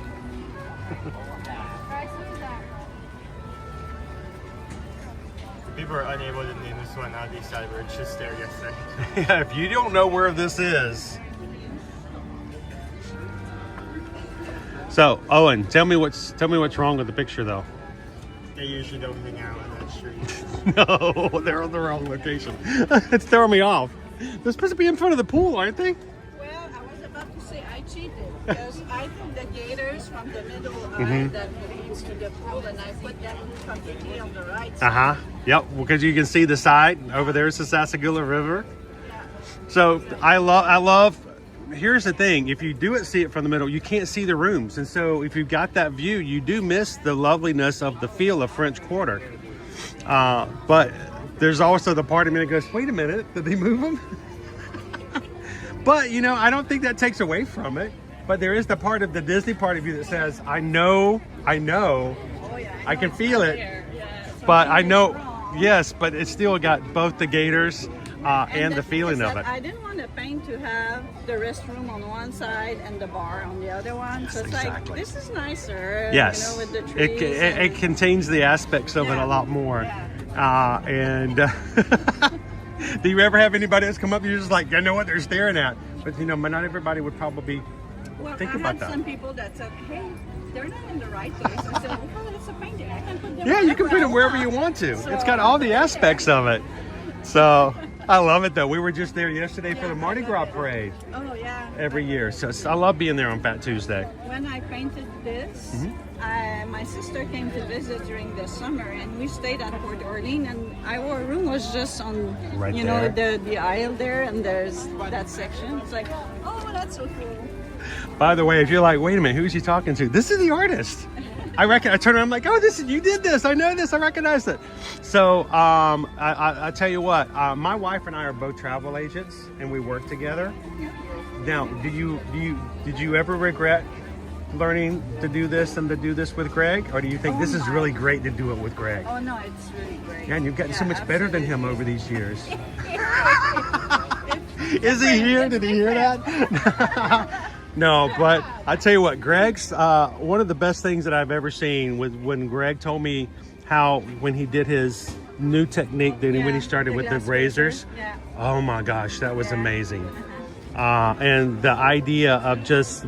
People are unable to name this one out. They decided we were just there yesterday. Yeah, if you don't know where this is, So, Owen, tell me what's wrong with the picture, though. They usually don't hang out on that street. No, they're on the wrong location. It's throwing me off. They're supposed to be in front of the pool, aren't they? Well, I was about to say I cheated because I took the gators from the middle aisle that leads to the pool, and I put them completely on the right side. Yep, because you can see the side over there is the Sassagoula River. So I love. Here's the thing: if you see it from the middle, you can't see the rooms, and so if you've got that view, you do miss the loveliness of the feel of French Quarter. But there's also the part of me that goes, "Wait a minute, did they move them?" But I don't think that takes away from it. But there is the part of the Disney part of you that says, "I know, I can feel it." But I know, yes, but it's still got both the gators and the feeling of it. I didn't want the paint to have the restroom on one side and the bar on the other one. Yes, so it's exactly. like, this is nicer. Yes, with the trees. It contains the aspects of it a lot more. Do you ever have anybody that's come up and you're just like, you know what, they're staring at? But not everybody would probably think about that. I had some people that said, hey, they're not in the right place. I said, well, it's a painting. I can put them Yeah, you can put it wherever you want to. It's got all the aspects of it. So I love it, though. We were just there yesterday for the Mardi Gras parade. Oh, yeah. Every year. So I love being there on Fat Tuesday. When I painted this, my sister came to visit during the summer, and we stayed at Port Orleans, and our room was just on, the aisle there, and there's that section. It's like, oh, that's so cool. By the way, if you're like, wait a minute, who's he talking to? This is the artist. I turn around, I'm like, oh, you did this. I know this. I recognize it. So I tell you what, my wife and I are both travel agents, and we work together. Now, did you ever regret learning to do this and to do this with Greg, or do you think this is really great to do it with Greg? Oh no, it's really great. Yeah, and you've gotten so much better than him over these years. Is he here? Did he hear that? No, but I tell you what, Greg's one of the best things that I've ever seen was when Greg told me when he did his new technique, when he started with the razors. Yeah. Oh my gosh, that was amazing. And the idea of just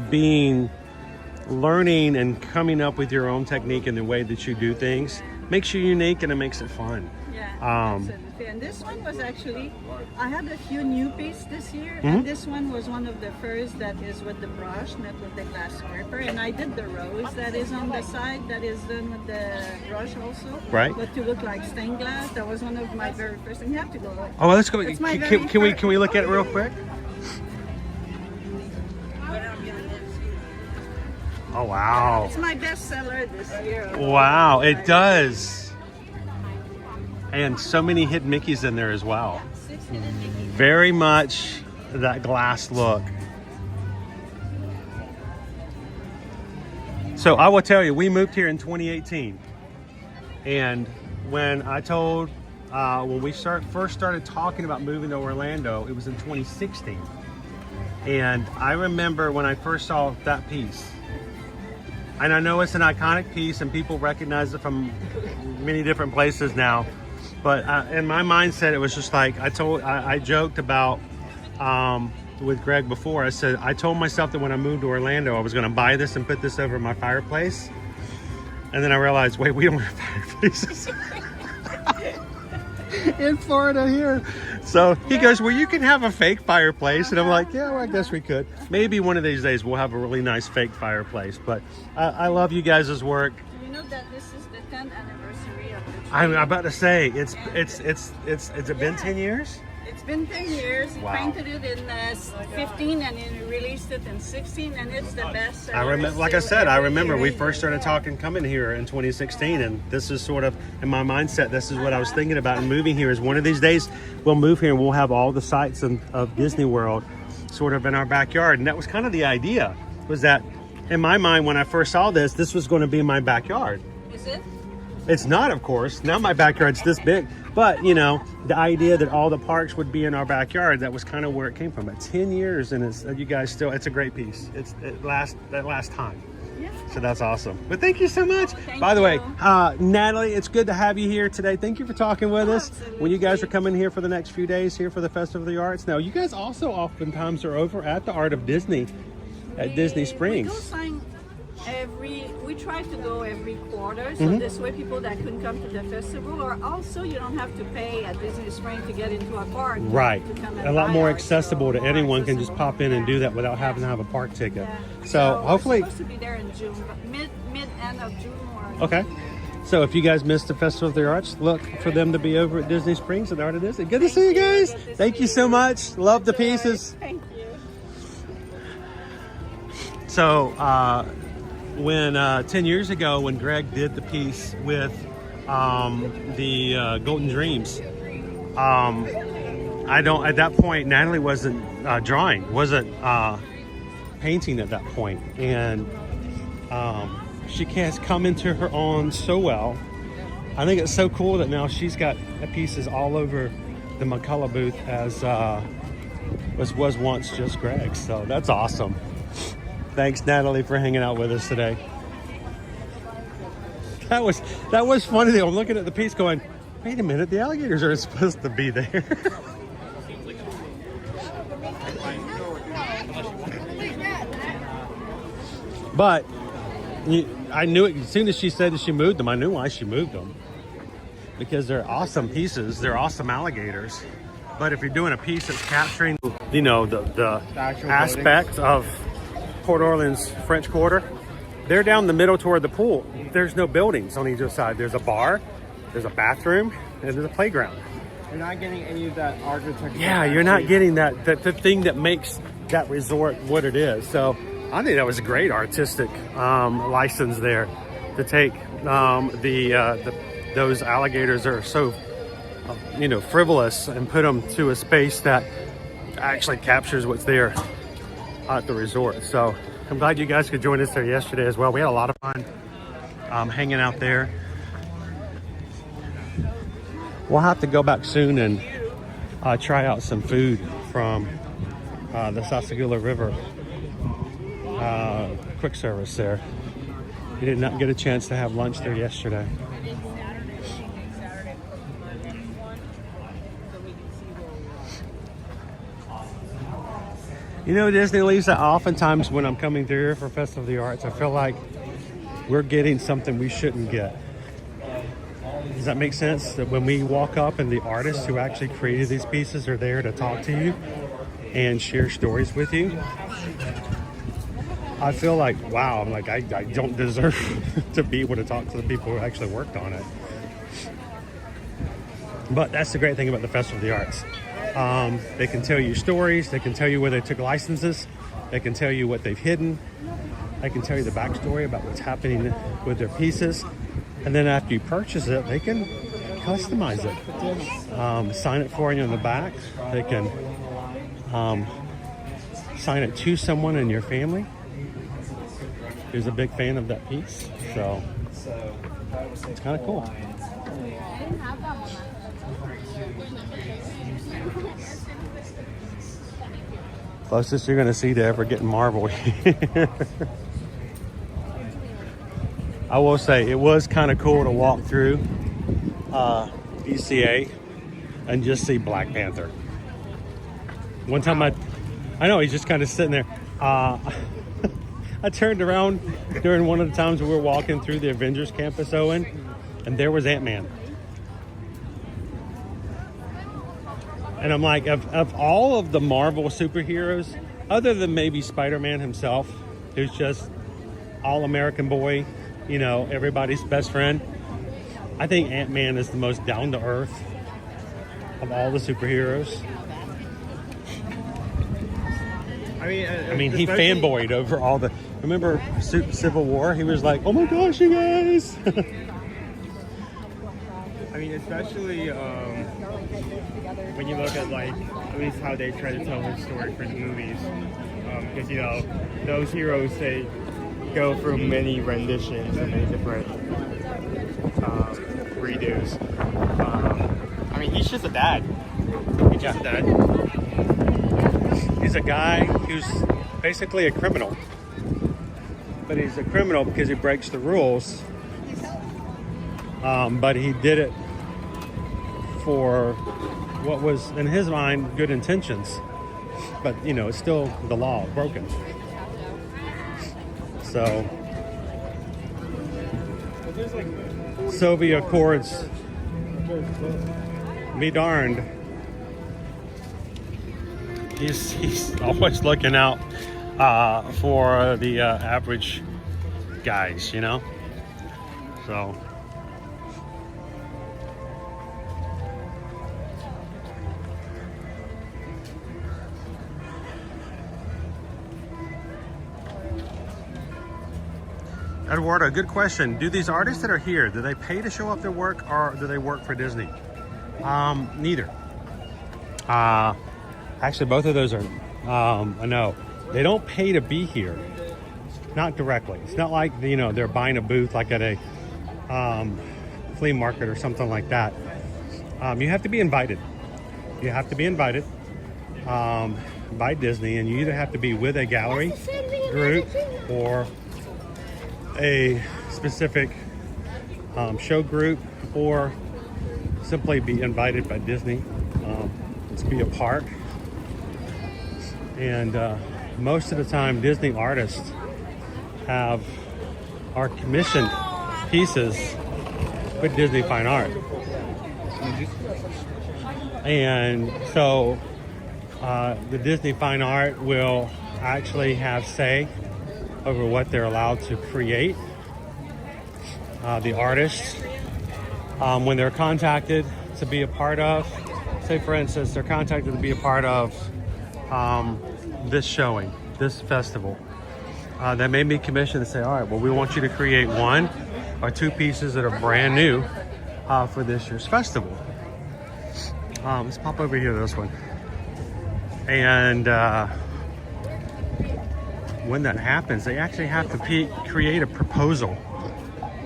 learning and coming up with your own technique and the way that you do things makes you unique, and it makes it fun. Yeah, absolutely. And this one was actually, I had a few new pieces this year, and this one was one of the first that is with the brush, not with the glass scraper. And I did the rose that is on the side, that is done with the brush also. Right. But to look like stained glass, that was one of my very first, and you have to go. Oh, let's go. It's my Can we look at it real quick? Oh, wow. It's my best seller this year. Wow, it does. And so many hidden Mickeys in there as well. 6 hidden Mickeys. Very much that glass look. So I will tell you, we moved here in 2018. And when I told, when we first started talking about moving to Orlando, it was in 2016. And I remember when I first saw that piece. And I know it's an iconic piece and people recognize it from many different places now. But in my mindset, it was just like, I joked about with Greg before. I said, I told myself that when I moved to Orlando, I was going to buy this and put this over my fireplace. And then I realized, wait, we don't have fireplaces in Florida here. So he goes, well, you can have a fake fireplace. And I'm like, yeah, well, I guess we could. Maybe one of these days we'll have a really nice fake fireplace. But I love you guys' work. Do you know that this is the 10th anniversary of the tree? I'm about to say, it's been 10 years? It's been 10 years. He Wow. painted it in 15 and he released it in 16, and it's the best seller. I remember, like I said, I remember we first started coming here in 2016, and this is sort of in my mindset. This is what I was thinking about in moving here. Is one of these days we'll move here and we'll have all the sights of Disney World sort of in our backyard, and that was kind of the idea. Was that in my mind when I first saw this was going to be my backyard. Is it? It's not, of course. Now my backyard's this big. But, you know, the idea that all the parks would be in our backyard, that was kind of where it came from. But 10 years, and you guys still, it's a great piece. That last time. Yeah. So that's awesome. But thank you so much. By the way, Natalie, it's good to have you here today. Thank you for talking with us. Absolutely. When you guys are coming here for the next few days here for the Festival of the Arts. Now, you guys also oftentimes are over at the Art of Disney at Disney Springs. We go sign we try to go every quarter, so this way people that couldn't come to the festival, or also you don't have to pay at Disney Springs to get into a park. Right. To come and A lot buy more art, accessible so to more anyone can just accessible. pop in and do that without having to have a park ticket. So hopefully, we're supposed to be there in June, but mid end of June or okay. So if you guys missed the Festival of the Arts, look for them to be over at Disney Springs at Art of Disney. Good to see you guys. Thank you so much. Love the pieces. Thank you. So when 10 years ago, when Greg did the piece with the Golden Dreams, at that point, Natalie wasn't drawing, wasn't painting at that point. And she has come into her own so well. I think it's so cool that now she's got pieces all over the McCullough booth as was once just Greg. So that's awesome. Thanks, Natalie, for hanging out with us today. That was funny though. I'm looking at the piece going, wait a minute, the alligators aren't supposed to be there. But I knew it as soon as she said that she moved them. I knew why she moved them, because they're awesome pieces. They're awesome alligators. But if you're doing a piece that's capturing, you know, the aspect of Port Orleans French Quarter, they're down the middle toward the pool. There's no buildings on either side. There's a bar, there's a bathroom, and there's a playground. You're not getting any of that architecture. Yeah, you're not getting that the thing that makes that resort what it is. So I think that was a great artistic license there to take those alligators that are so frivolous and put them to a space that actually captures what's there at the resort. So I'm glad you guys could join us there yesterday as well. We had a lot of fun hanging out there. We'll have to go back soon and try out some food from the Sasagula River quick service there. We did not get a chance to have lunch there yesterday. You know, Disney, Lisa, oftentimes when I'm coming through here for Festival of the Arts, I feel like we're getting something we shouldn't get. Does that make sense? That when we walk up and the artists who actually created these pieces are there to talk to you and share stories with you, I feel like, wow, I'm like, I don't deserve to be able to talk to the people who actually worked on it. But that's the great thing about the Festival of the Arts. They can tell you stories. They can tell you where they took licenses. They can tell you what they've hidden. They can tell you the backstory about what's happening with their pieces. And then after you purchase it, they can customize it. Sign it for you in the back. They can sign it to someone in your family who's a big fan of that piece. So it's kind of cool. Closest you're going to see to ever getting marble here. I will say it was kind of cool to walk through ECA and just see Black Panther. One time I know he's just kind of sitting there. I turned around during one of the times we were walking through the Avengers campus, Owen, and there was Ant-Man. And I'm like, of all of the Marvel superheroes, other than maybe Spider-Man himself, who's just all-American boy, you know, everybody's best friend, I think Ant-Man is the most down-to-earth of all the superheroes. I mean, he fanboyed over all the... Remember Civil War? He was like, oh my gosh, you guys! I mean, especially when you look at, like, at least how they try to tell the story for the movies. Because, you know, those heroes, they go through many renditions and many different redos. I mean, he's just a dad. He's just a dad. He's a guy who's basically a criminal. But he's a criminal because he breaks the rules. But he did it for what was, in his mind, good intentions. But, you know, it's still the law, broken. So, there's like Sylvia Accords. Be darned. He's always looking out for the average guys, you know? So. Eduardo, good question. Do these artists that are here, do they pay to show off their work or do they work for Disney? Neither. Actually, both of those are a no. They don't pay to be here. Not directly. It's not like, you know, they're buying a booth like at a flea market or something like that. You have to be invited. You have to be invited by Disney, and you either have to be with a gallery group or a specific show group, or simply be invited by Disney to be a part. And most of the time Disney artists are commissioned pieces with Disney Fine Art, and so the Disney Fine Art will actually have say over what they're allowed to create. The artists, when they're contacted to be a part of, say for instance, they're contacted to be a part of this showing, this festival, they may be commissioned to say, all right, well, we want you to create 1 or 2 pieces that are brand new for this year's festival. Let's pop over here to this one. And when that happens, they actually have to create a proposal.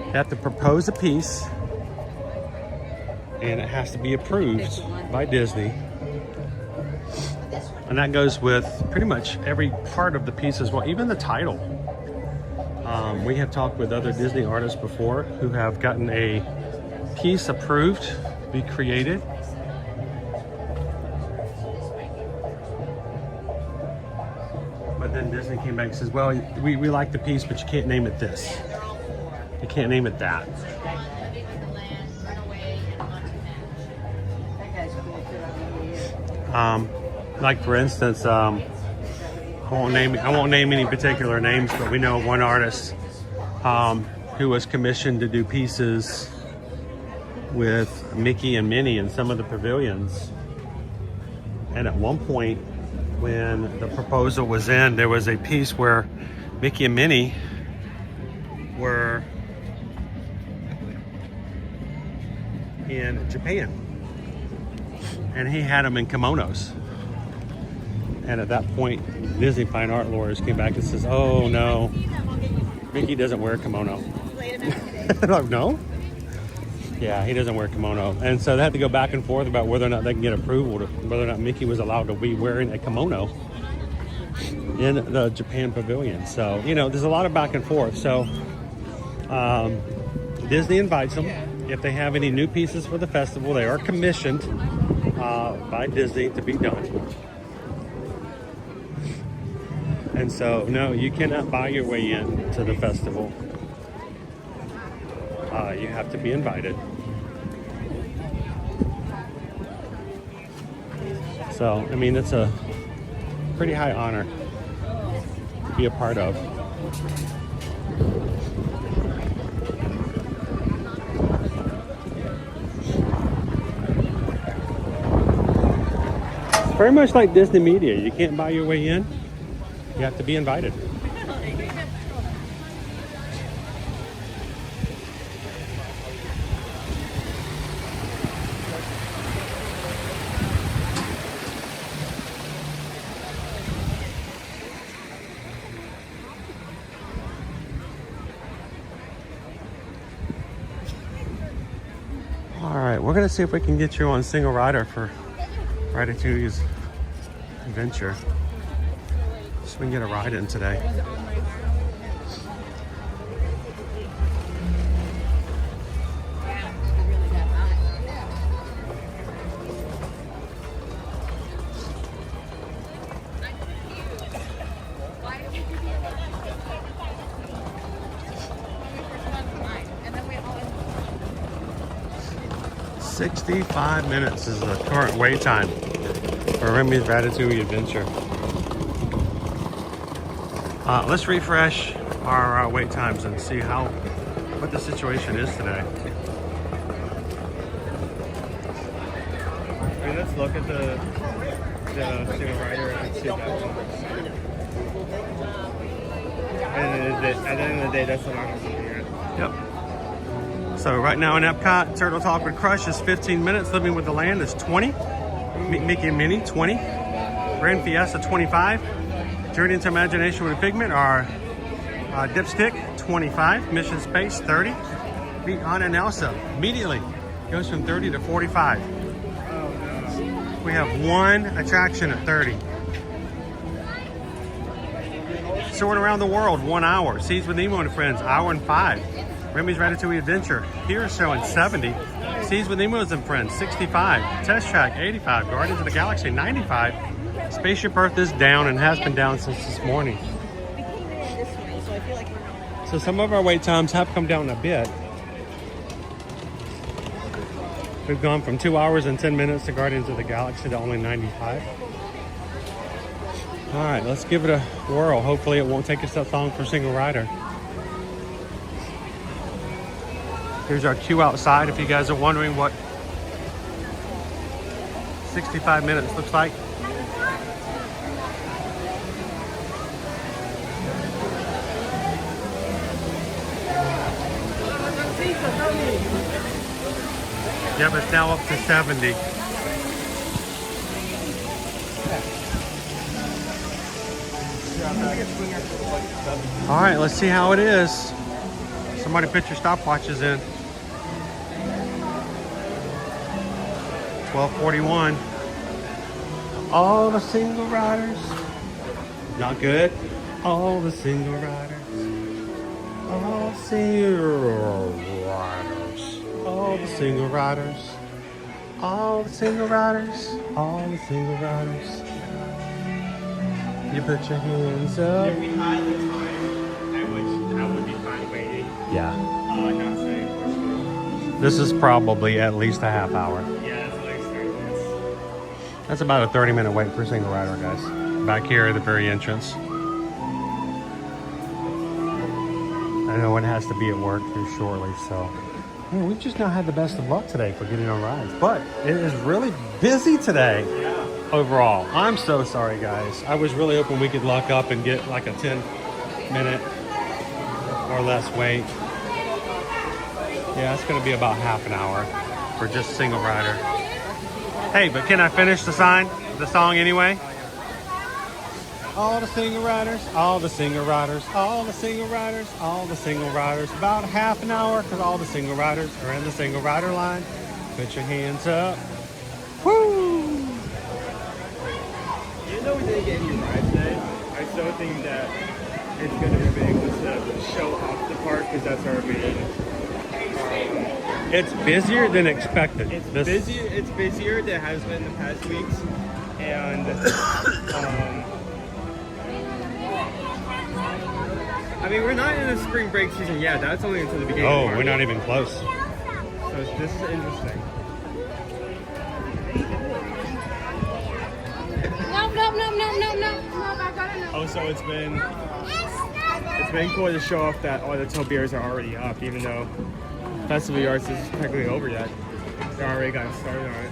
They have to propose a piece, and it has to be approved by Disney. And that goes with pretty much every part of the piece as well, even the title. We have talked with other Disney artists before who have gotten a piece approved to be created. But then Disney came back and says, well, we like the piece, but you can't name it this. You can't name it that. Like for instance, I won't name any particular names, but we know one artist who was commissioned to do pieces with Mickey and Minnie in some of the pavilions. And at one point, when the proposal was in, there was a piece where Mickey and Minnie were in Japan, and he had them in kimonos. And at that point, Disney Fine Art lawyers came back and says, oh no, Mickey doesn't wear a kimono. Like, no? Yeah, he doesn't wear a kimono. And so they had to go back and forth about whether or not they can get approval to whether or not Mickey was allowed to be wearing a kimono in the Japan pavilion. So, you know, there's a lot of back and forth. So Disney invites them. If they have any new pieces for the festival, they are commissioned by Disney to be done. And so, no, you cannot buy your way in to the festival. You have to be invited. So, I mean, it's a pretty high honor to be a part of. Very much like Disney Media. You can't buy your way in. You have to be invited. All right, we're gonna see if we can get you on single rider for Ratatouille's adventure. So we can get a ride in today. 65 minutes is the current wait time for Remy's Ratatouille Adventure. Let's refresh our wait times and see what the situation is today. Okay, let's look at the single rider and see if that works. At the end of the day, that's the longest we can get. Yep. So right now in Epcot, Turtle Talk with Crush is 15 minutes. Living with the Land is 20. Mickey and Minnie, 20. Grand Fiesta, 25. Journey into Imagination with a Figment are Dipstick, 25. Mission Space, 30. Beat Anna and Elsa immediately goes from 30 to 45. We have one attraction at 30. Soaring Around the World, 1 hour. Seas with Nemo and Friends, hour and 5. Remy's Ratatouille Adventure, here showing 70. Seas with Nemo and Friends, 65. Test Track, 85. Guardians of the Galaxy, 95. Spaceship Earth is down and has been down since this morning. So some of our wait times have come down a bit. We've gone from 2 hours and 10 minutes to Guardians of the Galaxy to only 95. All right, let's give it a whirl. Hopefully it won't take us that long for single rider. Here's our queue outside if you guys are wondering what 65 minutes looks like. Yep, it's now up to 70. All right, let's see how it is. Somebody put your stopwatches in. 12:41. All the single riders. Not good. All the single riders. All the single riders. All the single riders. All the single riders. All the single riders. You put your hands up. If we had the time, I would be fine waiting. Yeah. Not saying for sure. This is probably at least a half hour. Yeah, that's at least 30 minutes. That's about a 30-minute wait for a single rider, guys. Back here at the very entrance. I know one has to be at work here shortly, so. Yeah, we've just not had the best of luck today for getting on rides, but it is really busy today. Overall, I'm so sorry, guys. I was really hoping we could lock up and get like a 10-minute or less wait. Yeah, it's going to be about half an hour for just single rider. Hey, but can I finish the song anyway? All the single riders, all the single riders, all the single riders, all the single riders. About half an hour because all the single riders are in the single rider line. Put your hands up. Woo! Even though we didn't get any rides today, I still think that it's going to be big to show off the park because that's our main. It's busier than expected. It's busier than it has been in the past weeks, and I mean we're not in the spring break season yet. That's only until the beginning. Oh, we're not even close. So this is interesting. Oh, so it's been cool to show off that all the Topiaries are already up, even though Festival of Arts isn't technically over yet. They already got started on it.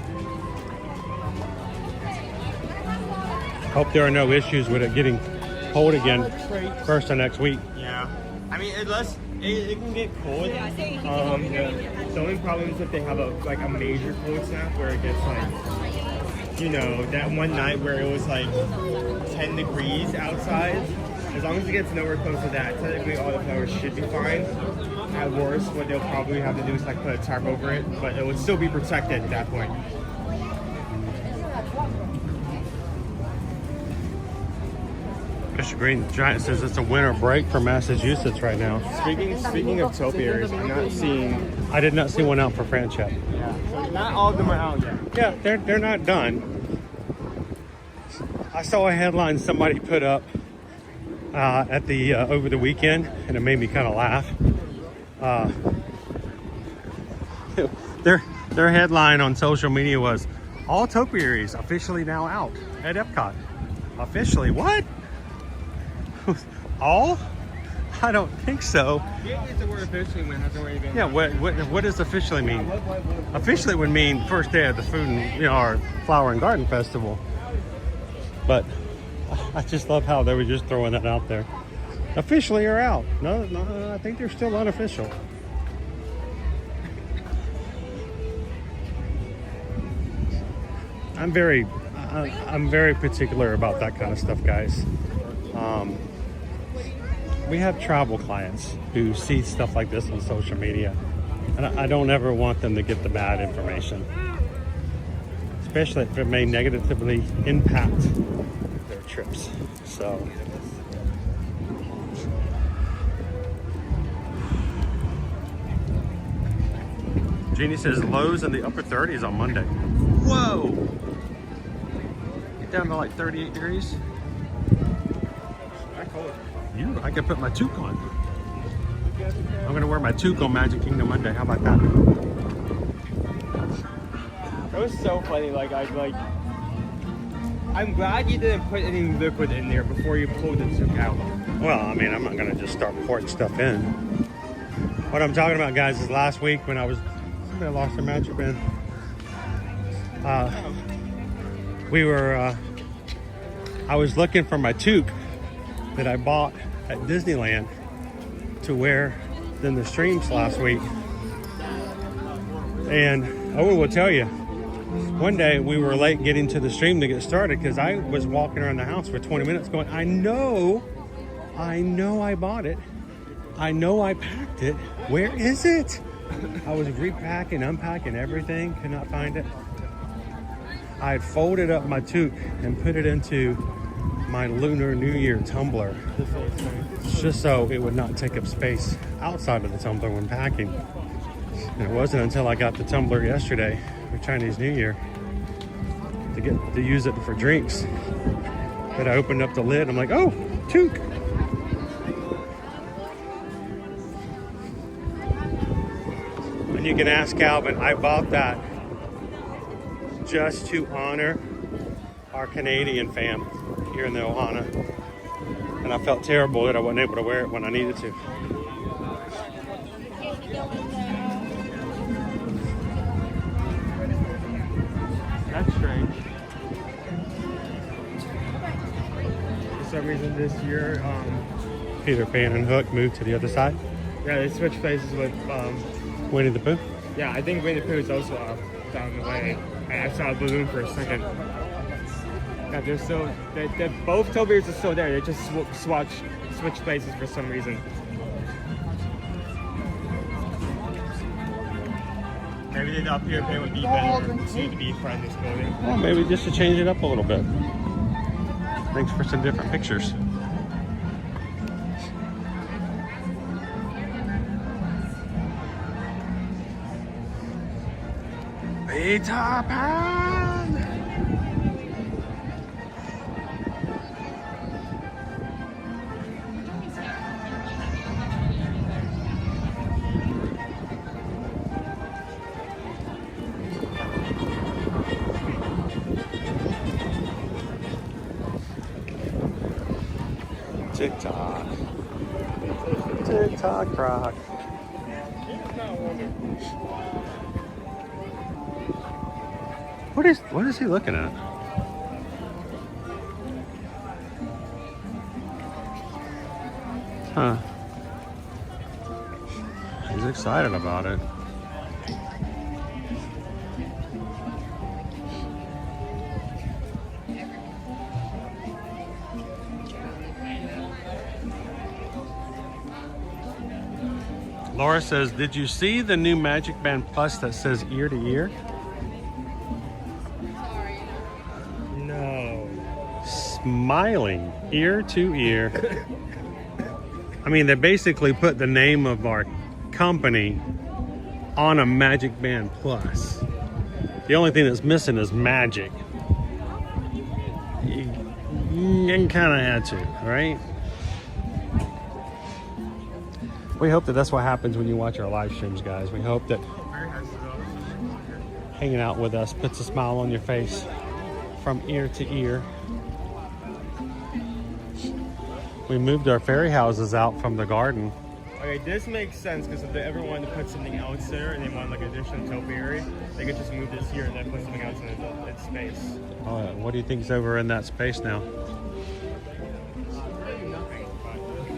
Hope there are no issues with it getting cold again first of next week. Yeah, I mean it can get cold. The only problem is if they have a major cold snap where it gets that one night where it was 10 degrees outside. As long as it gets nowhere close to that, technically all the flowers should be fine. At worst, what they'll probably have to do is put a tarp over it, but it would still be protected at that point. Mr. Green Giant says it's a winter break for Massachusetts right now. Speaking of Topiaries, I'm not seeing. I did not see one out for France yet. Yeah, so not all of them are out yet. Yeah, they're not done. I saw a headline somebody put up at the over the weekend, and it made me kind of laugh. Their headline on social media was, all Topiaries officially now out at Epcot. Officially, what? All? I don't think so. Yeah, it's the word officially when it hasn't already been. Yeah, what does officially mean? Officially would mean first day of the food and, you know, our Flower and Garden Festival. But I just love how they were just throwing that out there. Officially are out. No, I think they're still unofficial. I'm very particular about that kind of stuff, guys. We have travel clients who see stuff like this on social media, and I don't ever want them to get the bad information, especially if it may negatively impact their trips. So Jeannie says lows in the upper 30s on Monday. Whoa! Get down to like 38 degrees. I can put my toque on. I'm gonna wear my toque on Magic Kingdom Monday. How about that? It was so funny. I'm glad you didn't put any liquid in there before you pulled the toque out. Well, I mean, I'm not gonna just start pouring stuff in. What I'm talking about, guys, is last week when somebody lost their Magic Band. I was looking for my toque that I bought at Disneyland to wear in the streams last week. And Owen will tell you, one day we were late getting to the stream to get started because I was walking around the house for 20 minutes going, I know I bought it. I know I packed it. Where is it? I was repacking, unpacking everything, could not find it. I had folded up my toque and put it into my Lunar New Year tumbler just so it would not take up space outside of the tumbler when packing. And it wasn't until I got the tumbler yesterday for Chinese New Year to use it for drinks that I opened up the lid. I'm like, oh, toque. And you can ask Calvin, I bought that just to honor our Canadian fam here in the Ohana. And I felt terrible that I wasn't able to wear it when I needed to. That's strange. For some reason this year, Peter Pan and Hook moved to the other side. yeah, they switched places with, Winnie the Pooh. yeah, I think Winnie the Pooh is also down the way. And I saw a balloon for a second. Yeah, they're still, both Topiaries are still there. They just switch places for some reason. Maybe they thought Peter Pan would be better need to be front of this building. Well, maybe just to change it up a little bit. Thanks for some different pictures. Peter Pan! TikTok. TikTok rock. What is he looking at? Huh. He's excited about it. Laura says, did you see the new Magic Band Plus that says ear to ear? No. Smiling ear to ear. I mean, they basically put the name of our company on a Magic Band Plus. The only thing that's missing is magic. You kind of had to, right? We hope that that's what happens when you watch our live streams, guys. We hope that hanging out with us. Puts a smile on your face from ear to ear. We moved our fairy houses out from the garden. Okay, this makes sense because if they ever wanted to put something else there and they want like an additional topiary, they could just move this here and then put something else in its space. Oh, what do you think's over in that space now?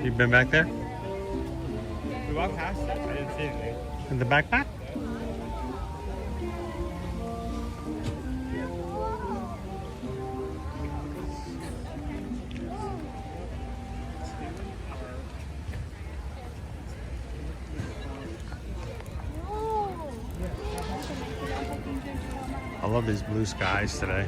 You've been back there? We walked past it. I didn't see anything. In the backpack? I love these blue skies today.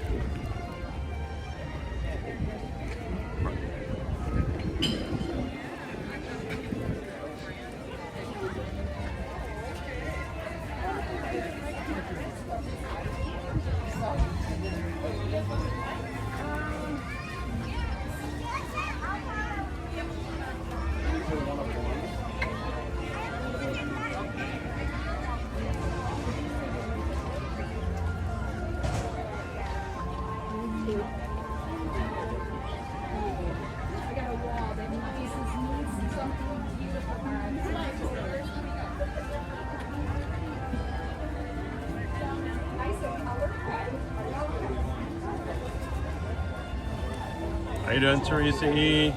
How you doing, Teresa E?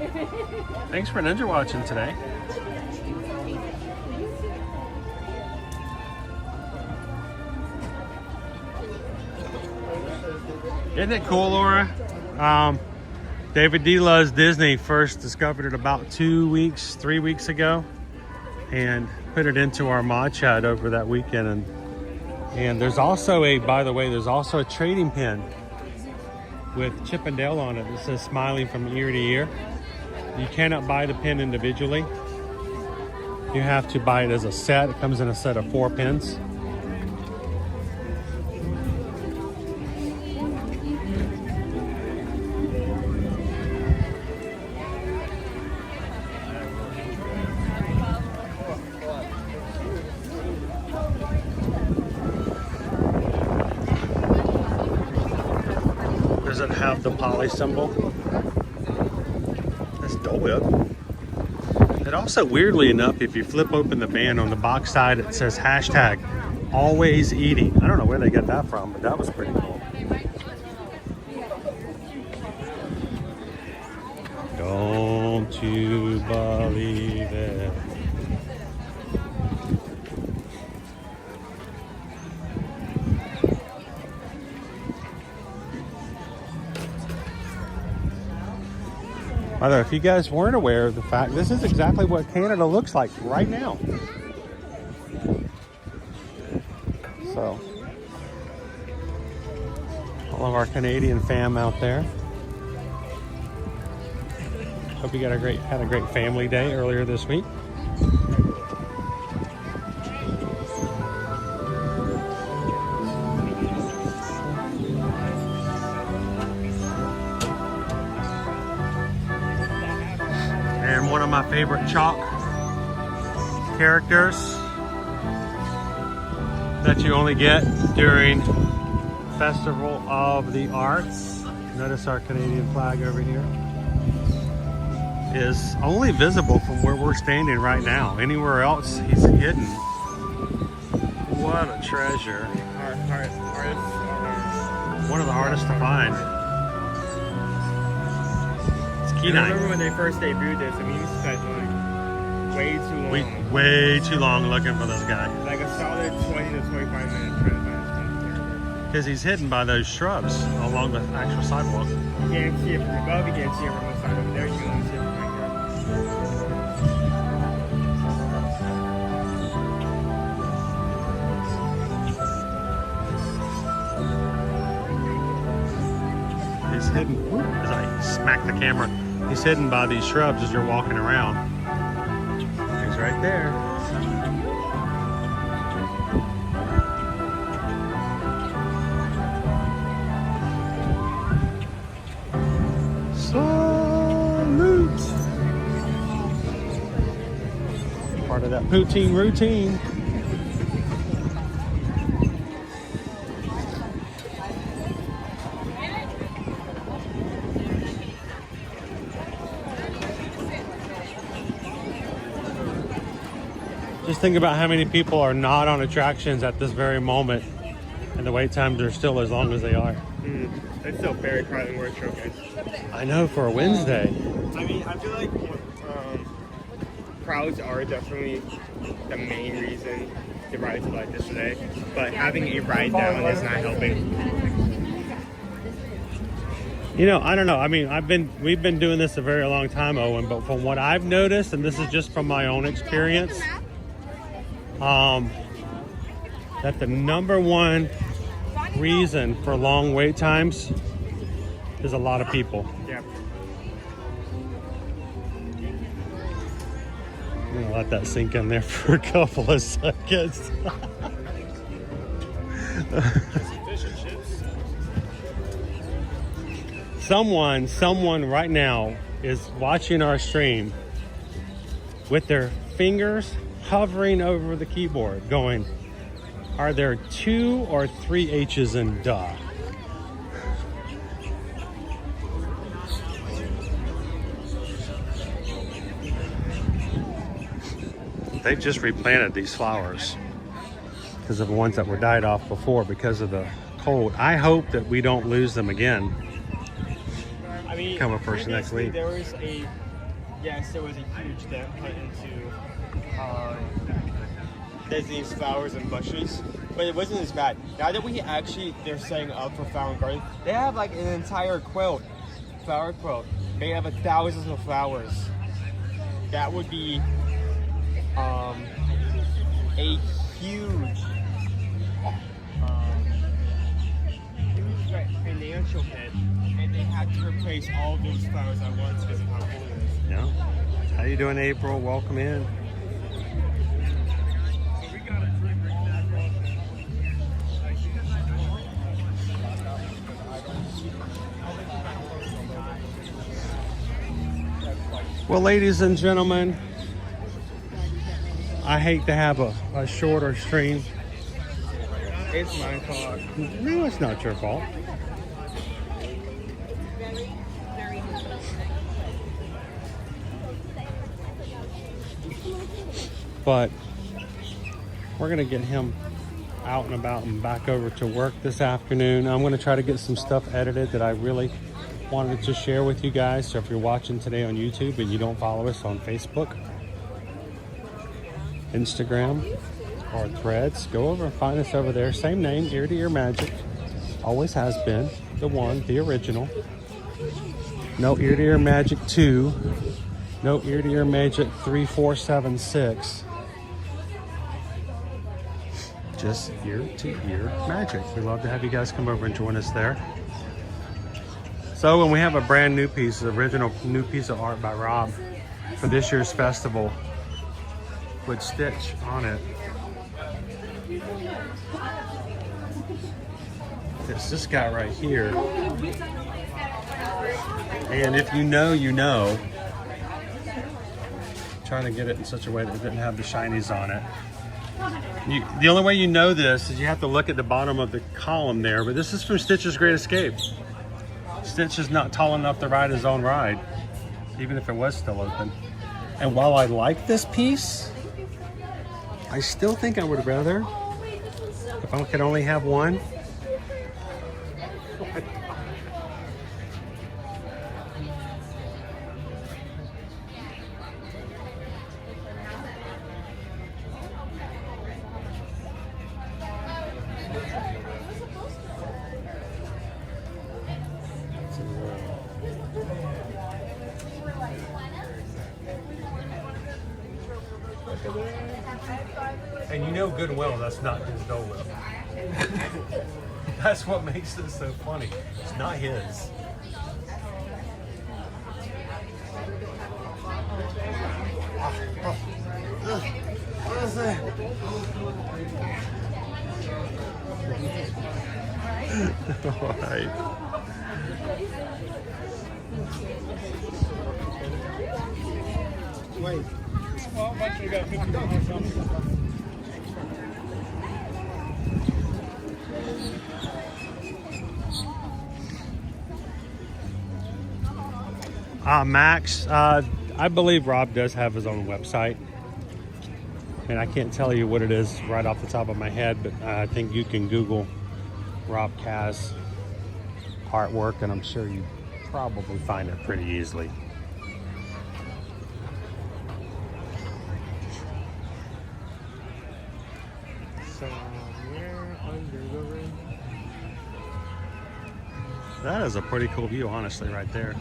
Thanks for ninja watching today. Isn't it cool, Laura? David D loves Disney. First discovered it about 3 weeks ago, and put it into our mod chat over that weekend. And there's also by the way, there's also a trading pin with Chip and Dale on it. It says smiling from ear to ear. You cannot buy the pin individually. You have to buy it as a set. It comes in a set of 4 pins. Does it have the poly symbol? That's dope. It also, weirdly enough, if you flip open the band on the box side, it says hashtag always eating. I don't know where they got that from, but that was pretty cool. Don't you believe it? By the way, if you guys weren't aware of the fact, this is exactly what Canada looks like right now. So, all of our Canadian fam out there. Hope you had a great family day earlier this week. And one of my favorite chalk characters that you only get during Festival of the Arts. Notice our Canadian flag over here is only visible from where we're standing right now. Anywhere else, he's hidden. What a treasure. One of the hardest to find. I remember when they first debuted this, I mean, we spent like way too long. Way too long looking for this guy. Like a solid 20 to 25 minutes trying to find this character. Because he's hidden by those shrubs along the actual sidewalk. You can't see it from above, you can't see it from the side over there, you can only see it from right there. He's hidden. Whoop, as I smack the camera. He's hidden by these shrubs as you're walking around. He's right there. Salute! Part of that poutine routine. Just think about how many people are not on attractions at this very moment, and the wait times are still as long as they are. It's still very crowded where showcase. I know, for a Wednesday. I mean, I feel like crowds are definitely the main reason the rides are like this today, but having a ride down is not helping. You know, I don't know. I mean, we've been doing this a very long time, Owen, but from what I've noticed, and this is just from my own experience, that the number one reason for long wait times is a lot of people. Yeah. I'm gonna let that sink in there for a couple of seconds. Someone right now is watching our stream with their fingers hovering over the keyboard going, are there 2 or 3 H's in duh? They just replanted these flowers because of the ones that were died off before because of the cold. I hope that we don't lose them again. I mean, Coming first next week. There was a huge dent put into Disney's flowers and bushes, but it wasn't as bad. Now that they're setting up for Flower and Garden, they have like an entire flower quilt. They have thousands of flowers. That would be a huge financial hit, and they had to replace all those flowers at once because of how cold it is. Yeah. How you doing, April? Welcome in. Well, ladies and gentlemen, I hate to have a shorter stream. It's my fault. No, it's not your fault. But we're going to get him out and about and back over to work this afternoon. I'm going to try to get some stuff edited that I really wanted to share with you guys. So if you're watching today on YouTube and you don't follow us on Facebook, Instagram, or Threads, go over and find us over there. Same name, Ear to Ear Magic. Always has been the one, the original. No Ear to Ear Magic 2. No Ear to Ear Magic 3, 4, 7, 6. Just Ear to Ear Magic. We'd love to have you guys come over and join us there. So when we have a brand new piece, the original new piece of art by Rob for this year's festival with Stitch on it. It's this guy right here. And if you know, you know. Trying to get it in such a way that it didn't have the shinies on it. The only way you know this is you have to look at the bottom of the column there, but this is from Stitch's Great Escape. Stitch is not tall enough to ride his own ride, even if it was still open. And while I like this piece, I still think I would rather, if I could only have one. And you know goodwill, that's not his Dole Whip. That's what makes it so funny. It's not his. What is that? All right. Wait. Well, actually got 50 or something. Max, I believe Rob does have his own website. mean, I can't tell you what it is right off the top of my head, but I think you can Google Rob Kaz artwork, and I'm sure you probably find it pretty easily. So we're under the ring. That is a pretty cool view, honestly, right there.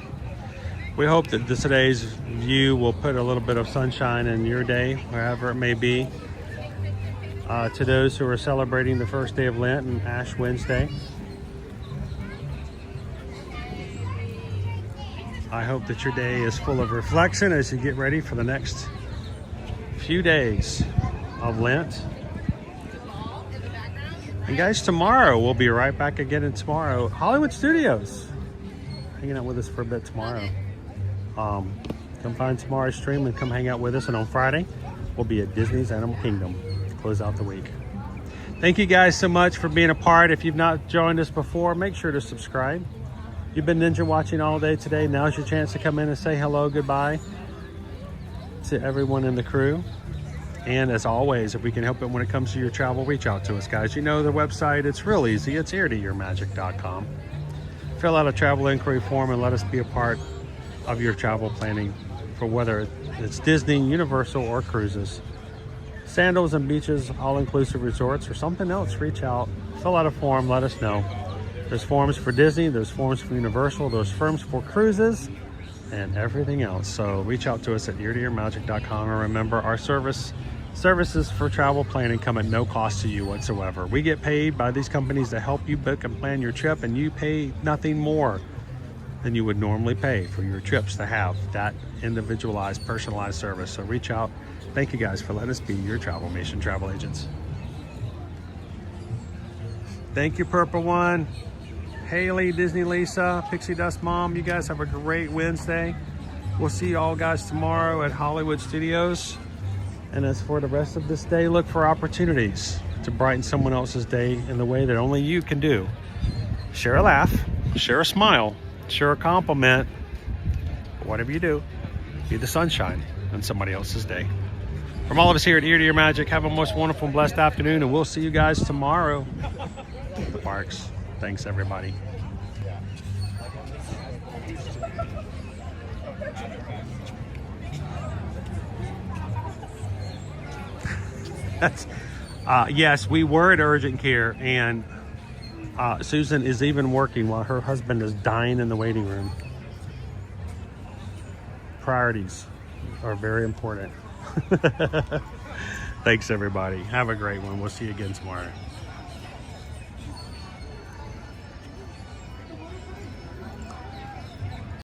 We hope that today's view will put a little bit of sunshine in your day, wherever it may be. To those who are celebrating the first day of Lent and Ash Wednesday, I hope that your day is full of reflection as you get ready for the next few days of Lent. And guys, tomorrow we'll be right back again tomorrow. Hollywood Studios, hanging out with us for a bit tomorrow. Come find tomorrow's stream and come hang out with us. And on Friday, we'll be at Disney's Animal Kingdom to close out the week. Thank you guys so much for being a part. If you've not joined us before, make sure to subscribe. You've been Ninja watching all day today. Now's your chance to come in and say hello, goodbye to everyone in the crew. And as always, if we can help it when it comes to your travel, reach out to us, guys. You know the website, it's real easy. It's eartoyourmagic.com. Fill out a travel inquiry form and let us be a part of your travel planning for whether it's Disney, Universal, or cruises. Sandals and beaches, all-inclusive resorts, or something else, reach out. Fill out a form, let us know. There's forms for Disney, there's forms for Universal, there's forms for cruises, and everything else. So reach out to us at eartoyourmagic.com. And remember, our services for travel planning come at no cost to you whatsoever. We get paid by these companies to help you book and plan your trip, and you pay nothing more than you would normally pay for your trips to have that individualized, personalized service. So reach out. Thank you guys for letting us be your Travel Nation travel agents. Thank you, Purple One, Haley, Disney Lisa, Pixie Dust Mom. You guys have a great Wednesday. We'll see you all guys tomorrow at Hollywood Studios. And as for the rest of this day, look for opportunities to brighten someone else's day in the way that only you can do. Share a laugh, share a smile, share a compliment. Whatever you do, be the sunshine in somebody else's day. From all of us here at Ear to Your Magic, have a most wonderful and blessed afternoon, and we'll see you guys tomorrow at the parks. Thanks, everybody. Yes, we were at urgent care, and Susan is even working while her husband is dying in the waiting room. Priorities are very important. Thanks, everybody. Have a great one. We'll see you again tomorrow.